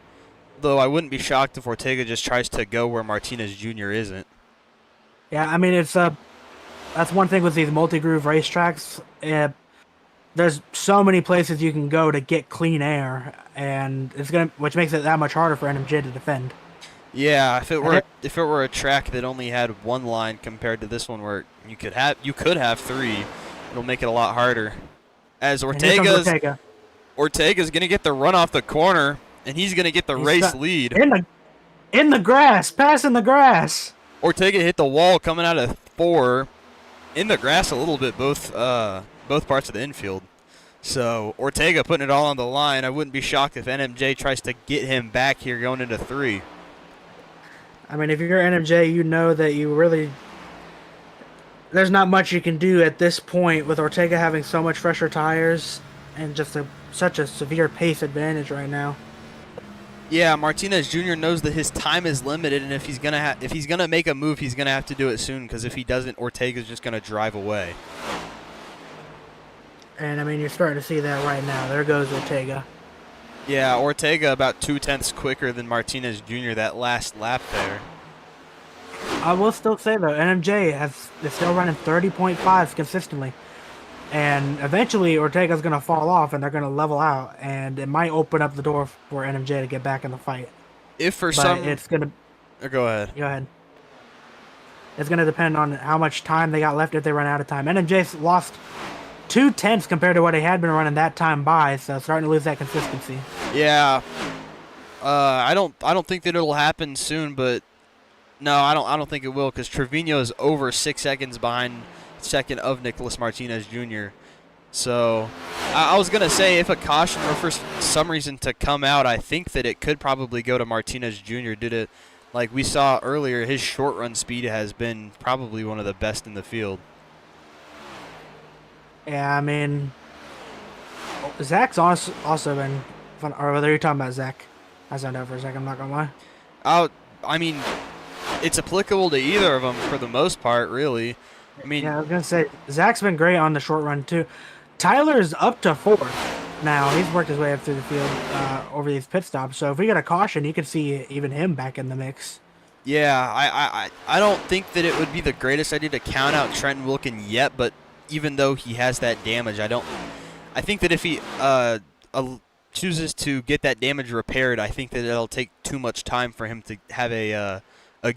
Though I wouldn't be shocked if Ortega just tries to go where Martinez Jr. isn't. Yeah, I mean that's one thing with these multi-groove racetracks. There's so many places you can go to get clean air, and which makes it that much harder for NMJ to defend. Yeah, if it were a track that only had 1 line Compared to this one where you could have 3, it'll make it a lot harder. As Ortega's gonna get the run off the corner, and he's gonna get the race lead. In the grass, passing the grass. Ortega hit the wall coming out of 4, in the grass a little bit, both parts of the infield. So Ortega putting it all on the line. I wouldn't be shocked if NMJ tries to get him back here going into 3. I mean, if you're NMJ, you know that there's not much you can do at this point with Ortega having so much fresher tires and just such a severe pace advantage right now. Yeah, Martinez Jr. knows that his time is limited, and if he's gonna make a move, he's gonna have to do it soon. Because if he doesn't, Ortega's just gonna drive away. And I mean, you're starting to see that right now. There goes Ortega. Yeah, Ortega about 2/10 quicker than Martinez Jr. that last lap there. I will still say though, NMJ is still running 30.5s consistently, and eventually Ortega's gonna fall off, and they're gonna level out, and it might open up the door for NMJ to get back in the fight. If for it's gonna. Go ahead. Go ahead. It's gonna depend on how much time they got left if they run out of time. NMJ's lost 2/10 compared to what he had been running that time by, so starting to lose that consistency. Yeah. I don't think that it'll happen soon, but no, I don't think it will, because Trevino is over 6 seconds behind second of Nicholas Martinez Jr. So I was gonna say if a caution were for some reason to come out, I think that it could probably go to Martinez Jr. due to, like we saw earlier, his short run speed has been probably one of the best in the field. Yeah, I mean, Zach's also been fun. Or whether you're talking about Zach, I zoned out for a second. I'm not gonna lie. I mean, it's applicable to either of them for the most part, really. I mean, yeah, I was gonna say Zach's been great on the short run too. Tyler's up to 4th now. He's worked his way up through the field over these pit stops. So if we get a caution, you could see even him back in the mix. Yeah, I don't think that it would be the greatest idea to count out Trenton Wilkin yet, but even though he has that damage, I think that if he chooses to get that damage repaired, I think that it'll take too much time for him to have a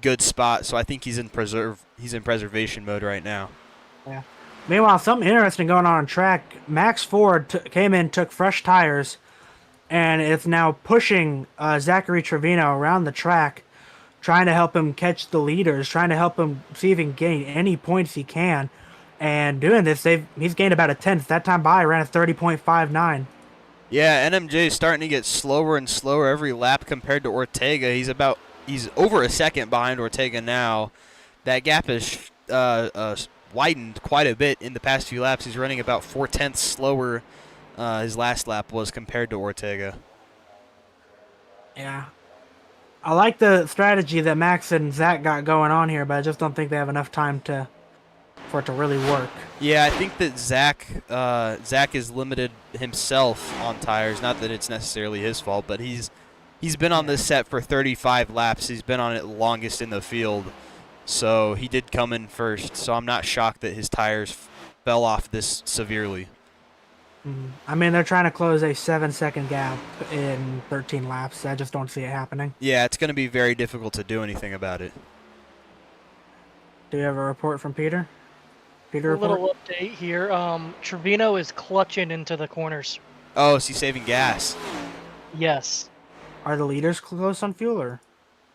good spot. So I think he's in preservation mode right now. Yeah. Meanwhile, something interesting going on track. Max Ford came in, took fresh tires, and it's now pushing Zachary Trevino around the track, trying to help him catch the leaders, trying to help him see if he can gain any points he can. And doing this, he's gained about a 10th. That time by ran a 30.59. Yeah, NMJ is starting to get slower and slower every lap compared to Ortega. He's over a second behind Ortega now. That gap is widened quite a bit in the past few laps. He's running about 4/10 slower his last lap was compared to Ortega. Yeah. I like the strategy that Max and Zach got going on here, but I just don't think they have enough time for it to really work. Yeah, I think that Zach is limited himself on tires. Not that it's necessarily his fault, but he's been on this set for 35 laps. He's been on it longest in the field, so he did come in first. So I'm not shocked that his tires fell off this severely. I mean, they're trying to close a 7-second gap in 13 laps. I just don't see it happening. Yeah, it's going to be very difficult to do anything about it. Do you have a report from Peter? Peter, A report? little update here. Trevino is clutching into the corners. Oh, is he saving gas? Yes. Are the leaders close on fuel, or?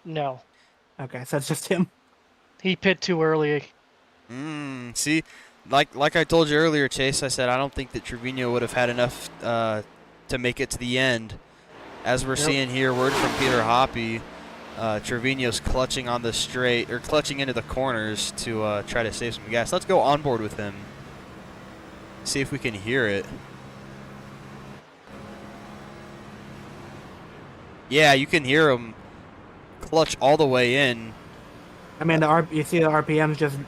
No. Okay, so it's just him. He pit too early. See, like I told you earlier, Chase, I said I don't think that Trevino would have had enough to make it to the end. As we're seeing here, word from Peter Hoppy, Trevino's clutching on the straight, or clutching into the corners to try to save some gas. Let's go on board with him. See if we can hear it. Yeah, you can hear him clutch all the way in. I mean, you see the RPMs just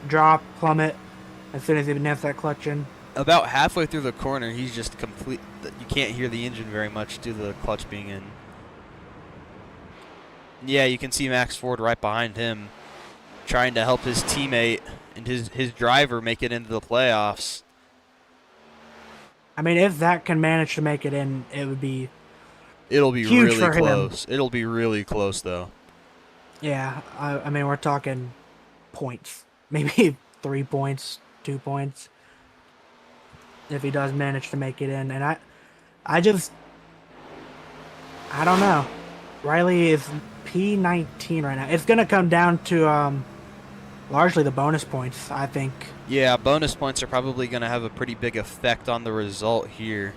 drop, plummet as soon as he nets that clutch in. About halfway through the corner, he's just complete. You can't hear the engine very much due to the clutch being in. Yeah, you can see Max Ford right behind him, trying to help his teammate and his driver make it into the playoffs. I mean, if Zach can manage to make it in, it'll be really huge for him. close. It'll be really close, though. Yeah, I mean, we're talking points. Maybe 3 points, 2 points. If he does manage to make it in. And I don't know. Riley is P19 right now. It's going to come down to largely the bonus points, I think. Yeah, bonus points are probably going to have a pretty big effect on the result here.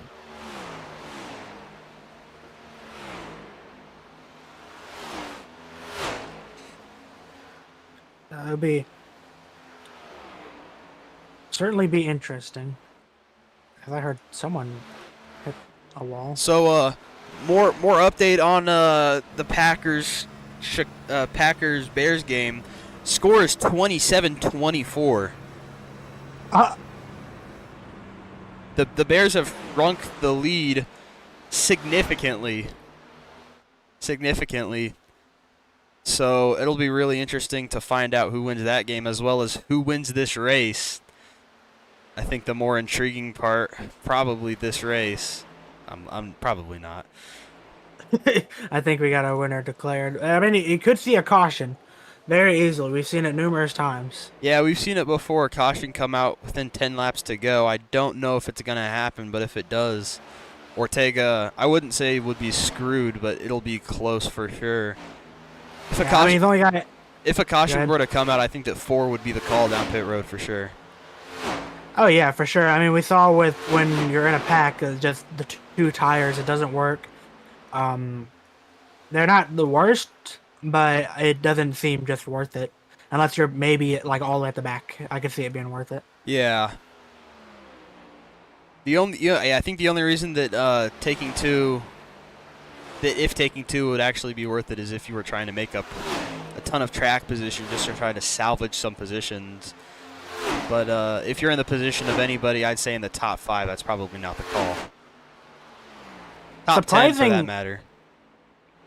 It'll certainly be interesting. Because I heard someone hit a wall. So, more update on the Packers Bears game. Score is 27-24. The Bears have shrunk the lead significantly. So it'll be really interesting to find out who wins that game as well as who wins this race. I think the more intriguing part, probably this race. I'm probably not. I think we got a winner declared. I mean, you could see a caution very easily. We've seen it numerous times. Yeah, we've seen it before. Caution come out within 10 laps to go. I don't know if it's going to happen, but if it does, Ortega, I wouldn't say would be screwed, but it'll be close for sure. If a caution, he's only got it. If a caution were to come out, I think that 4 would be the call down pit road for sure. Oh, yeah, for sure. I mean, we saw with when you're in a pack, just the 2 tires, it doesn't work. They're not the worst, but it doesn't seem just worth it. Unless you're maybe like all the way at the back. I could see it being worth it. Yeah. I think the only reason that taking 2 would actually be worth it is if you were trying to make up a ton of track position just to try to salvage some positions. But if you're in the position of anybody, I'd say in the top 5, that's probably not the call. Top 10 for that matter.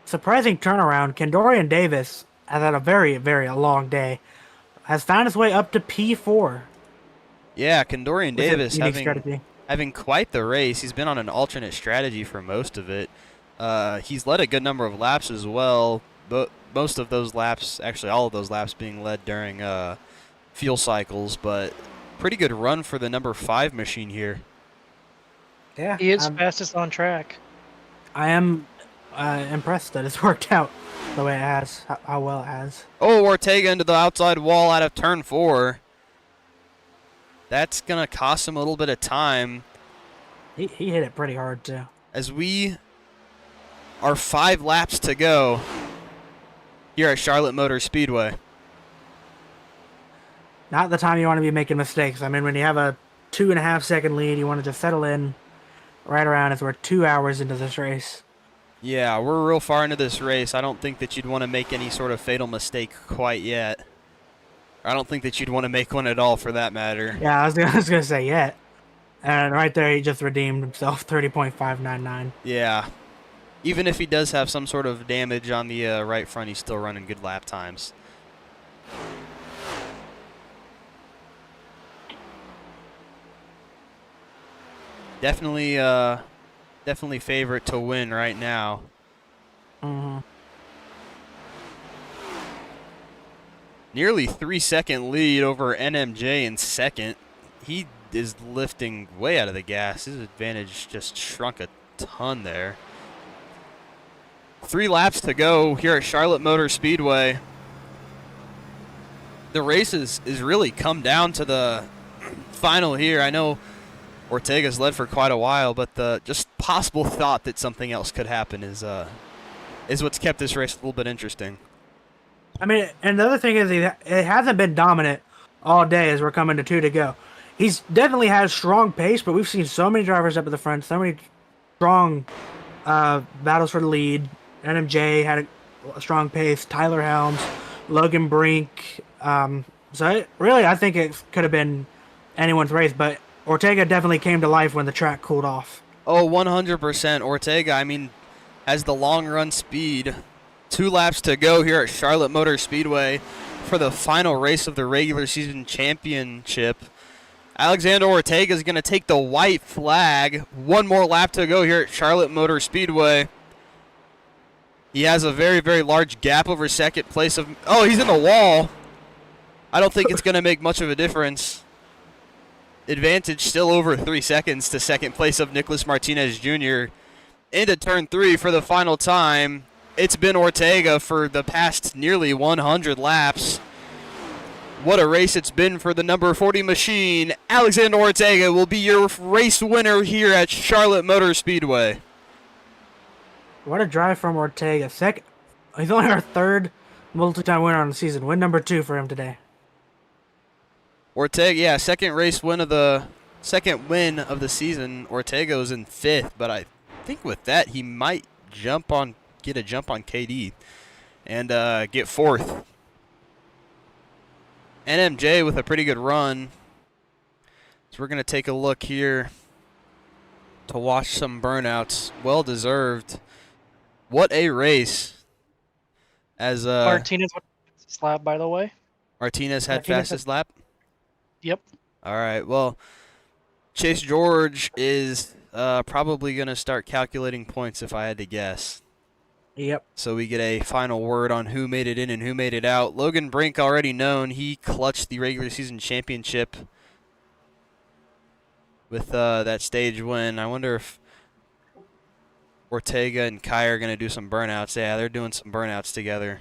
Surprising turnaround. Kendorian Davis has had a very, very long day. Has found his way up to P4. Yeah, Kendorian Davis having quite the race. He's been on an alternate strategy for most of it. He's led a good number of laps as well, but most of those laps, actually all of those laps being led during fuel cycles, but pretty good run for the number 5 machine here. Yeah, he is fastest on track. I am impressed that it's worked out the way it has, how well it has. Oh, Ortega into the outside wall out of turn 4. That's going to cost him a little bit of time. He hit it pretty hard, too. As we are 5 laps to go here at Charlotte Motor Speedway. Not the time you want to be making mistakes. I mean, when you have a 2.5-second lead, you want to just settle in, right around as we're 2 hours into this race. Yeah, we're real far into this race. I don't think that you'd want to make any sort of fatal mistake quite yet. I don't think that you'd want to make one at all, for that matter. Yeah, I was gonna say yet. And right there, he just redeemed himself, 30.599. Yeah. Even if he does have some sort of damage on the right front, he's still running good lap times. Definitely favorite to win right now. Mm-hmm. Nearly 3-second lead over NMJ in second. He is lifting way out of the gas. His advantage just shrunk a ton there. 3 laps to go here at Charlotte Motor Speedway. The race is really come down to the final here. I know Ortega's led for quite a while, but the just possible thought that something else could happen is what's kept this race a little bit interesting. I mean, and the other thing is, it hasn't been dominant all day as we're coming to 2 to go. He's definitely has strong pace, but we've seen so many drivers up at the front, so many strong battles for the lead. NMJ had a strong pace. Tyler Helms, Logan Brink. I think it could have been anyone's race, but Ortega definitely came to life when the track cooled off. Oh, 100%. Ortega, I mean, has the long run speed. 2 laps to go here at Charlotte Motor Speedway for the final race of the regular season championship. Alexander Ortega is going to take the white flag. 1 more lap to go here at Charlotte Motor Speedway. He has a very, very large gap over second place of... Oh, he's in the wall. I don't think it's going to make much of a difference. Advantage still over 3 seconds to second place of Nicholas Martinez Jr. Into turn 3 for the final time. It's been Ortega for the past nearly 100 laps. What a race it's been for the number 40 machine. Alexander Ortega will be your race winner here at Charlotte Motor Speedway. What a drive from Ortega. He's only our 3rd multi-time winner on the season. Win number 2 for him today. Ortega, yeah, second win of the season. Ortega was in 5th, but I think with that he might get a jump on KD and get 4th. NMJ with a pretty good run. So we're going to take a look here to watch some burnouts. Well deserved. What a race. As Martinez went fastest lap, by the way. Martinez had fastest lap? Yep. All right. Well, Chase George is probably going to start calculating points if I had to guess. Yep. So we get a final word on who made it in and who made it out. Logan Brink already known. He clutched the regular season championship with that stage win. I wonder if Ortega and Kai are going to do some burnouts. Yeah, they're doing some burnouts together.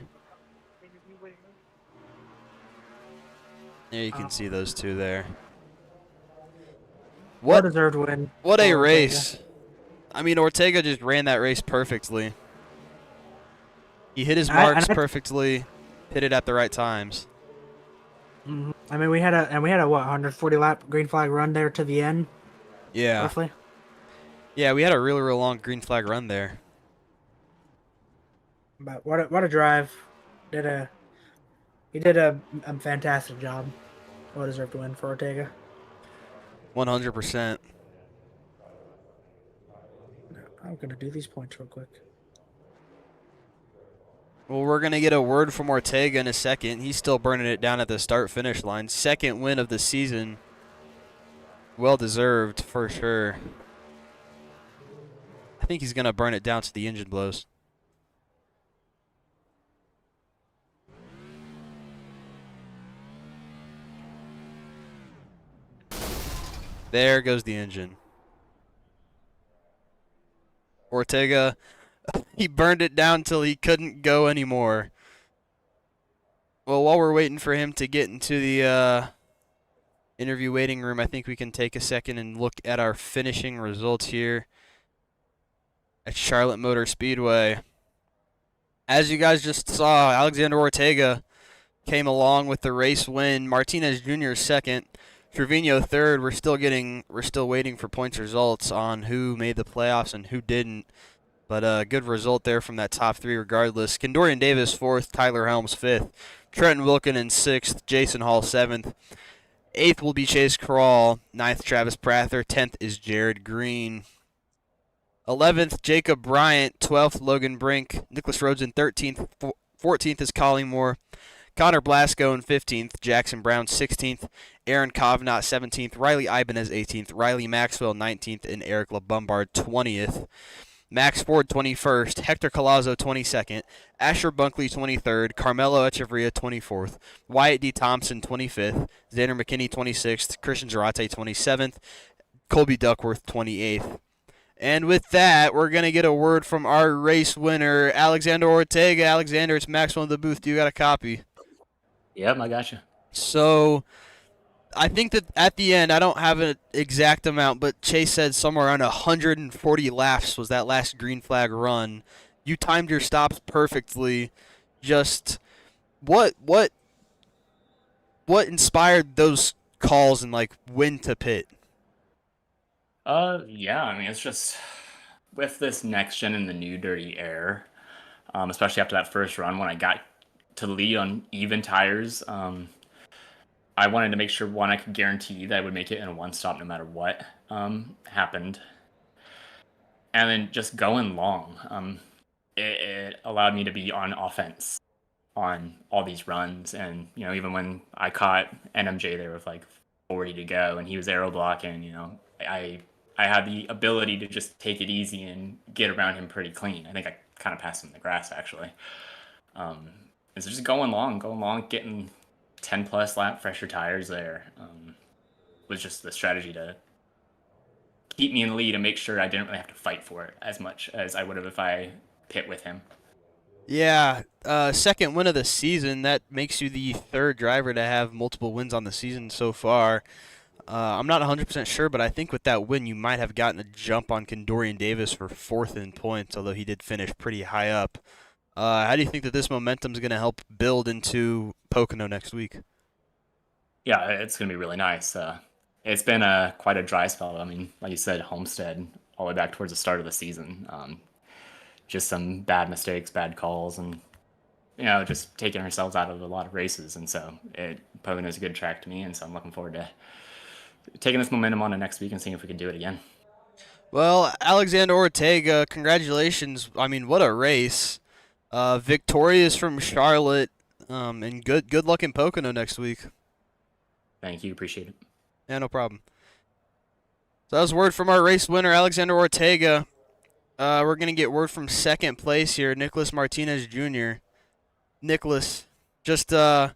There you can see those two there. What deserved win. What a race. I mean, Ortega just ran that race perfectly. He hit his marks perfectly, hit it at the right times. Mm-hmm. I mean, we had a 140 lap green flag run there to the end. Yeah. Roughly. Yeah, we had a really, real long green flag run there. But what a drive. He did a fantastic job. Well deserved win for Ortega. 100%. I'm gonna do these points real quick. Well, we're going to get a word from Ortega in a second. He's still burning it down at the start-finish line. 2nd win of the season. Well-deserved, for sure. I think he's going to burn it down to the engine blows. There goes the engine. Ortega... He burned it down till he couldn't go anymore. Well, while we're waiting for him to get into the interview waiting room, I think we can take a second and look at our finishing results here at Charlotte Motor Speedway. As you guys just saw, Alexander Ortega came along with the race win. Martinez Jr. 2nd. Trevino third. We're still waiting for points results on who made the playoffs and who didn't. But a good result there from that top three regardless. Kendorian Davis fourth, Tyler Helms fifth, Trenton Wilkin in sixth, Jason Hall seventh. Eighth will be Chase Crawl, ninth Travis Prather, 10th is Jared Green. 11th, Jacob Bryant, 12th, Logan Brink, Nicholas Rhodes in 13th, 14th is Collingmore, Connor Blasco in 15th, Jackson Brown 16th, Aaron Kovnat 17th, Riley Ibanez 18th, Riley Maxwell 19th, and Eric LeBombard 20th. Max Ford 21st, Hector Collazo 22nd, Asher Bunkley 23rd, Carmelo Echeverria 24th, Wyatt D. Thompson 25th, Xander McKinney 26th, Christian Zarate 27th, Colby Duckworth 28th. And with that, we're going to get a word from our race winner, Alexander Ortega. Alexander, it's Maxwell in the booth. You got a copy? Yep, I got you. So I think that at the end, I don't have an exact amount, but Chase said somewhere around 140 laps was that last green flag run. You timed your stops perfectly. Just what inspired those calls and like when to pit? Yeah, I mean, it's just with this next gen and the new dirty air, especially after that first run when I got to lead on even tires, I wanted to make sure, one, I could guarantee that I would make it in a one stop no matter what happened. And then just going long, it allowed me to be on offense on all these runs. And, you know, even when I caught NMJ there with like 40 to go and he was aero blocking, you know, I had the ability to just take it easy and get around him pretty clean. I think I kind of passed him in the grass, actually. It's just going long, getting 10 plus lap fresher tires there was just the strategy to keep me in the lead and make sure I didn't really have to fight for it as much as I would have if I pit with him. Yeah, second win of the season. That makes you the third driver to have multiple wins on the season so far. I'm not 100% sure, but I think with that win, you might have gotten a jump on Kendorian Davis for fourth in points, although he did finish pretty high up. How do you think that this momentum is going to help build into Pocono next week? Yeah, it's going to be really nice. It's been quite a dry spell. I mean, like you said, Homestead all the way back towards the start of the season. Just some bad mistakes, bad calls, and you know, just taking ourselves out of a lot of races. And so Pocono is a good track to me, and so I'm looking forward to taking this momentum on to next week and seeing if we can do it again. Well, Alexander Ortega, congratulations. I mean, what a race. Victorious from Charlotte, and good luck in Pocono next week. Thank you. Appreciate it. Yeah, no problem. So that was word from our race winner, Alexander Ortega. We're going to get word from second place here, Nicholas Martinez Jr. Nicholas, just run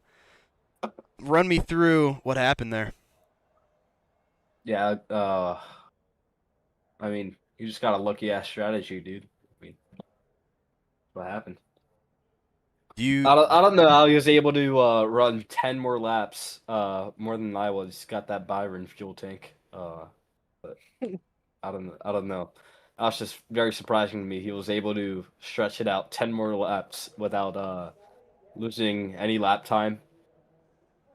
me through what happened there. Yeah, I mean, you just got a lucky ass strategy, dude. I mean, what happened? I don't know how he was able to run 10 more laps, more than I was. Got that Byron fuel tank. But I don't know. That's just very surprising to me. He was able to stretch it out 10 more laps without losing any lap time.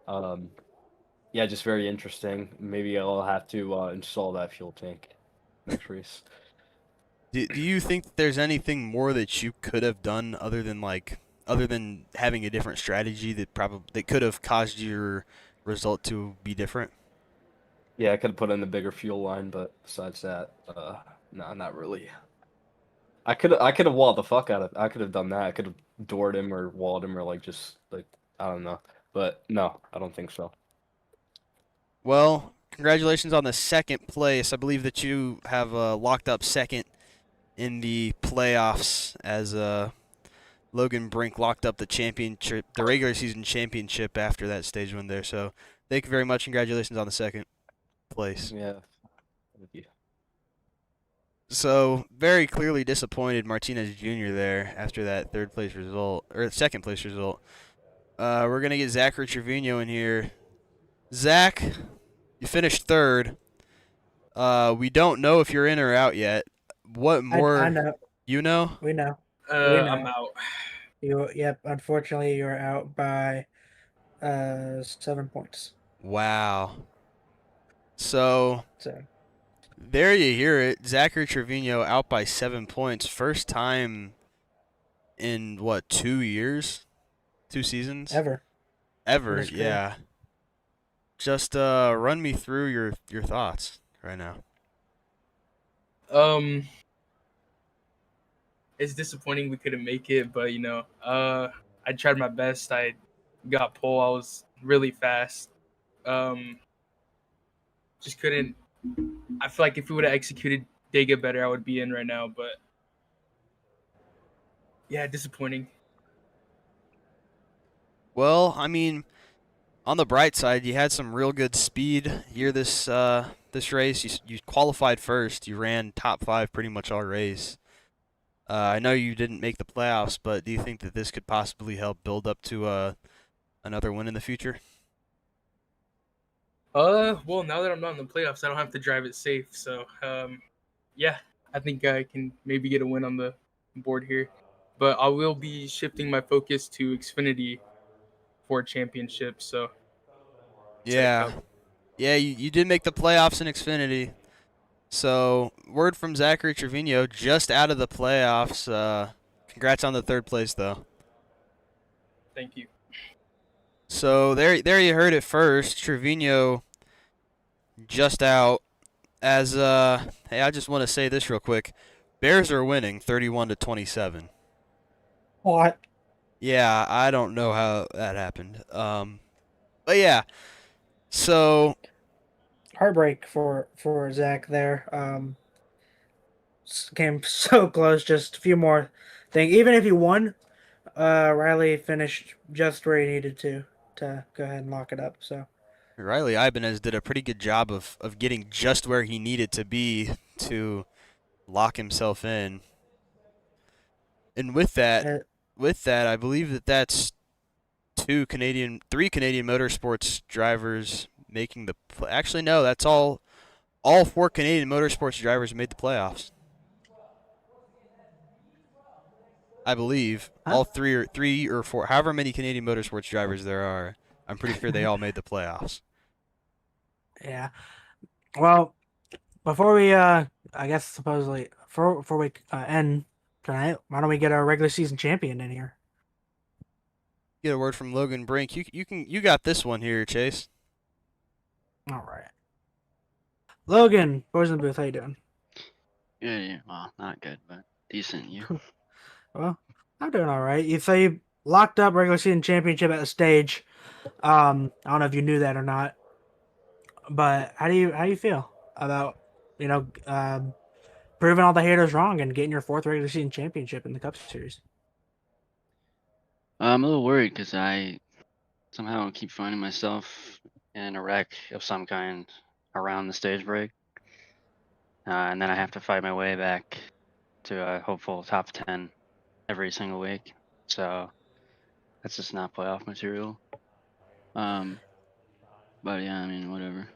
Yeah, just very interesting. Maybe I'll have to install that fuel tank next race. Do you think that there's anything more that you could have done other than having a different strategy that could have caused your result to be different? Yeah, I could have put in the bigger fuel line, but besides that, no, not really. I could have walled the fuck out of. I could have done that. I could have doored him or walled him or like just like I don't know. But no, I don't think so. Well, congratulations on the second place. I believe that you have locked up second in the playoffs as Logan Brink locked up the championship, the regular season championship after that stage win there. So thank you very much. Congratulations on the second place. Yeah. Thank you. So very clearly disappointed Martinez Jr. there after that second place result. We're gonna get Zachary Trevino in here. Zach, you finished third. We don't know if you're in or out yet. What more? I know. You know? We know. I'm out. Yep. Unfortunately, you're out by 7 points. Wow. So So there you hear it. Zachary Trevino out by 7 points. First time in, what, 2 years? 2 seasons? ever in Ever, his career. yeah. Just run me through your thoughts right now. It's disappointing we couldn't make it, but I tried my best. I got pole. I was really fast. Just couldn't. I feel like if we would have executed Dega better, I would be in right now. But yeah, disappointing. Well, I mean, on the bright side, you had some real good speed here this race. You qualified first. You ran top 5 pretty much all race. I know you didn't make the playoffs, but do you think that this could possibly help build up to another win in the future? Well, now that I'm not in the playoffs, I don't have to drive it safe. So, yeah, I think I can maybe get a win on the board here. But I will be shifting my focus to Xfinity for a championship. So, Yeah. Cup. Yeah, you did make the playoffs in Xfinity. So, word from Zachary Trevino, just out of the playoffs. Congrats on the 3rd place, though. Thank you. So, there you heard it first. Trevino just out. As hey, I just want to say this real quick. Bears are winning 31-27. What? Yeah, I don't know how that happened. But yeah. So, Heartbreak for Zach there. Came so close, just a few more things. Even if he won, Riley finished just where he needed to go ahead and lock it up. So Riley Ibanez did a pretty good job of getting just where he needed to be to lock himself in. And with that, uh, I believe that's 3 Canadian motorsports drivers making the actually no, that's all 4 Canadian motorsports drivers made the playoffs. I believe all 3 or 4, however many Canadian motorsports drivers there are, I'm pretty sure they all made the playoffs. yeah. Well, before we I guess supposedly before we end tonight, why don't we get our regular season champion in here? Get a word from Logan Brink. You got this one here, Chase. All right. Logan, Poison Booth, how you doing? Yeah. Well, not good, but decent. You? Well, I'm doing all right. You locked up regular season championship at a stage. I don't know if you knew that or not, but how do you feel about proving all the haters wrong and getting your 4th regular season championship in the Cup Series? I'm a little worried because I somehow keep finding myself in a wreck of some kind around the stage break, and then I have to fight my way back to a hopeful top 10 every single week. So that's just not playoff material. But yeah, I mean, whatever.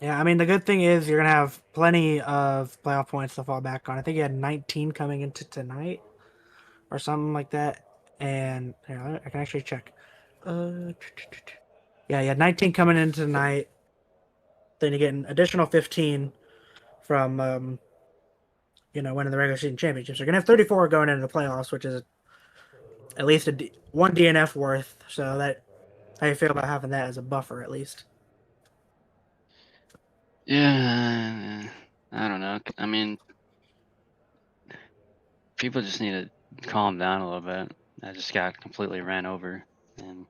Yeah, I mean, the good thing is you're going to have plenty of playoff points to fall back on. I think you had 19 coming into tonight or something like that. And here, I can actually check. Yeah, you had 19 coming into tonight. Then you get an additional 15 from, winning the regular season championships. You're going to have 34 going into the playoffs, which is at least one DNF worth. So how you feel about having that as a buffer, at least? Yeah, I don't know. I mean, people just need to calm down a little bit. I just got completely ran over, and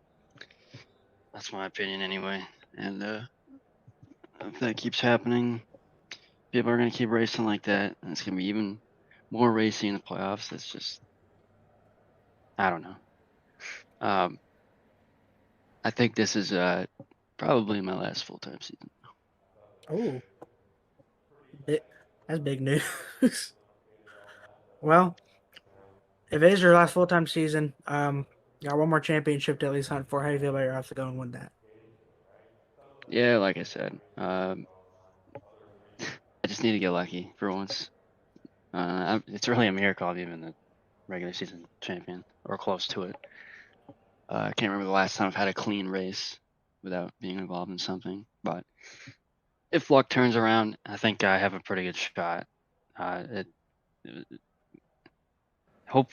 that's my opinion anyway. And if that keeps happening, people are gonna keep racing like that, and it's gonna be even more racing in the playoffs. It's just, I don't know. I think this is probably my last full-time season. Oh, that's big news. Well, if it is your last full-time season, got one more championship to at least hunt for. How do you feel about your odds to go and win that? Yeah, like I said, I just need to get lucky for once. It's really a miracle I'm even the regular season champion or close to it. I can't remember the last time I've had a clean race without being involved in something, but if luck turns around, I think I have a pretty good shot. Hope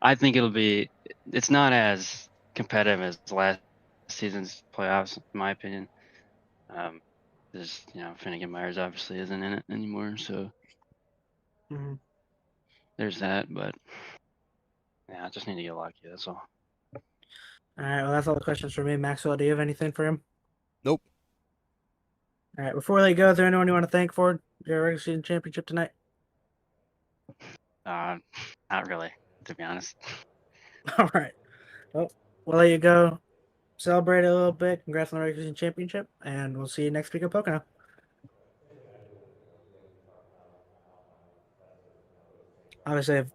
I think it'll be. It's not as competitive as last season's playoffs, in my opinion. There's Finnegan Myers obviously isn't in it anymore, so Mhm. there's that. But yeah, I just need to get lucky. That's all. All right. Well, that's all the questions for me. Maxwell, do you have anything for him? Nope. All right. Before they go, is there anyone you want to thank for your regular season championship tonight? Not really, to be honest. All right. Well, we'll let you go. Celebrate a little bit. Congrats on the regular season championship, and we'll see you next week at Pocono. Obviously, I've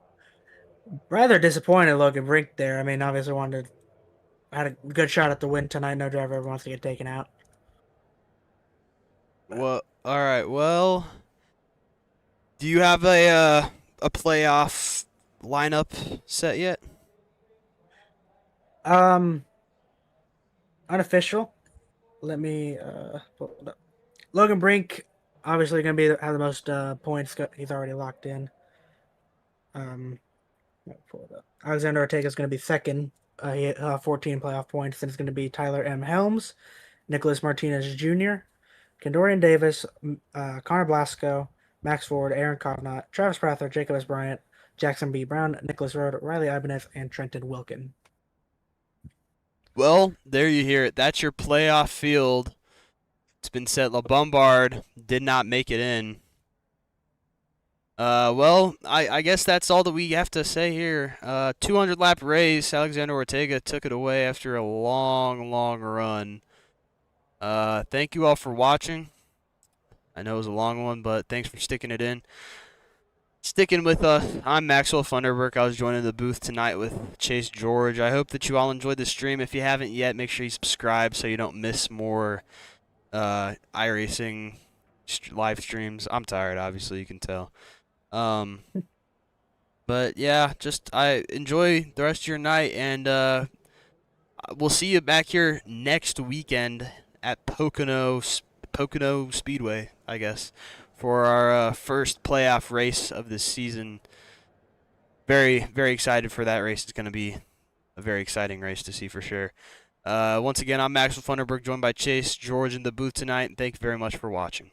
rather disappointed Logan Brink there. I mean, obviously had a good shot at the win tonight. No driver ever wants to get taken out. Well, all right. Well, do you have a playoff lineup set yet? Unofficial. Let me pull it up. Logan Brink, obviously going to have the most points. He's already locked in. Pull it up. Alexander Ortega is going to be second. He had 14 playoff points. Then it's going to be Tyler M. Helms, Nicholas Martinez Jr., Kendorian Davis, Connor Blasco, Max Ford, Aaron Kovnat, Travis Prather, Jacob S. Bryant, Jackson B. Brown, Nicholas Rode, Riley Ibanez, and Trenton Wilkin. Well, there you hear it. That's your playoff field. It's been set. LaBombard did not make it in. Well, I guess that's all that we have to say here. 200-lap race. Alexander Ortega took it away after a long, long run. Thank you all for watching. I know it was a long one, but thanks for sticking it in. Sticking with us, I'm Maxwell Funderburk. I was joining the booth tonight with Chase George. I hope that you all enjoyed the stream. If you haven't yet, make sure you subscribe so you don't miss more iRacing live streams. I'm tired, obviously, you can tell. But yeah, just I enjoy the rest of your night, and we'll see you back here next weekend at Pocono Speedway, I guess, for our first playoff race of this season. Very, very excited for that race. It's going to be a very exciting race to see for sure. Once again, I'm Maxwell Funderburk, joined by Chase George in the booth tonight, and thank you very much for watching.